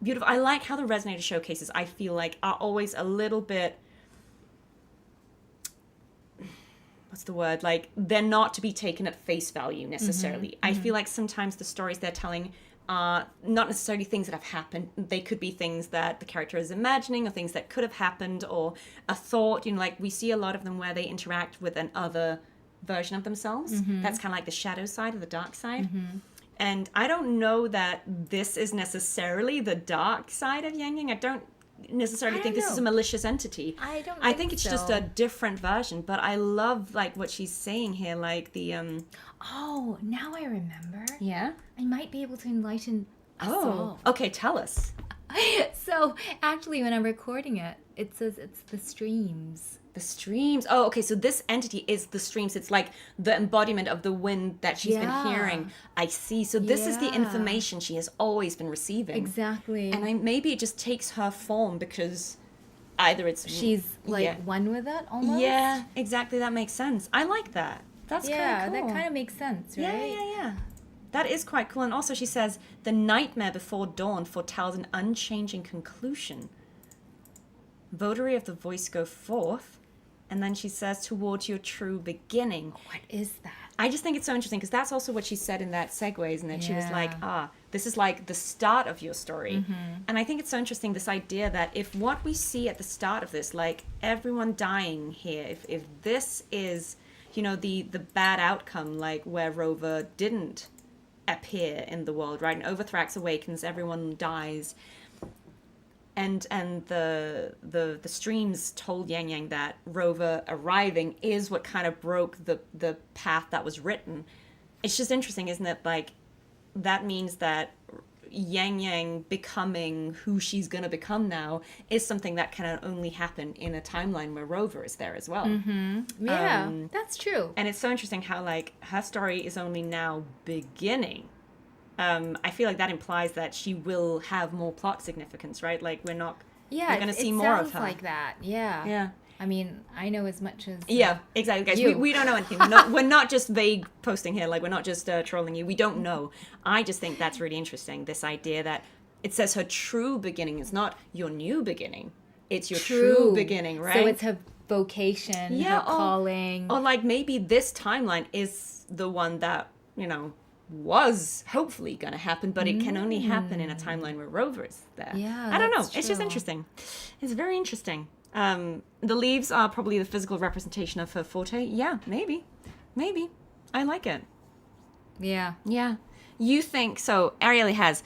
beautiful. I like how the resonator showcases, I feel like, are always a little bit, what's the word? Like, they're not to be taken at face value necessarily. I feel like sometimes the stories they're telling are not necessarily things that have happened. They could be things that the character is imagining or things that could have happened or a thought. You know, like we see a lot of them where they interact with an other version of themselves. That's kind of like the shadow side or the dark side. And I don't know that this is necessarily the dark side of Yangyang. I don't necessarily think this is a malicious entity. I think it's just a different version, but I love like what she's saying here, like the Oh, now I remember. Yeah? I might be able to enlighten us all. Okay, tell us. So, actually, when I'm recording it, it says it's the streams. The streams. Oh, okay, so this entity is the streams. It's like the embodiment of the wind that she's been hearing. I see. So this is the information she has always been receiving. Exactly. And maybe it just takes her form because either it's... She's like one with it almost? Yeah, exactly. That makes sense. I like that. That's kind of cool. That kind of makes sense, right? Yeah. That is quite cool. And also she says, the nightmare before dawn foretells an unchanging conclusion. Votary of the voice go forth. And then she says, towards your true beginning. What is that? I just think it's so interesting because that's also what she said in that segue, isn't it? She was like, This is like the start of your story. And I think it's so interesting, this idea that if what we see at the start of this, like everyone dying here, if this is, you know, the bad outcome, like where Rover didn't appear in the world, right? And Overthrax awakens, everyone dies. And the streams told Yangyang that Rover arriving is what kind of broke the path that was written. It's just interesting, isn't it? Like, that means that Yangyang becoming who she's going to become now is something that can only happen in a timeline where Rover is there as well. Yeah, that's true. And it's so interesting how, like, her story is only now beginning. I feel like that implies that she will have more plot significance, right? Like, we're going to see more of her. It sounds like that, yeah. I mean, I know as much as... Yeah, exactly, guys. We don't know anything. We're not just vague posting here. Like, we're not just trolling you. We don't know. I just think that's really interesting, this idea that it says her true beginning. It's not your new beginning. It's your true beginning, right? So it's her vocation, her calling. Or, like, maybe this timeline is the one that, you know, was hopefully going to happen, but it can only happen in a timeline where Rover is there. Yeah, I don't know. that's It's just true. interesting. It's very interesting. The leaves are probably the physical representation of her forte. Yeah, maybe. I like it. Yeah. You think so? Ariely has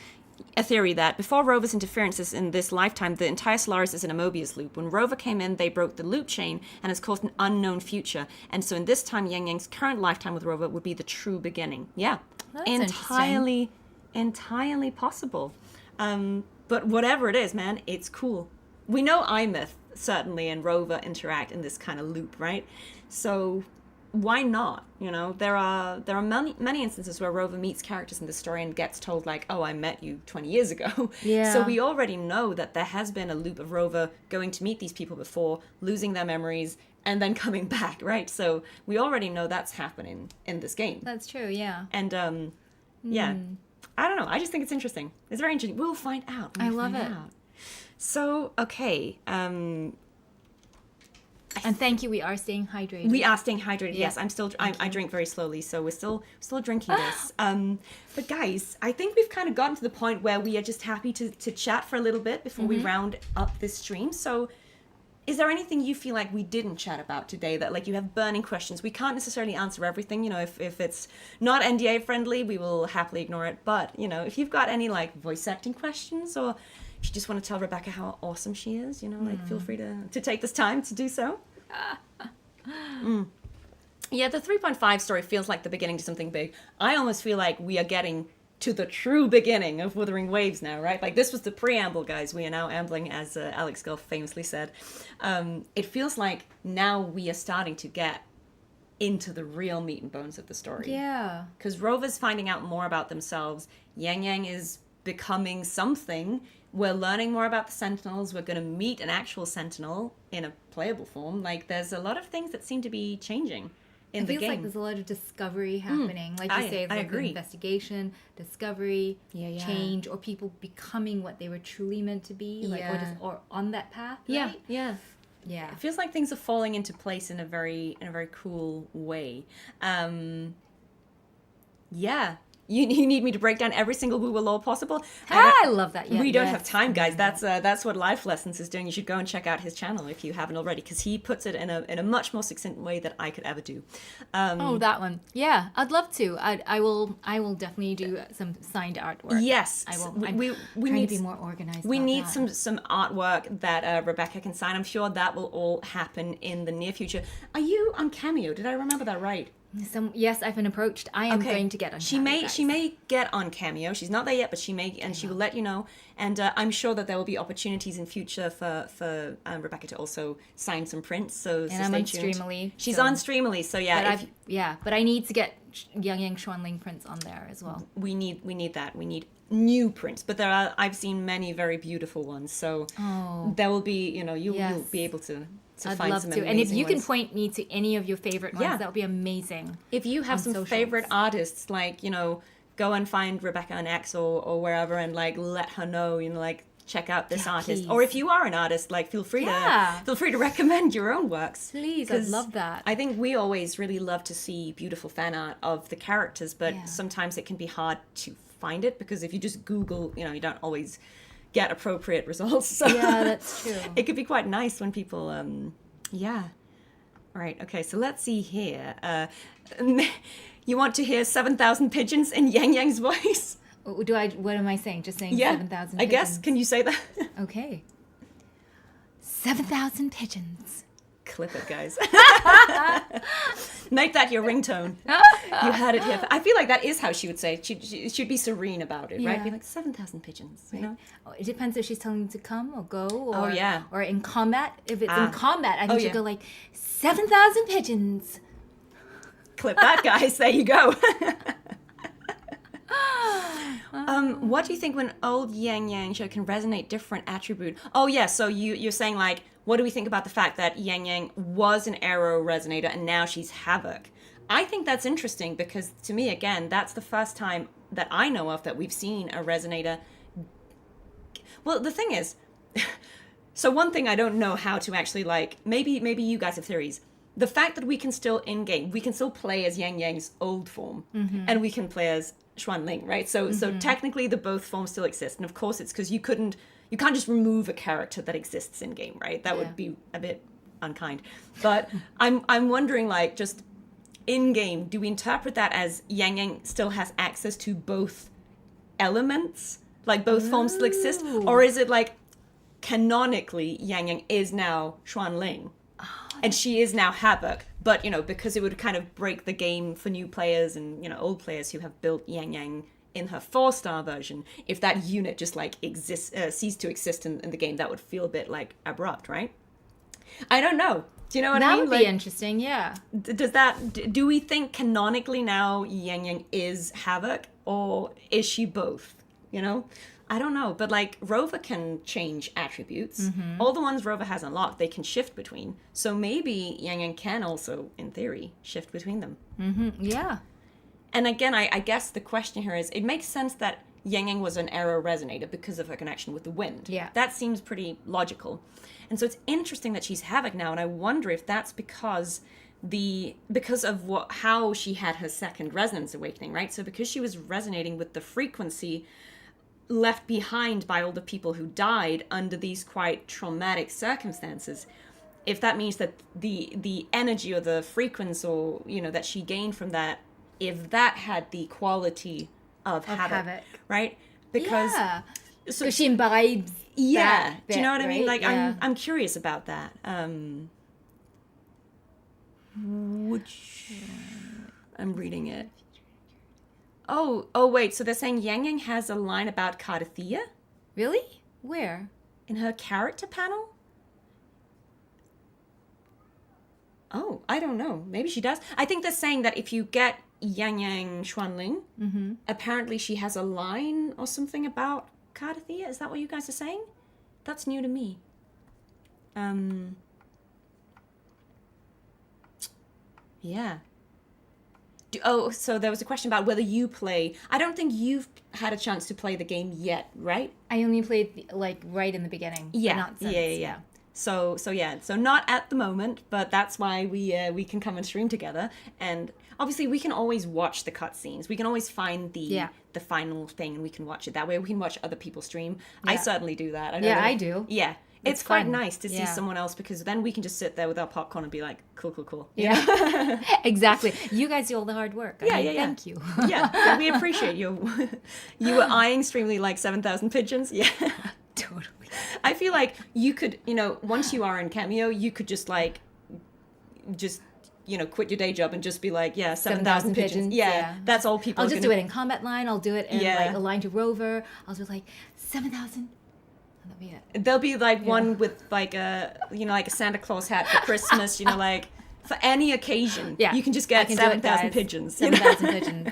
a theory that before Rover's interferences in this lifetime, the entire Solaris is in a Mobius loop. When Rover came in, they broke the loop chain and has caused an unknown future. And so in this time, Yangyang's current lifetime with Rover would be the true beginning. Yeah, That's entirely possible. But whatever it is, man, it's cool. We know Imyth certainly and Rover interact in this kind of loop, right? So why not? You know, there are many instances where Rover meets characters in the story and gets told, like, oh, I met you 20 years ago. Yeah. So we already know that there has been a loop of Rover going to meet these people before, losing their memories, and then coming back, right? So we already know that's happening in this game. That's true, yeah. And yeah, I don't know. I just think it's interesting. It's very interesting. We'll find out. I love it. So, okay. And thank you. We are staying hydrated. We are staying hydrated. Yeah. Yes, I drink very slowly, so we're still drinking this. But guys, I think we've kind of gotten to the point where we are just happy to chat for a little bit before we round up this stream. So, is there anything you feel like we didn't chat about today that, like, you have burning questions? We can't necessarily answer everything. You know, if it's not NDA friendly, we will happily ignore it. But, you know, if you've got any, like, voice acting questions, or if you just want to tell Rebecca how awesome she is, you know, like, feel free to take this time to do so. Yeah, the 3.5 story feels like the beginning to something big. I almost feel like we are getting to the true beginning of Wuthering Waves now, right? Like, this was the preamble, guys. We are now ambling, as Alex Guelff famously said. It feels like now we are starting to get into the real meat and bones of the story. Yeah. Because Rover's finding out more about themselves. Yangyang is becoming something. We're learning more about the Sentinels. We're going to meet an actual Sentinel in a playable form. Like, there's a lot of things that seem to be changing in the game. It feels like there's a lot of discovery happening. Like you say, it's I like agree. Investigation, discovery, change, or people becoming what they were truly meant to be, like, or on that path. Right? Yeah. It feels like things are falling into place in a very cool way. Yeah. You need me to break down every single Wuwa law possible? I love that. Yeah, we don't have time, guys. That's what Life Lessons is doing. You should go and check out his channel if you haven't already, because he puts it in a much more succinct way that I could ever do. That one. Yeah, I'd love to. I will definitely do some signed artwork. Yes, I will. We trying need to be more organized. We about need that. some artwork that Rebecca can sign. I'm sure that will all happen in the near future. Are you on Cameo? Did I remember that right? Yes, I've been approached. I am going to get on Cameo. She may get on Cameo. She's not there yet, but she may, and she will let you know. And I'm sure that there will be opportunities in future for Rebecca to also sign some prints. So I'm on tuned. Streamily. She's on Streamily, so yeah. But I need to get Yangyang Xuanling prints on there as well. We need that. We need new prints, but I've seen many very beautiful ones. So there will be, you'll be able to. I'd find love some to. And if you ones. can point me to any of your favorite ones, that would be amazing. If you have some favorite artists, like, go and find Rebecca on X or wherever and, like, let her know, like, check out this artist. Please. Or if you are an artist, like, feel free to recommend your own works. Please, I'd love that. I think we always really love to see beautiful fan art of the characters, but sometimes it can be hard to find it, because if you just Google, you don't always get appropriate results. So yeah, that's true. It could be quite nice when people, yeah. All right, okay, so let's see here. You want to hear 7,000 pigeons in Yangyang's voice? What am I saying? Just saying 7,000 pigeons? I guess. Can you say that? Okay. 7,000 pigeons. Clip it, guys. Make that your ringtone. You heard it here. I feel like that is how she would say it. She'd be serene about it, right? Be like 7,000 pigeons. You know? It depends if she's telling you to come or go, or or in combat. If it's in combat, I think she'd go like 7,000 pigeons. Clip that, guys. There you go. What do you think when old Yangyang show can resonate different attribute? Oh yeah, so you're saying like, what do we think about the fact that Yangyang was an arrow resonator and now she's havoc? I think that's interesting because to me, again, that's the first time that I know of that we've seen a resonator. Well, the thing is, so one thing I don't know how to actually like, maybe you guys have theories. The fact that we can still in-game, we can still play as Yangyang's old form, and we can play as Xuanling, right? So technically the both forms still exist. And of course it's because you can't just remove a character that exists in-game, right? That would be a bit unkind. But I'm wondering, like, just in-game, do we interpret that as Yangyang still has access to both elements? Like both forms still exist? Or is it like canonically Yangyang is now Xuanling? And she is now havoc, but because it would kind of break the game for new players and old players who have built Yangyang in her 4-star version. If that unit just like ceased to exist in the game, that would feel a bit like abrupt, right? I don't know. Do you know what I mean? That would be interesting, yeah. Do we think canonically now Yangyang is havoc, or is she both? I don't know, but like Rover can change attributes. All the ones Rover has unlocked, they can shift between. So maybe Yangyang can also, in theory, shift between them. Yeah. And again, I guess the question here is, it makes sense that Yangyang was an arrow resonator because of her connection with the wind. Yeah. That seems pretty logical. And so it's interesting that she's havoc now, and I wonder if that's because of how she had her second resonance awakening, right? So because she was resonating with the frequency left behind by all the people who died under these quite traumatic circumstances, if that means that the energy or the frequency or that she gained from that, if that had the quality of havoc, right? Because so she imbibes that bit, do you know what I mean? right? Like I'm curious about that. I'm reading it. Oh wait, so they're saying Yangyang has a line about Cartethyia? Really? Where? In her character panel? Oh, I don't know. Maybe she does. I think they're saying that if you get Yangyang Xuanling, apparently she has a line or something about Cartethyia. Is that what you guys are saying? That's new to me. Yeah. So there was a question about whether you play. I don't think you've had a chance to play the game yet, right? I only played like right in the beginning. Yeah, not since, yeah. So not at the moment, but that's why we can come and stream together. And obviously we can always watch the cutscenes. We can always find the final thing and we can watch it that way. We can watch other people stream. Yeah. I certainly do that. I do. Yeah. It's quite nice to see someone else, because then we can just sit there with our popcorn and be like, cool. Yeah, exactly. You guys do all the hard work. Yeah. Thank you. Yeah, we appreciate you. You were eyeing Streamly like 7,000 pigeons. Yeah. Totally. I feel like you could, once you are in Cameo, you could just quit your day job and just be like, 7,000 pigeons. Yeah, that's all people I'll just do it in combat line. I'll do it in like a line to Rover. I'll do like 7,000. That'll be it. There'll be like one with like a Santa Claus hat for Christmas, like for any occasion. Yeah. You can just get 7,000 pigeons. 7,000 pigeons.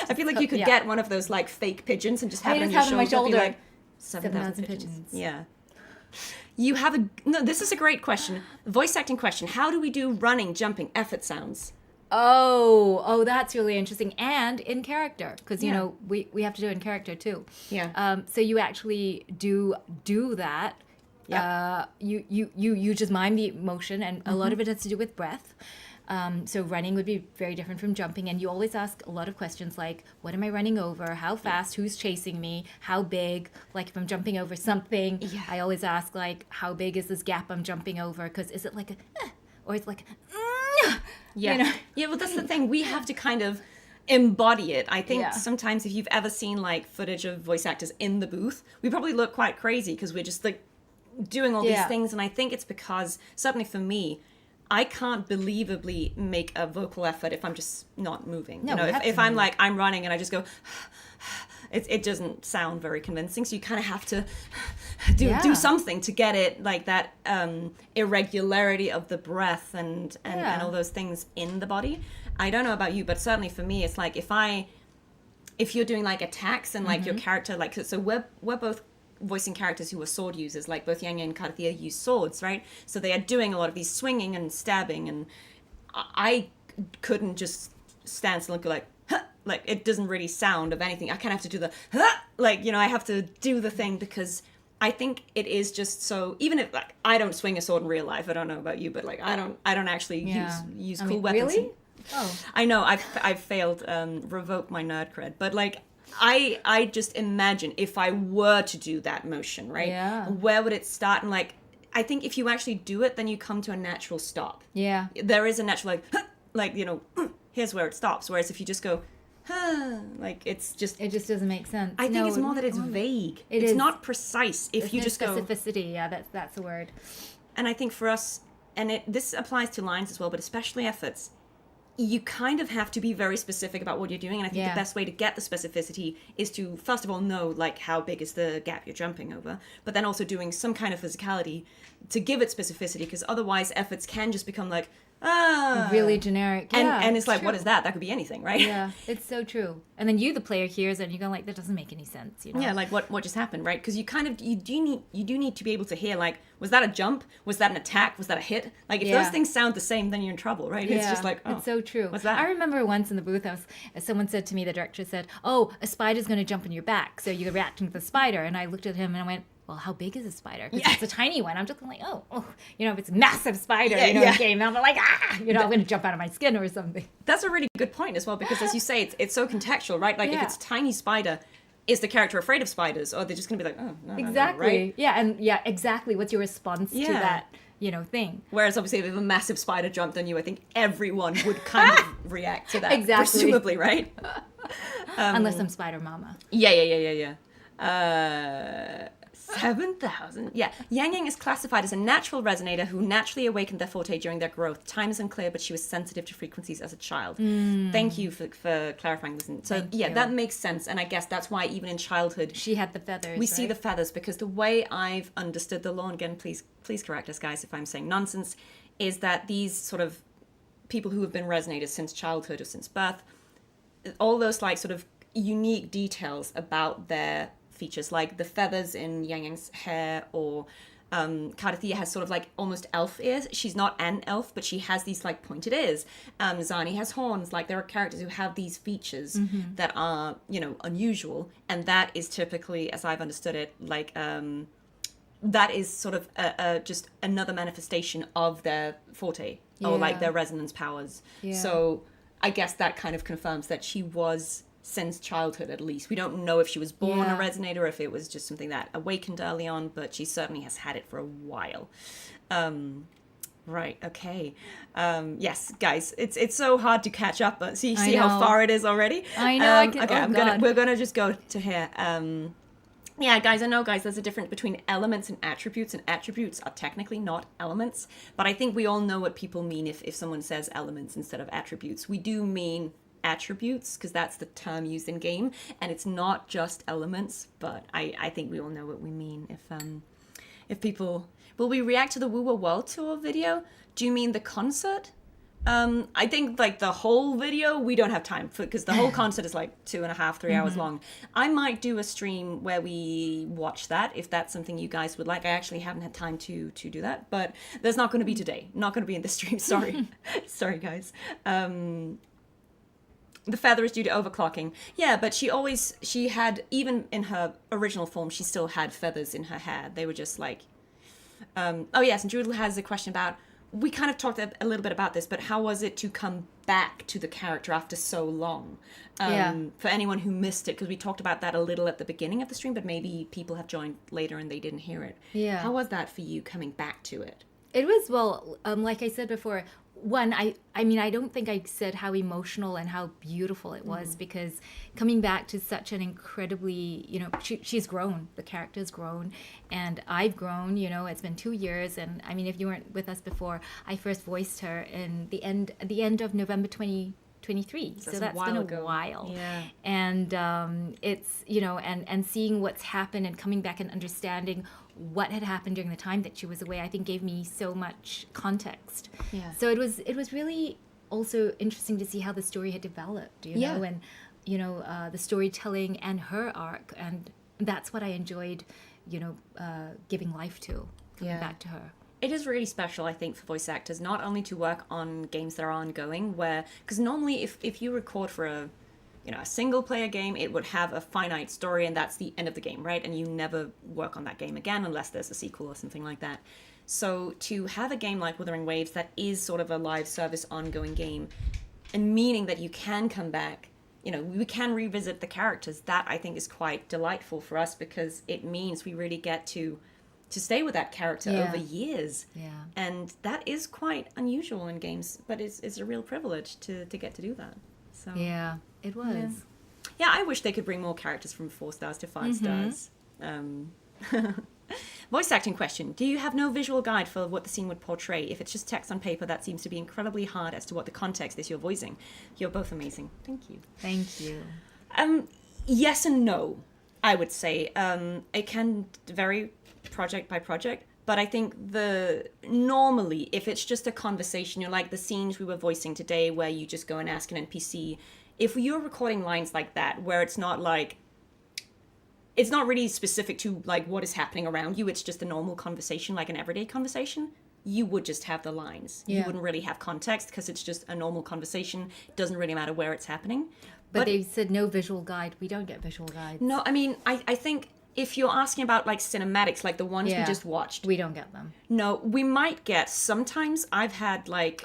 I feel like you could get one of those like fake pigeons and just have it on your shoulder. Be like 7,000 pigeons. Yeah. You have this is a great question. Voice acting question. How do we do running, jumping, effort sounds? Oh, that's really interesting. And in character, because we have to do it in character too. Yeah. So you actually do that. Yeah. You just mime the motion, and a lot of it has to do with breath. So running would be very different from jumping. And you always ask a lot of questions like, what am I running over? How fast? Who's chasing me? How big? Like if I'm jumping over something, I always ask like, how big is this gap I'm jumping over? Because is it like a, or it's like, yeah. You know? Yeah, well, that's the thing. We have to kind of embody it. I think sometimes if you've ever seen like footage of voice actors in the booth, we probably look quite crazy because we're just like doing all these things. And I think it's because, certainly for me, I can't believably make a vocal effort if I'm just not moving. No, you know, if I'm like, I'm running and I just go, it doesn't sound very convincing. So you kind of have to do something to get it, like that irregularity of the breath and all those things in the body. I don't know about you, but certainly for me, it's like if you're doing like attacks and like your character, like, so we're both voicing characters who are sword users, like both Yangyang and Cartethyia use swords, right? So they are doing a lot of these swinging and stabbing, and I couldn't just stand still and go like, huh! Like it doesn't really sound of anything. I kind of have to do the, huh! Like, you know, I have to do the thing because I think it is just so, even if like I don't swing a sword in real life, I don't know about you, but like I don't actually use cool weapons. Really? Oh. I know I've failed revoke my nerd cred, but like I just imagine if I were to do that motion, right? Yeah. Where would it start? And like I think if you actually do it, then you come to a natural stop. Yeah. There is a natural like you know, here's where it stops. Whereas if you just go, like it just doesn't make sense. I think it's more that it's vague. It's not precise. If There's you no just go specificity, that's the word. And I think for us, and this applies to lines as well, but especially efforts, you kind of have to be very specific about what you're doing. And I think the best way to get the specificity is to, first of all, know like how big is the gap you're jumping over, but then also doing some kind of physicality to give it specificity, because otherwise efforts can just become like, really generic. And it's like, what is that? That could be anything, right? Yeah, it's so true. And then you, the player, hears it and you go like, that doesn't make any sense, you know? Yeah, like what just happened, right? Because you do need to be able to hear, like, was that a jump? Was that an attack? Was that a hit? Like, if those things sound the same, then you're in trouble, right? It's just like, oh, it's so true. What's that? I remember once in the booth, someone said to me, the director said, oh, a spider's going to jump on your back, so you're reacting to the spider. And I looked at him and I went, well, how big is a spider? Because it's a tiny one. I'm just like, oh, you know, if it's a massive spider, in a game, I'm like, you know, I'm going to jump out of my skin or something. That's a really good point as well, because as you say, it's so contextual, right? Like, if it's a tiny spider, is the character afraid of spiders? Or they're just going to be like, oh, no, exactly. No, right? Yeah, and exactly. What's your response to that, you know, thing? Whereas obviously if a massive spider jumped on you, I think everyone would kind of react to that. Exactly. Presumably, right? Unless I'm Spider Mama. Yeah. 7,000. Yeah. Yangyang is classified as a natural resonator who naturally awakened their forte during their growth. Time is unclear, but she was sensitive to frequencies as a child. Thank you for clarifying this. So that makes sense. And I guess that's why even in childhood she had the feathers. We see the feathers, because the way I've understood the law, and again, please correct us, guys, if I'm saying nonsense, is that these sort of people who have been resonators since childhood or since birth, all those like sort of unique details about their features, like the feathers in Yangyang's hair, or Cartethyia has sort of like almost elf ears. She's not an elf, but she has these like pointed ears. Zani has horns. Like, there are characters who have these features that are, you know, unusual, and that is typically, as I've understood it, like that is sort of just another manifestation of their forte or like their resonance powers. So I guess that kind of confirms that she was, since childhood at least. We don't know if she was born a resonator or if it was just something that awakened early on, but she certainly has had it for a while. Right, okay. Yes, guys, it's so hard to catch up, but see how far it is already? I know. Okay, we're gonna just go to here. Yeah, guys, I know, guys, there's a difference between elements and attributes are technically not elements, but I think we all know what people mean if someone says elements instead of attributes. We do mean attributes, because that's the term used in game, and it's not just elements, but I think we all know what we mean. If people, will we react to the Woo World Tour video? Do you mean the concert? I think like the whole video we don't have time for, because the whole concert is like 2.5, 3 hours long. I might do a stream where we watch that, if that's something you guys would like. I actually haven't had time to do that, but there's not going to be today. Not going to be in the stream. Sorry. Sorry, guys. The feather is due to overclocking. Yeah, but she had, even in her original form, she still had feathers in her hair. They were just like, oh yes, and Droodle has a question about we kind of talked a little bit about this, but how was it to come back to the character after so long? For anyone who missed it, because we talked about that a little at the beginning of the stream, but maybe people have joined later and they didn't hear it. Yeah. How was that for you coming back to it? It was, well, like I said before, one, I mean, I don't think I said how emotional and how beautiful it was, because coming back to such an incredibly, you know, she's grown, the character's grown, and I've grown, you know, it's been 2 years, and I mean, if you weren't with us before, I first voiced her in the end of November 2023, so that's been a while. Yeah. And it's, you know, and seeing what's happened and coming back and understanding what had happened during the time that she was away, I think gave me so much context. Yeah. So it was really also interesting to see how the story had developed, you know, and, you know, the storytelling and her arc, and that's what I enjoyed, you know, giving life to, coming back to her. It is really special, I think, for voice actors, not only to work on games that are ongoing, where, because normally if you record for a single player game, it would have a finite story and that's the end of the game, right? And you never work on that game again unless there's a sequel or something like that. So to have a game like Wuthering Waves that is sort of a live service ongoing game, and meaning that you can come back, you know, we can revisit the characters, that I think is quite delightful for us, because it means we really get to stay with that character over years. Yeah. And that is quite unusual in games, but it's a real privilege to get to do that. So yeah, it was. Yeah, I wish they could bring more characters from 4 stars to 5 stars. Voice acting question. Do you have no visual guide for what the scene would portray? If it's just text on paper, that seems to be incredibly hard as to what the context is you're voicing. You're both amazing. Thank you. Thank you. Yes and no, I would say. It can vary project by project, but I think normally, if it's just a conversation, you're like the scenes we were voicing today where you just go and ask an NPC, if you're recording lines like that, where it's not like, it's not really specific to like what is happening around you, it's just a normal conversation, like an everyday conversation, you would just have the lines. You wouldn't really have context because it's just a normal conversation. It doesn't really matter where it's happening. But they said no visual guide. We don't get visual guides. No, I mean, I think if you're asking about like cinematics, like the ones we just watched, we don't get them. No, we might get sometimes. I've had like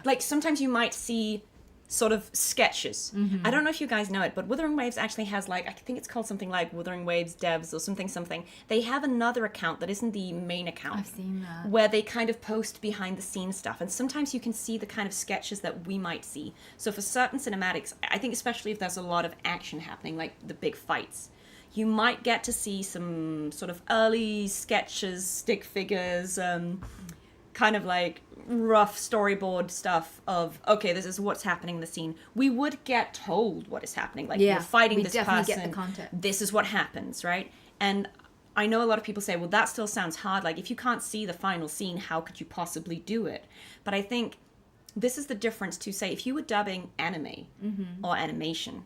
like sometimes you might see sort of sketches. I don't know if you guys know it, but Wuthering Waves actually has like, I think it's called something like Wuthering Waves Devs or something. They have another account that isn't the main account. I've seen that. Where they kind of post behind the scenes stuff, and sometimes you can see the kind of sketches that we might see. So for certain cinematics, I think especially if there's a lot of action happening, like the big fights, you might get to see some sort of early sketches, stick figures, kind of like rough storyboard stuff of, okay, this is what's happening in the scene. We would get told what is happening. Like, you're fighting this person. Get the content. This is what happens, right? And I know a lot of people say, well, that still sounds hard. Like, if you can't see the final scene, how could you possibly do it? But I think this is the difference to, say, if you were dubbing anime or animation,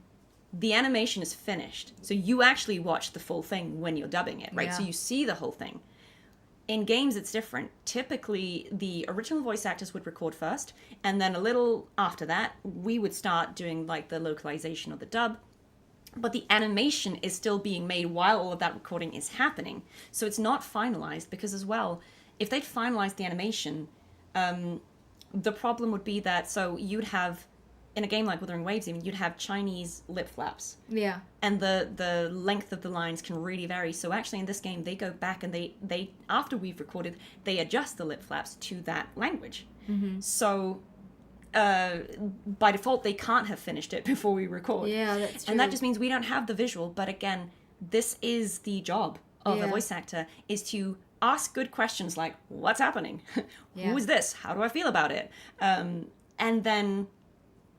the animation is finished. So you actually watch the full thing when you're dubbing it, right? So you see the whole thing. In games, it's different. Typically, the original voice actors would record first, and then a little after that, we would start doing like the localization or the dub. But the animation is still being made while all of that recording is happening. So it's not finalized, because as well, if they'd finalized the animation, the problem would be that, so you'd have, in a game like Wuthering Waves, even, you'd have Chinese lip flaps. Yeah. And the length of the lines can really vary. So actually in this game, they go back and they after we've recorded, they adjust the lip flaps to that language. So by default, they can't have finished it before we record. Yeah, that's true. And that just means we don't have the visual. But again, this is the job of a voice actor, is to ask good questions like, what's happening? Who is this? How do I feel about it? And then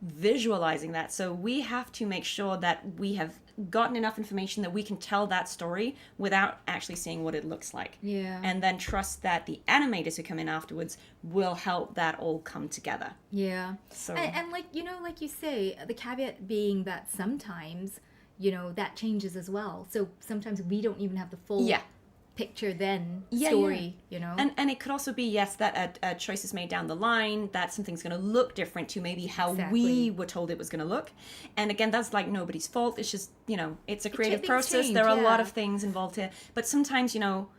visualizing that. So we have to make sure that we have gotten enough information that we can tell that story without actually seeing what it looks like. Yeah. And then trust that the animators who come in afterwards will help that all come together. Yeah. So and like, you know, like you say, the caveat being that sometimes, you know, that changes as well. So sometimes we don't even have the full picture then story, you know. And it could also be, yes, that a choice is made down the line, that something's going to look different to maybe how we were told it was going to look. And again, that's like nobody's fault. It's just, you know, it's a creative process. There are a lot of things involved here. But sometimes, you know,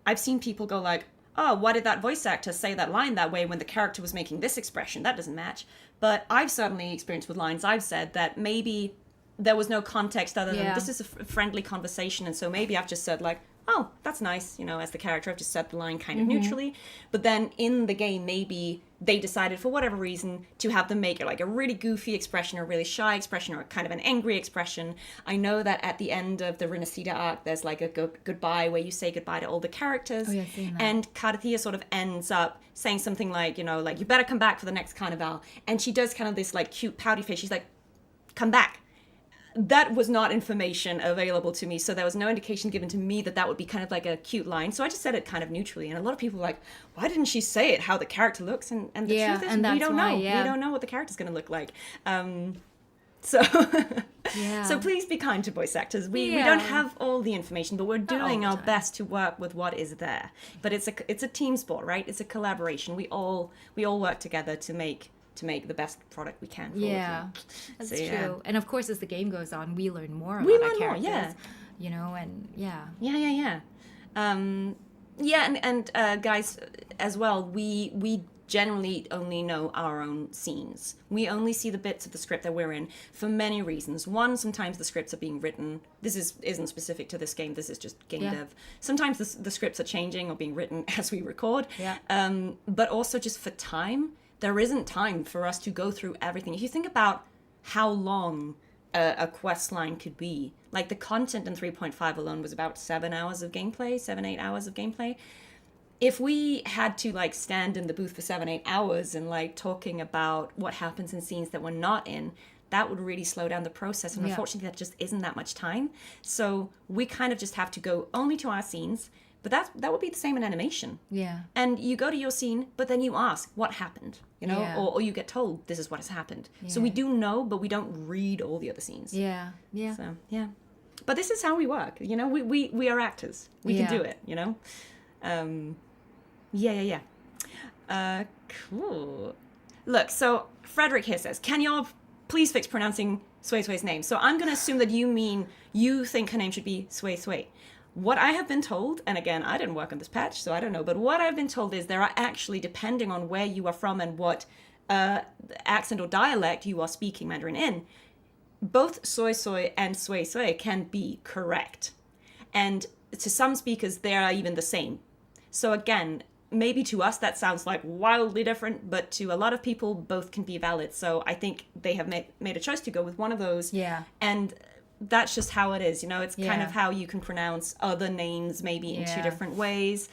I've seen people go like, oh, why did that voice actor say that line that way when the character was making this expression? That doesn't match. But I've certainly experienced with lines I've said that maybe there was no context other than this is a friendly conversation, and so maybe I've just said like, oh, that's nice, as the character, I've just said the line kind of neutrally. But then in the game, maybe they decided for whatever reason to have them make it like a really goofy expression, or a really shy expression, or kind of an angry expression. I know that at the end of the Renacida arc, there's like a goodbye where you say goodbye to all the characters. Oh, yeah, I've seen that. And Cartethyia sort of ends up saying something like, like, you better come back for the next carnival. And she does kind of this like cute pouty face. She's like, come back. That was not information available to me, so there was no indication given to me that would be kind of like a cute line. So I just said it kind of neutrally, and a lot of people were like, why didn't she say it how the character looks? And the truth is, we don't know. We don't know what the character's going to look like. So please be kind to voice actors. We don't have all the information, but we're doing our best to work with what is there. But it's a team sport, right? It's a collaboration. We all work together to make the best product we can for all of you. That's true. And of course, as the game goes on, we learn more about our characters. And guys, as well, we generally only know our own scenes. We only see the bits of the script that we're in for many reasons. One, sometimes the scripts are being written. This isn't specific to this game. This is just game dev. Sometimes the scripts are changing or being written as we record. But also just for time. There isn't time for us to go through everything. If you think about how long a quest line could be, like the content in 3.5 alone was about 7 hours of gameplay, 7-8 hours of gameplay. If we had to like stand in the booth for 7-8 hours and like talking about what happens in scenes that we're not in, that would really slow down the process. And unfortunately, that just isn't that much time. So we kind of just have to go only to our scenes. But that would be the same in animation. Yeah. And you go to your scene, but then you ask, what happened? Or you get told, this is what has happened. Yeah. So we do know, but we don't read all the other scenes. Yeah. So, yeah. But this is how we work. We are actors. We can do it, Cool. Look, so Frederick here says, can y'all please fix pronouncing Sui Sui's name? So I'm going to assume that you think her name should be Sui Sui. What I have been told, and again, I didn't work on this patch, so I don't know, but what I've been told is there are actually, depending on where you are from and what accent or dialect you are speaking Mandarin in, both soy soy and sui sui can be correct. And to some speakers, they are even the same. So again, maybe to us that sounds like wildly different, but to a lot of people, both can be valid. So I think they have made a choice to go with one of those. Yeah. And that's just how it is, it's kind of how you can pronounce other names maybe in two different ways.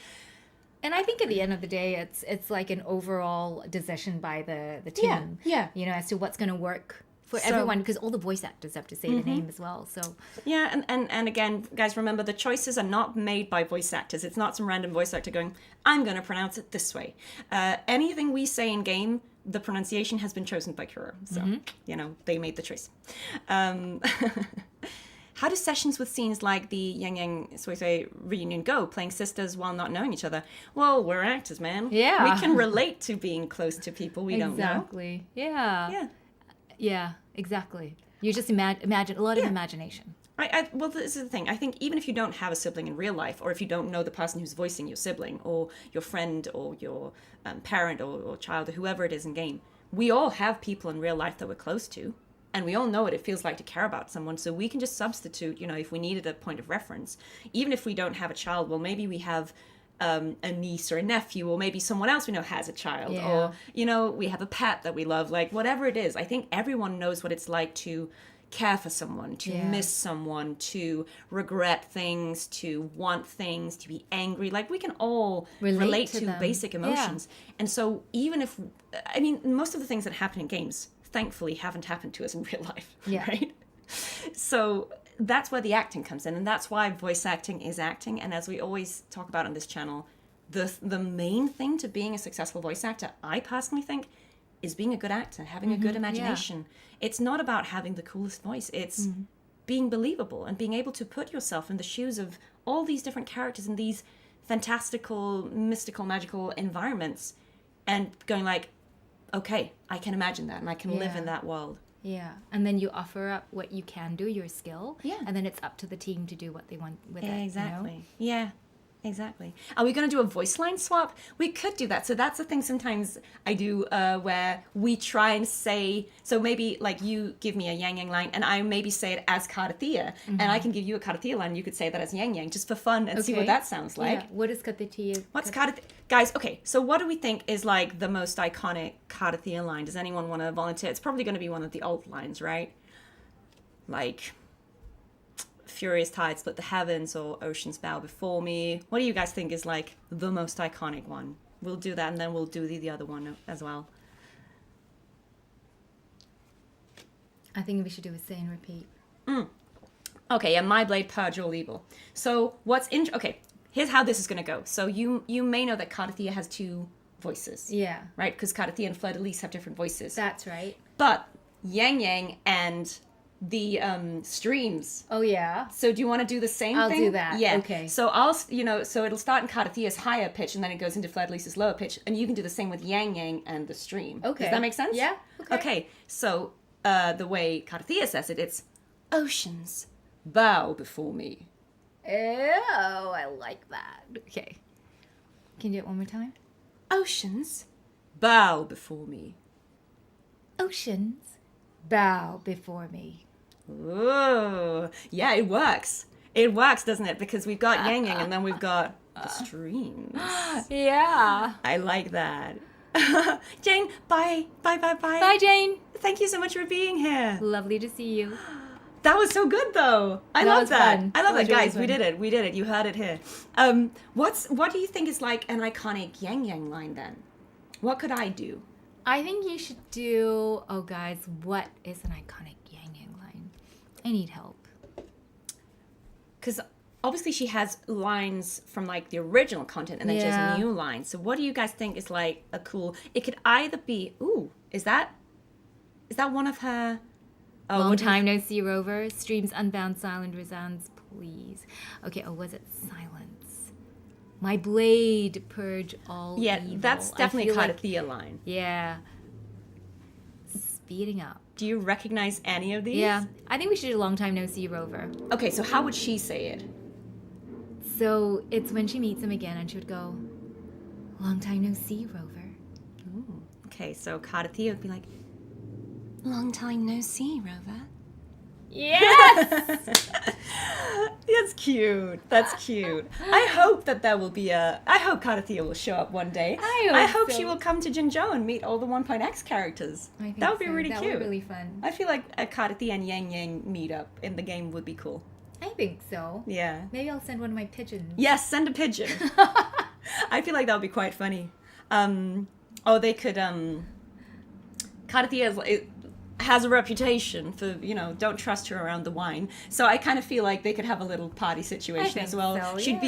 And I think at the end of the day, it's like an overall decision by the team. Yeah. As to what's going to work for everyone, because all the voice actors have to say the name as well. So and again, guys, remember the choices are not made by voice actors. It's not some random voice actor going, I'm going to pronounce it this way. Anything we say in game, the pronunciation has been chosen by Kuro. So, they made the choice. How do sessions with scenes like the Yangyang Sui Sui reunion go, playing sisters while not knowing each other? Well, we're actors, man. Yeah. We can relate to being close to people we don't know. Exactly. Yeah. Yeah, exactly. You just imagine a lot of imagination. Well, this is the thing. I think even if you don't have a sibling in real life, or if you don't know the person who's voicing your sibling, or your friend, or your parent, or child, or whoever it is in game, we all have people in real life that we're close to. And we all know what it feels like to care about someone, so we can just substitute, if we needed a point of reference. Even if we don't have a child, well, maybe we have a niece or a nephew, or maybe someone else we know has a child, or, we have a pet that we love, like whatever it is. I think everyone knows what it's like to care for someone, to miss someone, to regret things, to want things, to be angry. Like we can all relate to basic emotions. And so even if, most of the things that happen in games, thankfully, haven't happened to us in real life, right? So that's where the acting comes in, and that's why voice acting is acting. And as we always talk about on this channel, the main thing to being a successful voice actor, I personally think, is being a good actor, having a good imagination. It's not about having the coolest voice. It's being believable and being able to put yourself in the shoes of all these different characters in these fantastical, mystical, magical environments, and going like, okay, I can imagine that, and I can live in that world. Yeah, and then you offer up what you can do, your skill, and then it's up to the team to do what they want with it. Exactly. Yeah. Exactly. Are we going to do a voice line swap? We could do that. So that's the thing sometimes I do where we try and say, so maybe like you give me a Yangyang line and I maybe say it as Cartethyia, and I can give you a Cartethyia line and you could say that as Yangyang just for fun and see what that sounds like. Yeah. What is Cartethyia? What's Cartethyia? Guys, okay, so what do we think is like the most iconic Cartethyia line? Does anyone want to volunteer? It's probably going to be one of the old lines, right? Like... Furious tides split the heavens, or oceans bow before me. What do you guys think is like the most iconic one? We'll do that and then we'll do the other one as well. I think we should do a say and repeat. Okay, yeah, my blade purge all evil. So what's okay, here's how this is gonna go. So you may know that Cartethyia has 2 voices. Yeah. Right? Because Cartethyia and Fleur-de-Lis have different voices. That's right. But Yangyang and the streams. Oh yeah. So do you want to do the same thing? I'll do that. Yeah. Okay. So so it'll start in Cartethia's higher pitch and then it goes into Fleur-de-Lis's lower pitch, and you can do the same with Yangyang and the stream. Okay. Does that make sense? Yeah. Okay. So the way Cartethyia says it, it's oceans bow before me. Oh, I like that. Okay. Can you do it one more time? Oceans bow before me. Oceans bow before me. Ooh, yeah, it works. It works, doesn't it? Because we've got Yangyang and then we've got the streams. Yeah. I like that. Jane, bye. Bye. Bye, Jane. Thank you so much for being here. Lovely to see you. That was so good, though. I love that. Fun. I love that, guys. Really We did it. You heard it here. What do you think is like an iconic Yangyang line then? What could I do? I think you should do... Oh, guys, what is an iconic Yangyang line? I need help. Because obviously she has lines from like the original content and then she has new lines. So what do you guys think is like a cool... It could either be... Ooh, is that one of her... Oh, Long time no see, Rover. Streams unbound silent resounds, please. Okay, was it silence? My blade purge all evil. Yeah, that's definitely a like, Cartethyia line. Yeah. Speeding up. Do you recognize any of these? Yeah, I think we should do long time no see, Rover. Okay, so how would she say it? So it's when she meets him again and she would go, long time no see, Rover. Ooh. Okay, so Cartethyia would be like, long time no see, Rover. Yes! That's cute. That's cute. I hope that there will be I hope Cartethyia will show up one day. I hope so. she will come to Jinzhou and meet all the 1.x characters. I think that would be so. really that cute. That would be really fun. I feel like a Cartethyia and Yangyang meetup in the game would be cool. I think so. Yeah. Maybe I'll send one of my pigeons. Yes, send a pigeon. I feel like that would be quite funny. They could... Cartethyia has a reputation for, don't trust her around the wine. So I kind of feel like they could have a little party situation as well. So, she'd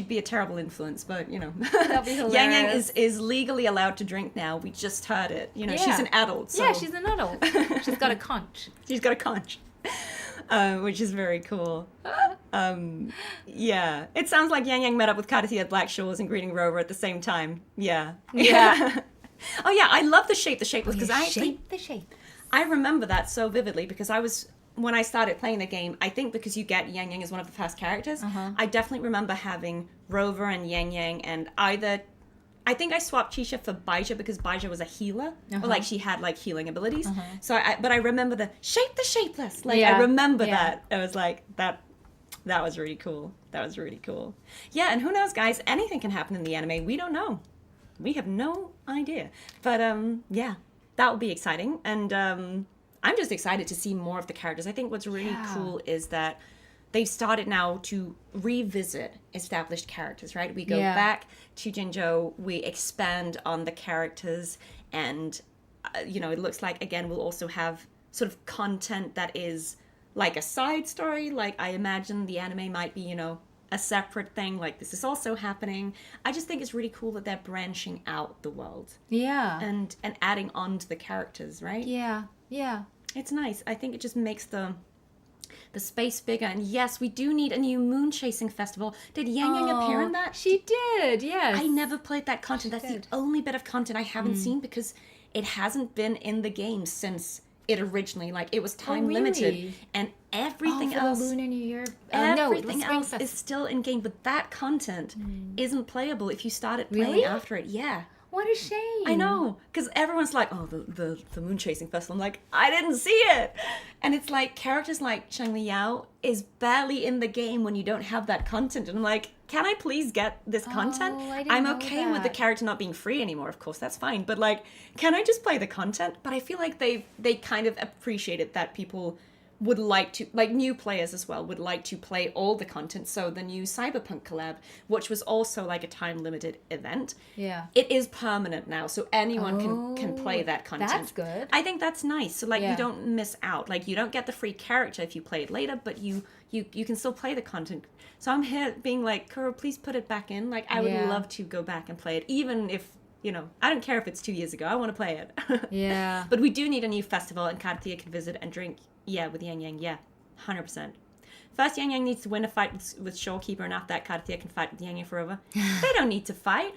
be a terrible influence, but That'd be hilarious. Yangyang is legally allowed to drink now. We just heard it. She's an adult. So. Yeah, she's an adult. She's got a conch. She's got a conch. Which is very cool. Yeah. It sounds like Yangyang met up with Cartethyia at Black Shores and greeting Rover at the same time. Yeah. Yeah. Oh yeah, I love the Shapeless because the shape. I remember that so vividly because when I started playing the game, I think because you get Yangyang as one of the first characters, I definitely remember having Rover and Yangyang and I think I swapped Chisha for Baija because Baija was a healer, or like she had like healing abilities. So but I remember the Shapeless. Like I remember that. I was like, that was really cool. That was really cool. Yeah, and who knows, guys, anything can happen in the anime. We don't know. We have no idea. But yeah. That will be exciting, and I'm just excited to see more of the characters. I think what's really cool is that they've started now to revisit established characters, right? We go back to Jinzhou, we expand on the characters, and, it looks like, again, we'll also have sort of content that is like a side story. Like, I imagine the anime might be, a separate thing, like this is also happening. I just think it's really cool that they're branching out the world. Yeah. And adding on to the characters, right? Yeah. Yeah. It's nice. I think it just makes the space bigger. And yes, we do need a new moon chasing festival. Did Yangyang appear in that? She did, yes. I never played that content. That's the only bit of content I haven't seen because it hasn't been in the game since it originally. Like, it was time really? limited, and everything else, the Lunar New Year. everything else is still in game, but that content isn't playable if you started playing Really? after it. Yeah. What a shame. I know, because everyone's like, oh, the moon chasing festival. I'm like, I didn't see it. And it's like, characters like Shang Liao is barely in the game when you don't have that content. And I'm like, can I please get this content? I didn't I'm know okay with the that. character not being free anymore, of course, that's fine. But like, can I just play the content? But I feel like they kind of appreciated that people would like to, like new players as well, would like to play all the content. So the new Cyberpunk collab, which was also like a time-limited event, Yeah. it is permanent now, so anyone can play that content. That's good. I think that's nice. So like Yeah. you don't miss out. Like you don't get the free character if you play it later, but you can still play the content. So I'm here being like, Kuro, please put it back in. Like I would Yeah. love to go back and play it, even if, you know, I don't care if it's 2 years ago. I want to play it. Yeah. But we do need a new festival, and Cartethyia can visit and drink. Yeah, with Yangyang. Yeah, 100%. First, Yangyang needs to win a fight with Shorekeeper, and after that, Cartethyia can fight with Yangyang forever. They don't need to fight.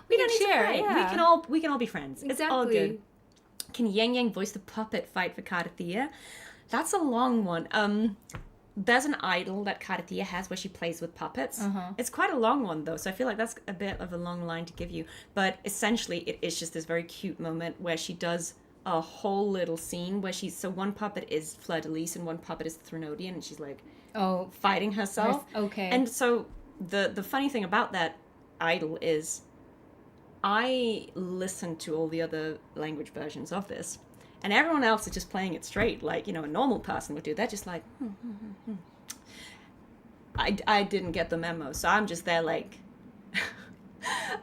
We don't need share, to fight. yeah. We can all be friends. It's all Exactly. good. Can Yangyang voice the puppet fight for Cartethyia? That's a long one. There's an idol that Cartethyia has where she plays with puppets. It's quite a long one though, so I feel like that's a bit of a long line to give you. But essentially, it is just this very cute moment where she does a whole little scene where so one puppet is Fleur-de-Lis and one puppet is Threnodian, and she's like fighting herself. Okay. And so the funny thing about that idol is I listened to all the other language versions of this, and everyone else is just playing it straight, like, you know, a normal person would do. They're just like, I didn't get the memo, so I'm just there like,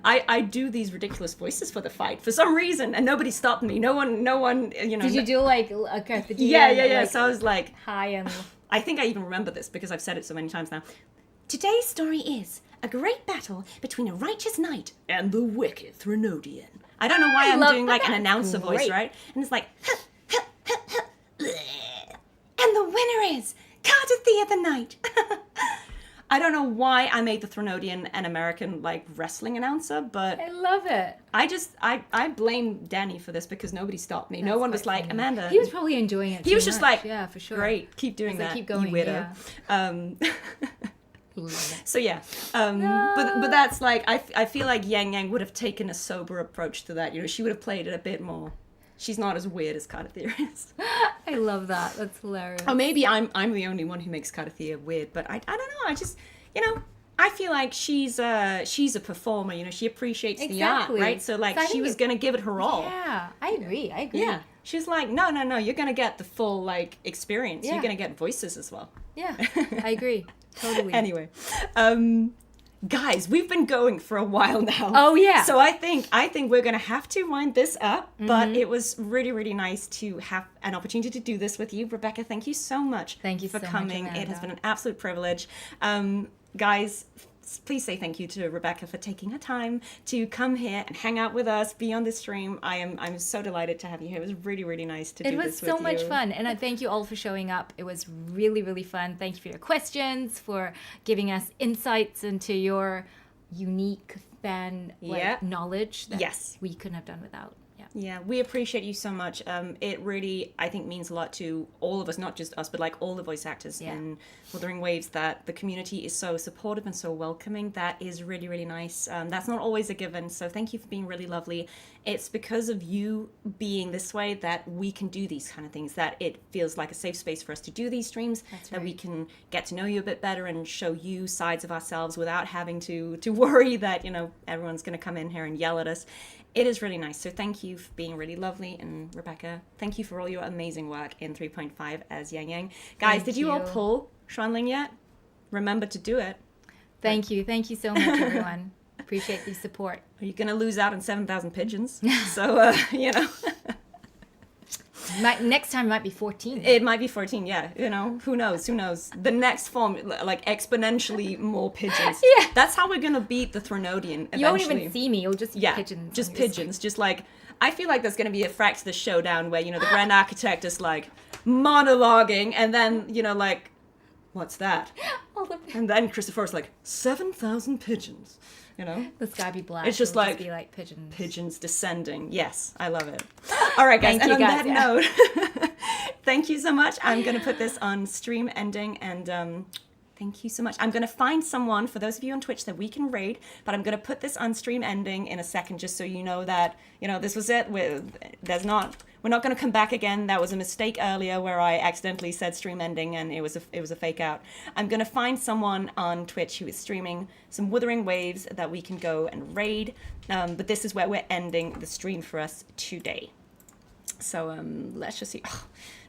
I do these ridiculous voices for the fight for some reason, and nobody stopped me. No one, you know. Did you do like a Cartethyia? Yeah. Like, so I was like, high and... I think I even remember this because I've said it so many times now. Today's story is a great battle between a righteous knight and the wicked Threnodian. I don't know why I'm doing like an announcer voice, right? And it's like, and the winner is Cartethyia the Knight. I don't know why I made the Threnodian an American like wrestling announcer, but I love it. I blame Danny for this because nobody stopped me. No one was like, Amanda. He was probably enjoying it. He was just like, yeah, for sure. Great, keep doing that. Keep going, you weirdo. yeah. So yeah, but that's like I feel like Yangyang would have taken a sober approach to that. You know, she would have played it a bit more. She's not as weird as Cartethyia is. I love that. That's hilarious. Or maybe I'm the only one who makes Cartethyia weird, but I don't know. I just, you know, I feel like she's a performer. You know, she appreciates the art, right? So like she was gonna give it her all. Yeah, I agree. Yeah, she's like, no, you're gonna get the full like experience. Yeah. You're gonna get voices as well. Yeah, I agree. Totally. Anyway, guys, we've been going for a while now. Oh yeah. So I think we're gonna have to wind this up. But it was really, really nice to have an opportunity to do this with you, Rebecca. Thank you so much. Thank you for so much, coming. It has Amanda. been an absolute privilege. Guys, please say thank you to Rebecca for taking her time to come here and hang out with us, be on this stream. I'm so delighted to have you here. It was really, really nice to do this with you. It was so much fun, and I thank you all for showing up. It was really, really fun. Thank you for your questions, for giving us insights into your unique fan knowledge that we couldn't have done without. Yeah, we appreciate you so much. It really, I think, means a lot to all of us, not just us, but like all the voice actors in Wuthering Waves, that the community is so supportive and so welcoming. That is really, really nice. That's not always a given, so thank you for being really lovely. It's because of you being this way that we can do these kind of things, that it feels like a safe space for us to do these streams, that we can get to know you a bit better and show you sides of ourselves without having to worry that, you know, everyone's going to come in here and yell at us. It is really nice. So thank you for being really lovely. And Rebecca, thank you for all your amazing work in 3.5 as Yangyang. Guys, did you all pull Xuanling yet? Remember to do it. Thank you. Thank you so much, everyone. Appreciate the support. You're going to lose out on 7,000 pigeons. So, you know. Next time it might be 14. It might be 14, yeah. You know, who knows? The next form, like exponentially more pigeons. Yeah. That's how we're going to beat the Threnodian eventually. You won't even see me. You'll just see pigeons. Just pigeons. Just like, I feel like there's going to be a Fraxis showdown where, you know, the Grand Architect is like monologuing, and then, you know, like what's that? All the And then Christopher's like, 7,000 pigeons. You know? The sky be black. It's just it'll like, be like pigeons. Pigeons descending. Yes, I love it. All right, guys. Thank And you, on guys, that note, thank you so much. I'm going to put this on stream ending, and thank you so much. I'm going to find someone, for those of you on Twitch, that we can raid, but I'm going to put this on stream ending in a second, just so you know that, you know, this was it. We're not going to come back again. That was a mistake earlier where I accidentally said stream ending and it was a fake out. I'm going to find someone on Twitch who is streaming some Wuthering Waves that we can go and raid. But this is where we're ending the stream for us today. So let's just see. Oh,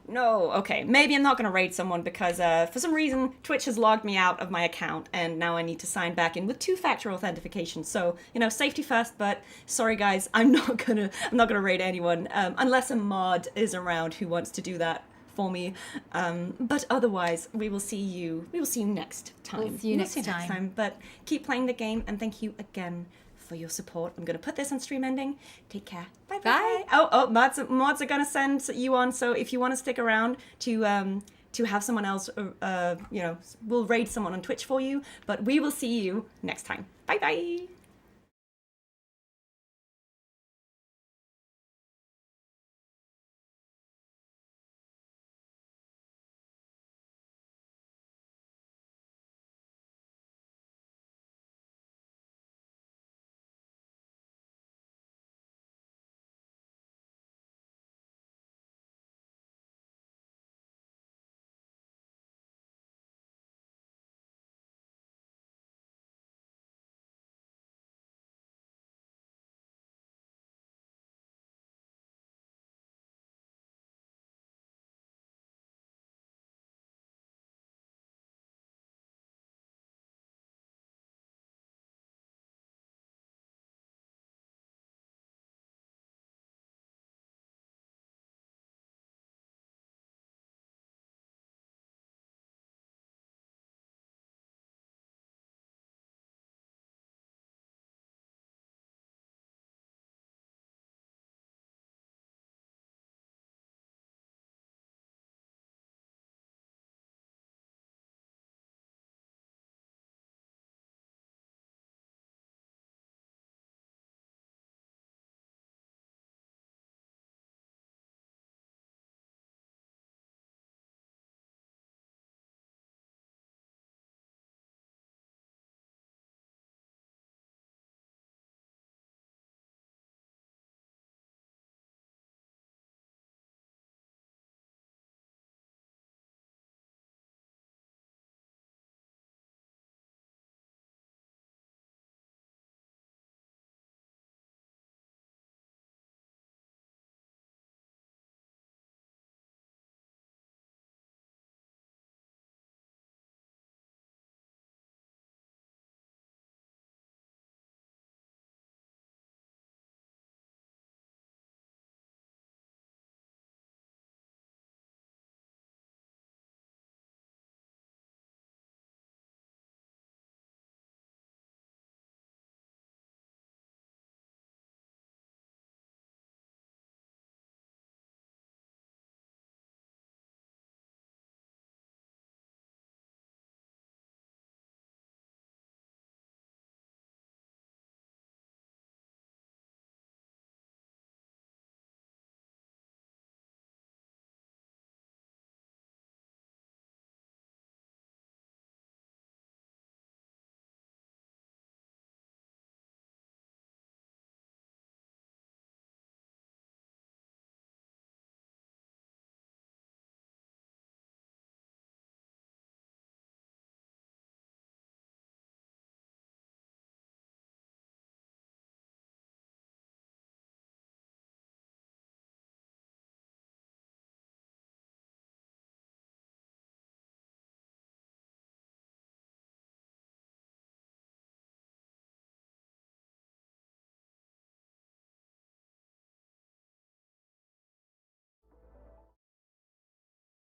no, okay. Maybe I'm not going to raid someone because for some reason Twitch has logged me out of my account and now I need to sign back in with two-factor authentication. So, you know, safety first, but sorry guys, I'm not going to raid anyone unless a mod is around who wants to do that for me. But otherwise, we will see you next time. We'll see you next time. But keep playing the game and thank you again for your support. I'm going to put this on stream ending. Take care. Bye bye. Oh, mods are going to send you on. So if you want to stick around to have someone else, you know, we'll raid someone on Twitch for you. But we will see you next time. Bye bye.